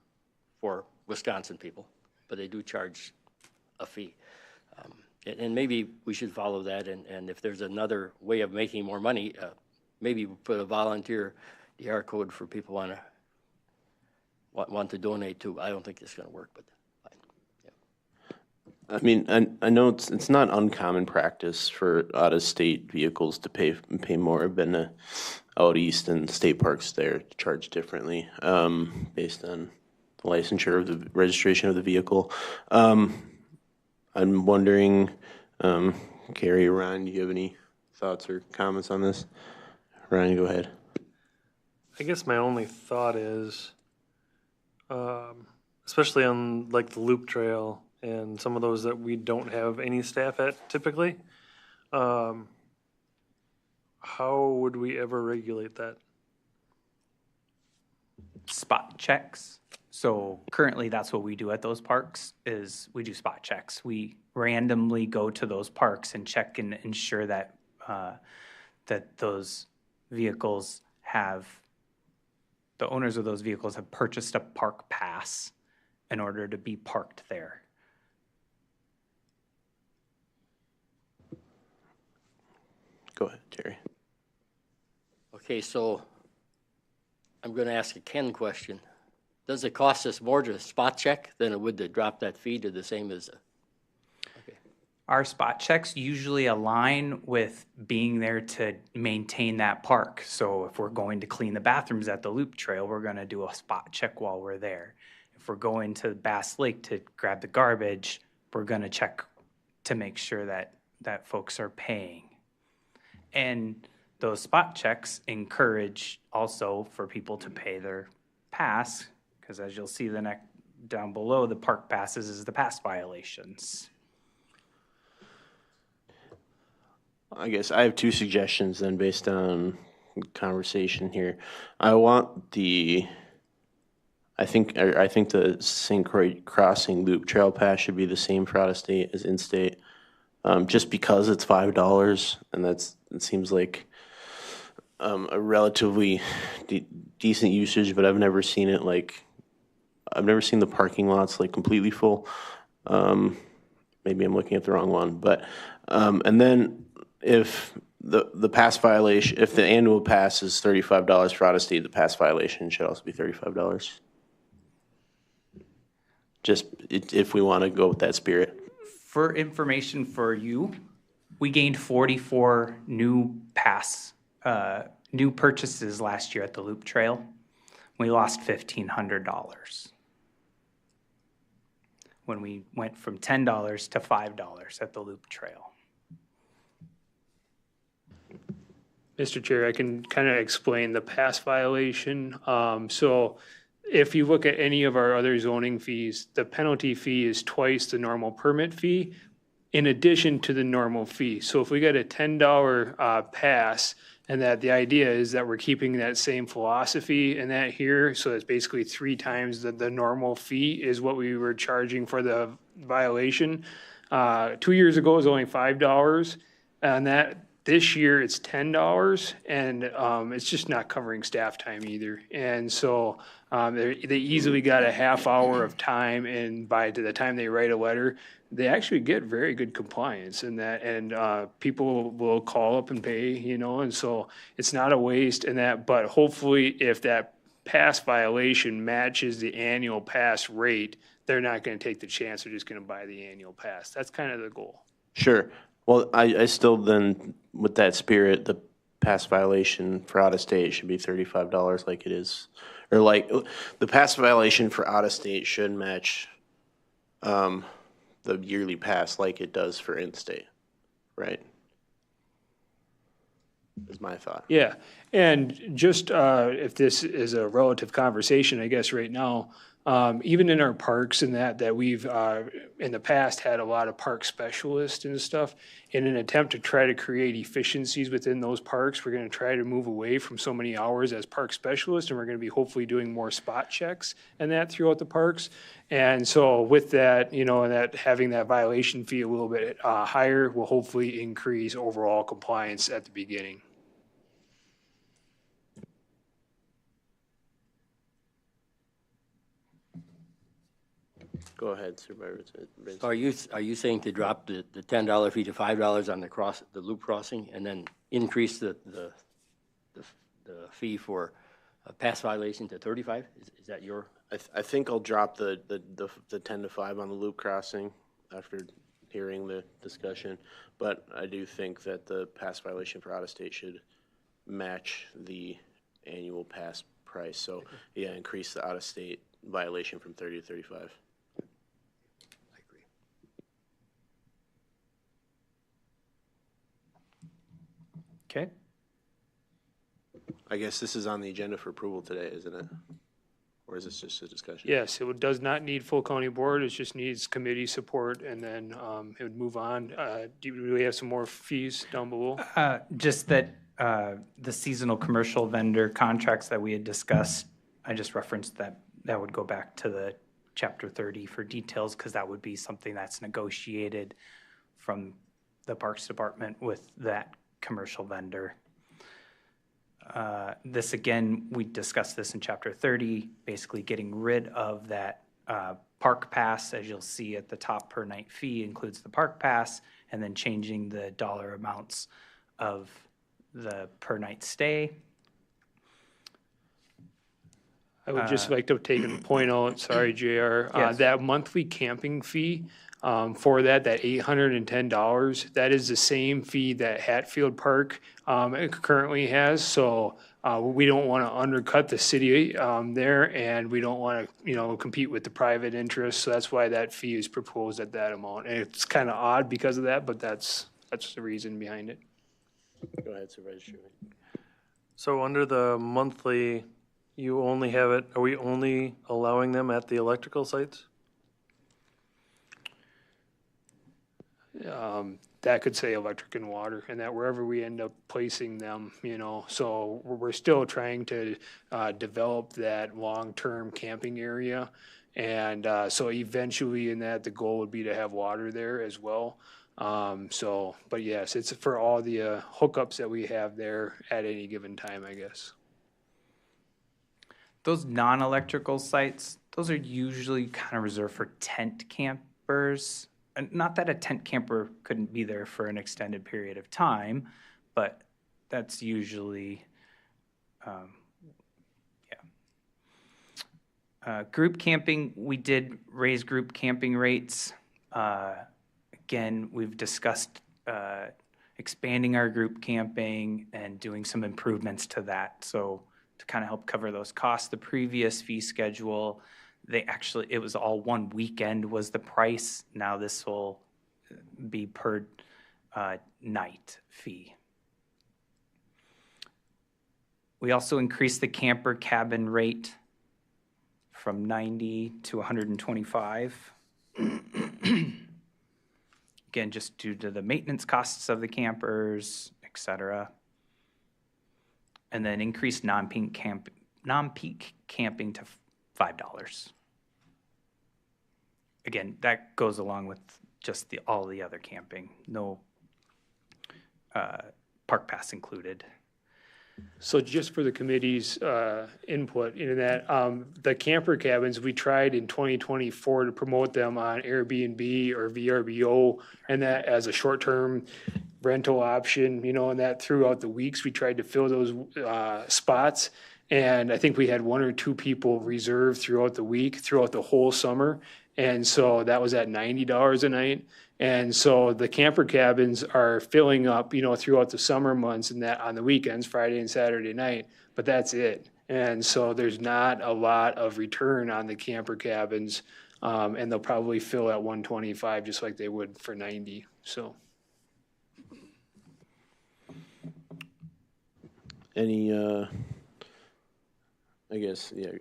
for Wisconsin people, but they do charge a fee. And maybe we should follow that, and if there's another way of making more money, maybe put a volunteer DR code for people want to donate to. I don't think it's going to work, but fine. Yeah. I mean, I know it's not uncommon practice for out-of-state vehicles to pay more. I've been out east and state parks there to charge differently based on the licensure of the registration of the vehicle. I'm wondering, Carrie, Ryan, do you have any thoughts or comments on this? Ryan, go ahead. I guess my only thought is, especially on like the loop trail and some of those that we don't have any staff at typically, how would we ever regulate that? Spot checks. So currently that's what we do at those parks is we do spot checks. We randomly go to those parks and check and ensure that that those vehicles the owners of those vehicles have purchased a park pass in order to be parked there. Go ahead, Terry. Okay, so I'm going to ask a Ken question. Does it cost us more to spot check than it would to drop that fee to the same as Our spot checks usually align with being there to maintain that park. So if we're going to clean the bathrooms at the loop trail, we're going to do a spot check while we're there. If we're going to Bass Lake to grab the garbage, we're going to check to make sure that folks are paying. And those spot checks encourage also for people to pay their pass, because as you'll see down below, the park passes is the pass violations. I guess I have two suggestions then based on conversation here. I think the St. Croix Crossing Loop Trail Pass should be the same for out of state as in state. Just because it's $5 and it seems like a relatively decent usage, but I've never seen the parking lots like completely full. Maybe I'm looking at the wrong one, but and then if the pass violation, if the annual pass is $35 for out of state, the pass violation should also be $35. Just if we want to go with that spirit. For information for you, we gained 44 new purchases last year at the Loop Trail. We lost $1,500 when we went from $10 to $5 at the Loop Trail. Mr. Chair, I can kind of explain the pass violation. So if you look at any of our other zoning fees, the penalty fee is twice the normal permit fee in addition to the normal fee. So if we get a $10 pass, and that the idea is that we're keeping that same philosophy and that here, so it's basically 3 times the normal fee is what we were charging for the violation. 2 years ago it was only $5, and that this year it's $10, and it's just not covering staff time either. And so they easily got a half hour of time, and by the time they write a letter, they actually get very good compliance in that, and people will call up and pay, and so it's not a waste in that, but hopefully if that pass violation matches the annual pass rate, they're not going to take the chance, they're just going to buy the annual pass. That's kind of the goal. Sure. Well, I still then, with that spirit, the pass violation for out of state should be $35 like it is. Or like, the pass violation for out of state should match the yearly pass like it does for in-state, right? Is my thought. Yeah, and just if this is a relative conversation, I guess right now, Even in our parks and that we've in the past had a lot of park specialists and stuff. In an attempt to try to create efficiencies within those parks, we're going to try to move away from so many hours as park specialists, and we're going to be hopefully doing more spot checks and that throughout the parks. And so with that, and that having that violation fee a little bit higher will hopefully increase overall compliance at the beginning. Go ahead, Supervisor. Are you saying to drop the $10 fee to $5 on the loop crossing, and then increase the fee for a pass violation to 35? Is that your? I think I'll drop the 10 to 5 on the loop crossing after hearing the discussion, but I do think that the pass violation for out of state should match the annual pass price. So yeah, increase the out of state violation from 30 to 35. Okay. I guess this is on the agenda for approval today, isn't it? Or is this just a discussion? Yes, does not need full county board. It just needs committee support, and then it would move on. Do we have some more fees down below? Just that the seasonal commercial vendor contracts that we had discussed, I just referenced that would go back to the chapter 30 for details, because that would be something that's negotiated from the Parks Department with that commercial vendor. This again, we discussed this in chapter 30, basically getting rid of that park pass. As you'll see at the top, per night fee includes the park pass, and then changing the dollar amounts of the per night stay. I would just like to take a point out, sorry, JR, Yes. that monthly camping fee for that $810, that is the same fee that Hatfield Park currently has. So we don't want to undercut the city there, and we don't want to, compete with the private interests. So that's why that fee is proposed at that amount. And it's kind of odd because of that, but that's the reason behind it. Go ahead, Supervisor Schuman. So under the monthly, you only have it, are we only allowing them at the electrical sites? That could say electric and water, and that wherever we end up placing them, so we're still trying to develop that long-term camping area. And so eventually in that, the goal would be to have water there as well. But yes, it's for all the hookups that we have there at any given time, I guess. Those non-electrical sites, those are usually kind of reserved for tent campers. And not that a tent camper couldn't be there for an extended period of time, but that's usually, group camping, we did raise group camping rates. Again, we've discussed expanding our group camping and doing some improvements to that. So to kind of help cover those costs, the previous fee schedule, it was all one weekend was the price. Now this will be per night fee. We also increased the camper cabin rate from 90 to 125. Again, just due to the maintenance costs of the campers, et cetera. And then increased non-peak camping to $5. Again, that goes along with just all the other camping, no park pass included. So just for the committee's input into that, the camper cabins, we tried in 2024 to promote them on Airbnb or VRBO, and that as a short-term rental option, and that throughout the weeks, we tried to fill those spots. And I think we had 1 or 2 people reserved throughout the week, throughout the whole summer. And so that was at $90 a night. And so the camper cabins are filling up, throughout the summer months and that on the weekends, Friday and Saturday night, but that's it. And so there's not a lot of return on the camper cabins. And they'll probably fill at 125 just like they would for 90. So. I guess, yeah,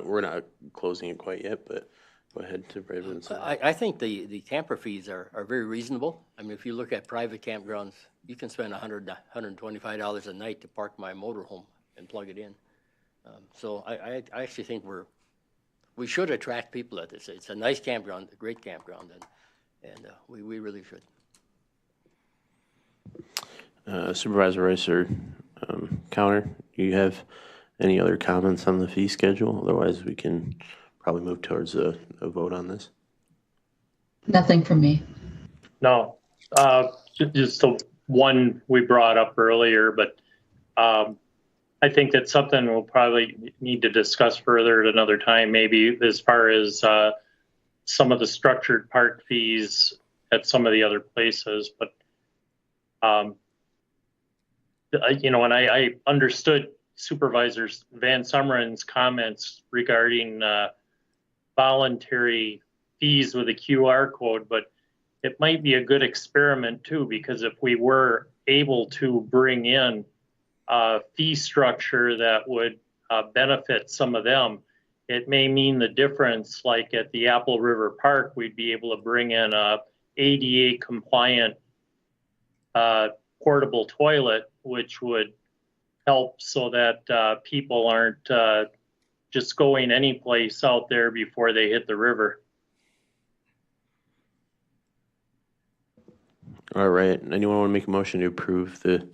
we're not closing it quite yet, but go ahead to Braven. I think the camper fees are very reasonable. I mean, if you look at private campgrounds, you can spend $100, $125 a night to park my motorhome and plug it in. So I actually think we should attract people at this. It's a nice campground, a great campground, and we really should. Supervisor Rice or Counter, do you have any other comments on the fee schedule? Otherwise, we can probably move towards a vote on this. Nothing from me. No, just the one we brought up earlier, but I think that's something we'll probably need to discuss further at another time, maybe as far as some of the structured park fees at some of the other places. But, and I understood Supervisor Van Summeren's comments regarding voluntary fees with a QR code, but it might be a good experiment too, because if we were able to bring in a fee structure that would benefit some of them, it may mean the difference. Like at the Apple River Park, we'd be able to bring in a ADA compliant portable toilet, which would help so that people aren't just going any place out there before they hit the river. All right. Anyone want to make a motion to approve the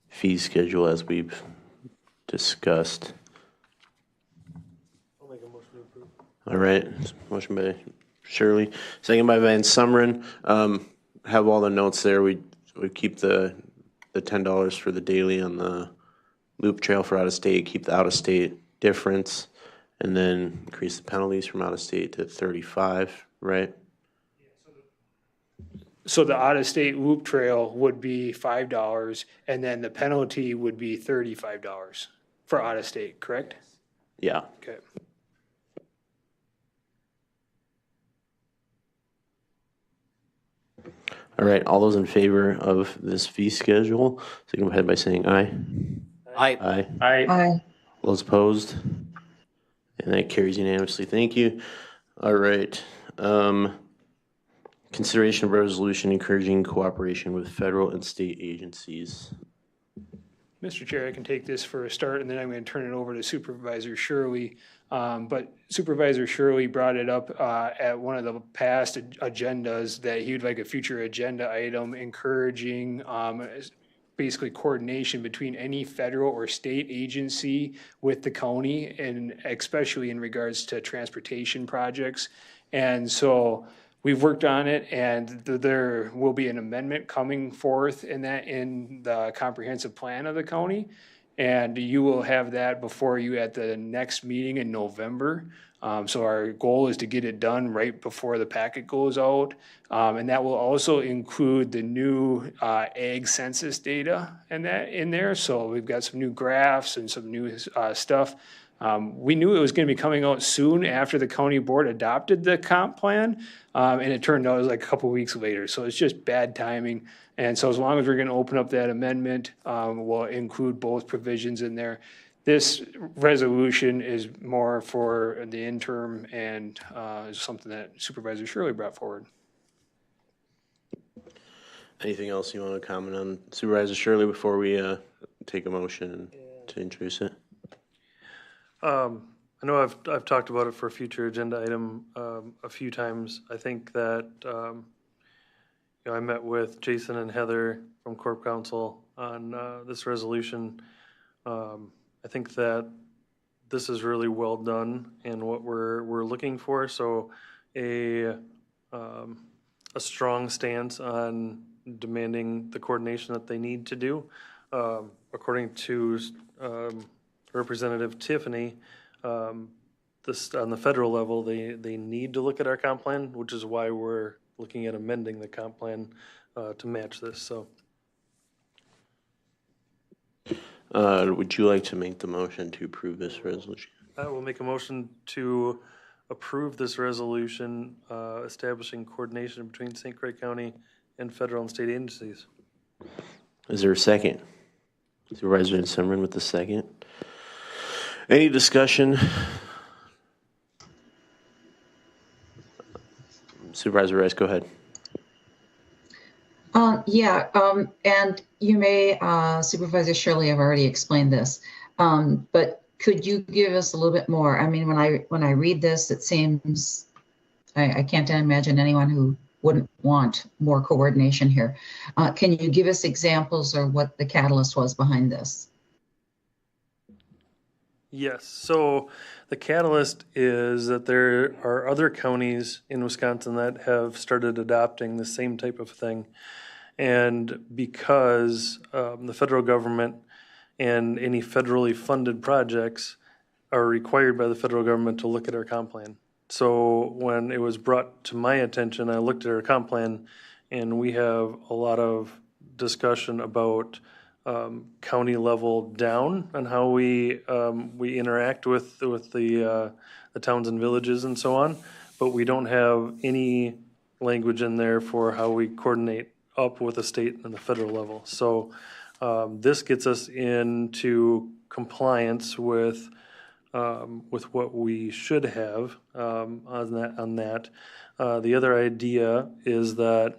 fee schedule as we've discussed? I'll make a motion to approve. All right. Motion by Shirley, second by Van Sumeren. Have all the notes there. We keep the $10 for the daily on the loop trail for out of state, keep the out of state difference, and then increase the penalties from out of state to 35, right? So the out-of-state loop trail would be $5, and then the penalty would be $35 for out-of-state, correct? Yeah. Okay. All right. All those in favor of this fee schedule, so go ahead by saying aye. Aye. Aye. Aye. Aye. Those opposed? And that carries unanimously. Thank you. All right. Consideration of resolution encouraging cooperation with federal and state agencies. Mr. Chair, I can take this for a start, and then I'm going to turn it over to Supervisor Shirley. But Supervisor Shirley brought it up at one of the past agendas that he would like a future agenda item encouraging basically coordination between any federal or state agency with the county, and especially in regards to transportation projects. And so we've worked on it, and there will be an amendment coming forth in the comprehensive plan of the county. And you will have that before you at the next meeting in November. So our goal is to get it done right before the packet goes out. And that will also include the new ag census data in there. So we've got some new graphs and some new stuff. We knew it was going to be coming out soon after the county board adopted the comp plan, and it turned out it was like a couple weeks later. So it's just bad timing. And so as long as we're going to open up that amendment, we'll include both provisions in there. This resolution is more for the interim and is something that Supervisor Shirley brought forward. Anything else you want to comment on, Supervisor Shirley, before we take a motion to introduce it? I know I've talked about it for a future agenda item a few times. I think that I met with Jason and Heather from Corp Council on this resolution. I think that this is really well done in what we're looking for. So a strong stance on demanding the coordination that they need to do. According to Representative Tiffany, this on the federal level, they need to look at our comp plan, which is why we're looking at amending the comp plan to match this. So, would you like to make the motion to approve this resolution? I will make a motion to approve this resolution establishing coordination between St. Croix County and federal and state agencies. Is there a second? Supervisor Van Sumeren with the second. Any discussion? Supervisor Rice, go ahead. And you may, Supervisor Shirley, have already explained this, but could you give us a little bit more? I mean, when I read this, it seems, I can't imagine anyone who wouldn't want more coordination here. Can you give us examples or what the catalyst was behind this? Yes, so the catalyst is that there are other counties in Wisconsin that have started adopting the same type of thing. And because the federal government and any federally funded projects are required by the federal government to look at our comp plan. So when it was brought to my attention, I looked at our comp plan, and we have a lot of discussion about county level down on how we interact with the towns and villages and so on, but we don't have any language in there for how we coordinate up with the state and the federal level. So this gets us into compliance with what we should have on that. The other idea is that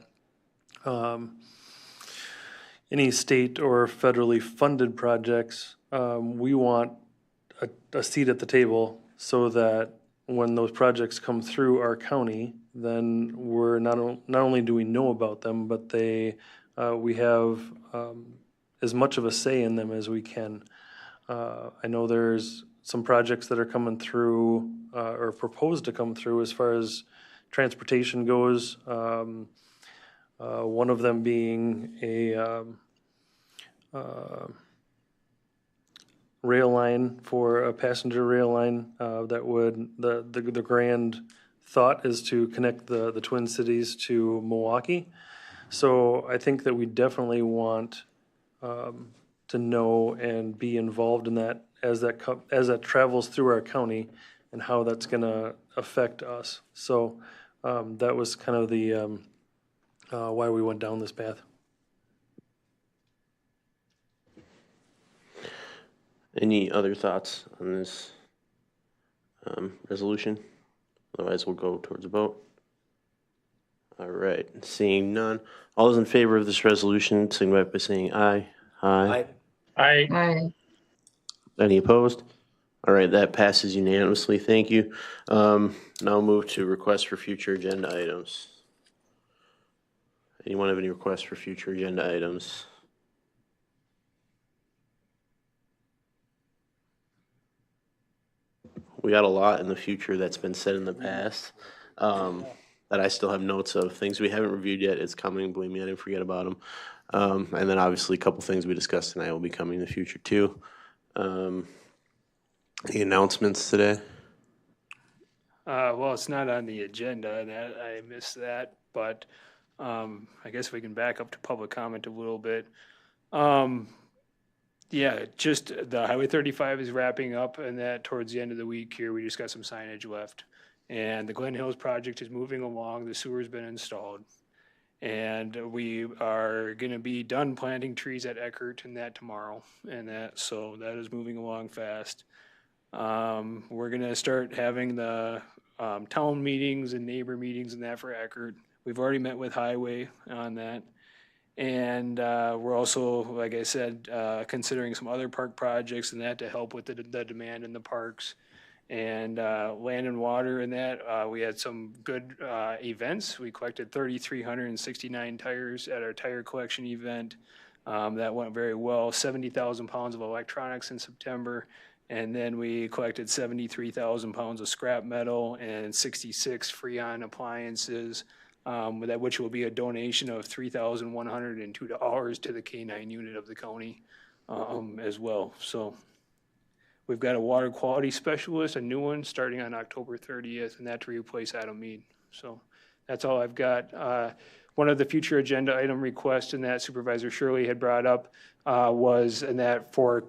any state or federally funded projects, we want a seat at the table so that when those projects come through our county, then we're not only do we know about them, but we have as much of a say in them as we can. I know there's some projects that are coming through or proposed to come through as far as transportation goes. One of them being a rail line for a passenger rail line that would, the grand thought is to connect the Twin Cities to Milwaukee. So I think that we definitely want to know and be involved in that as that travels through our county and how that's going to affect us. So that was kind of the why we went down this path. Any other thoughts on this resolution? Otherwise, we'll go towards a vote. All right, seeing none. All those in favor of this resolution, signify by saying aye. Aye. Aye. Aye. Any opposed? All right, that passes unanimously. Thank you. Now move to requests for future agenda items. Anyone have any requests for future agenda items? We got a lot in the future that's been said in the past that I still have notes of. Things we haven't reviewed yet. It's coming. Believe me, I didn't forget about them. And then obviously a couple things we discussed tonight will be coming in the future too. Any announcements today? Well, it's not on the agenda, that I missed that, but I guess we can back up to public comment a little bit. Yeah, just the Highway 35 is wrapping up, and that towards the end of the week here, we just got some signage left. And the Glen Hills project is moving along. The sewer's been installed. And we are going to be done planting trees at Eckert and that tomorrow. So that is moving along fast. We're going to start having the town meetings and neighbor meetings and that for Eckert. We've already met with Highway on that. And we're also, like I said, considering some other park projects and that to help with the demand in the parks. And land and water and that, we had some good events. We collected 3,369 tires at our tire collection event. That went very well. 70,000 pounds of electronics in September. And then we collected 73,000 pounds of scrap metal and 66 Freon appliances. Which will be a donation of $3,102 to the K-9 unit of the county as well. So we've got a water quality specialist, a new one, starting on October 30th, and that to replace Adam Mead. So that's all I've got. One of the future agenda item requests, and that Supervisor Shirley had brought up, was and that for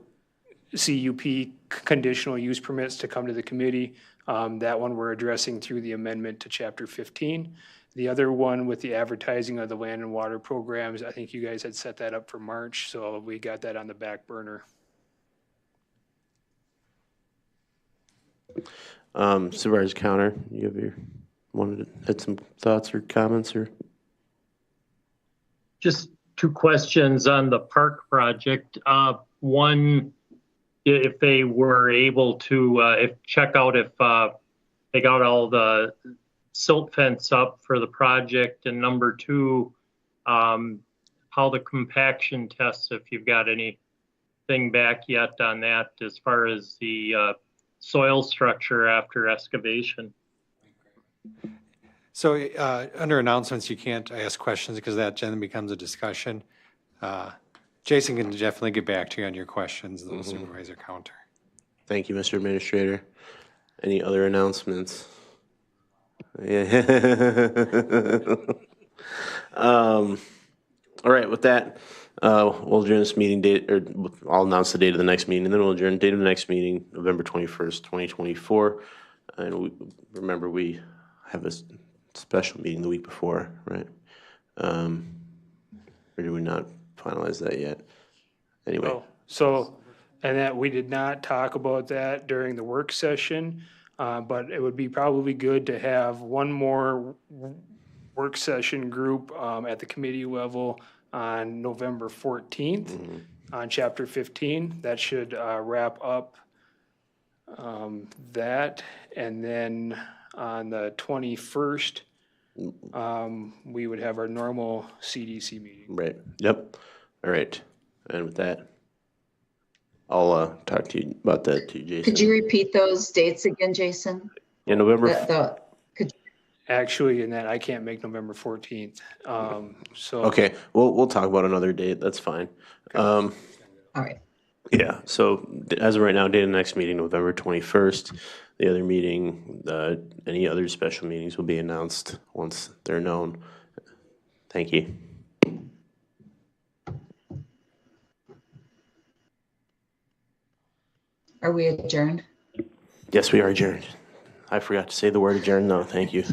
CUP conditional use permits to come to the committee. That one we're addressing through the amendment to Chapter 15. The other one with the advertising of the land and water programs, I think you guys had set that up for March, so we got that on the back burner. Supervisor Counter, you have your, wanted to had some thoughts or comments or? Just two questions on the park project. One, if they were able to check out if they got all the silt fence up for the project, and number two, how the compaction tests, if you've got anything back yet on that as far as the soil structure after excavation. So under announcements, you can't ask questions because that then becomes a discussion. Jason can definitely get back to you on your questions, the Supervisor Counter. Thank you, Mr. Administrator. Any other announcements? Yeah. All right, with that, we'll adjourn this meeting date, or I'll announce the date of the next meeting, and then we'll adjourn date of the next meeting, November 21st, 2024. And remember, we have a special meeting the week before, right? Or did we not finalize that yet? Anyway. Oh, so, and that we did not talk about that during the work session, but it would be probably good to have one more work session group at the committee level on November 14th on Chapter 15. That should wrap up that. And then on the 21st, we would have our normal CDC meeting. Right. Yep. All right. And with that, I'll talk to you about that too, Jason. Could you repeat those dates again, Jason? Yeah, November. Actually, in that I can't make November 14th. So Okay, we'll talk about another date. That's fine. All right. Yeah. So as of right now, date of the next meeting, November 21st. The other meeting, any other special meetings will be announced once they're known. Thank you. Are we adjourned? Yes, we are adjourned. I forgot to say the word adjourned. No, thank you.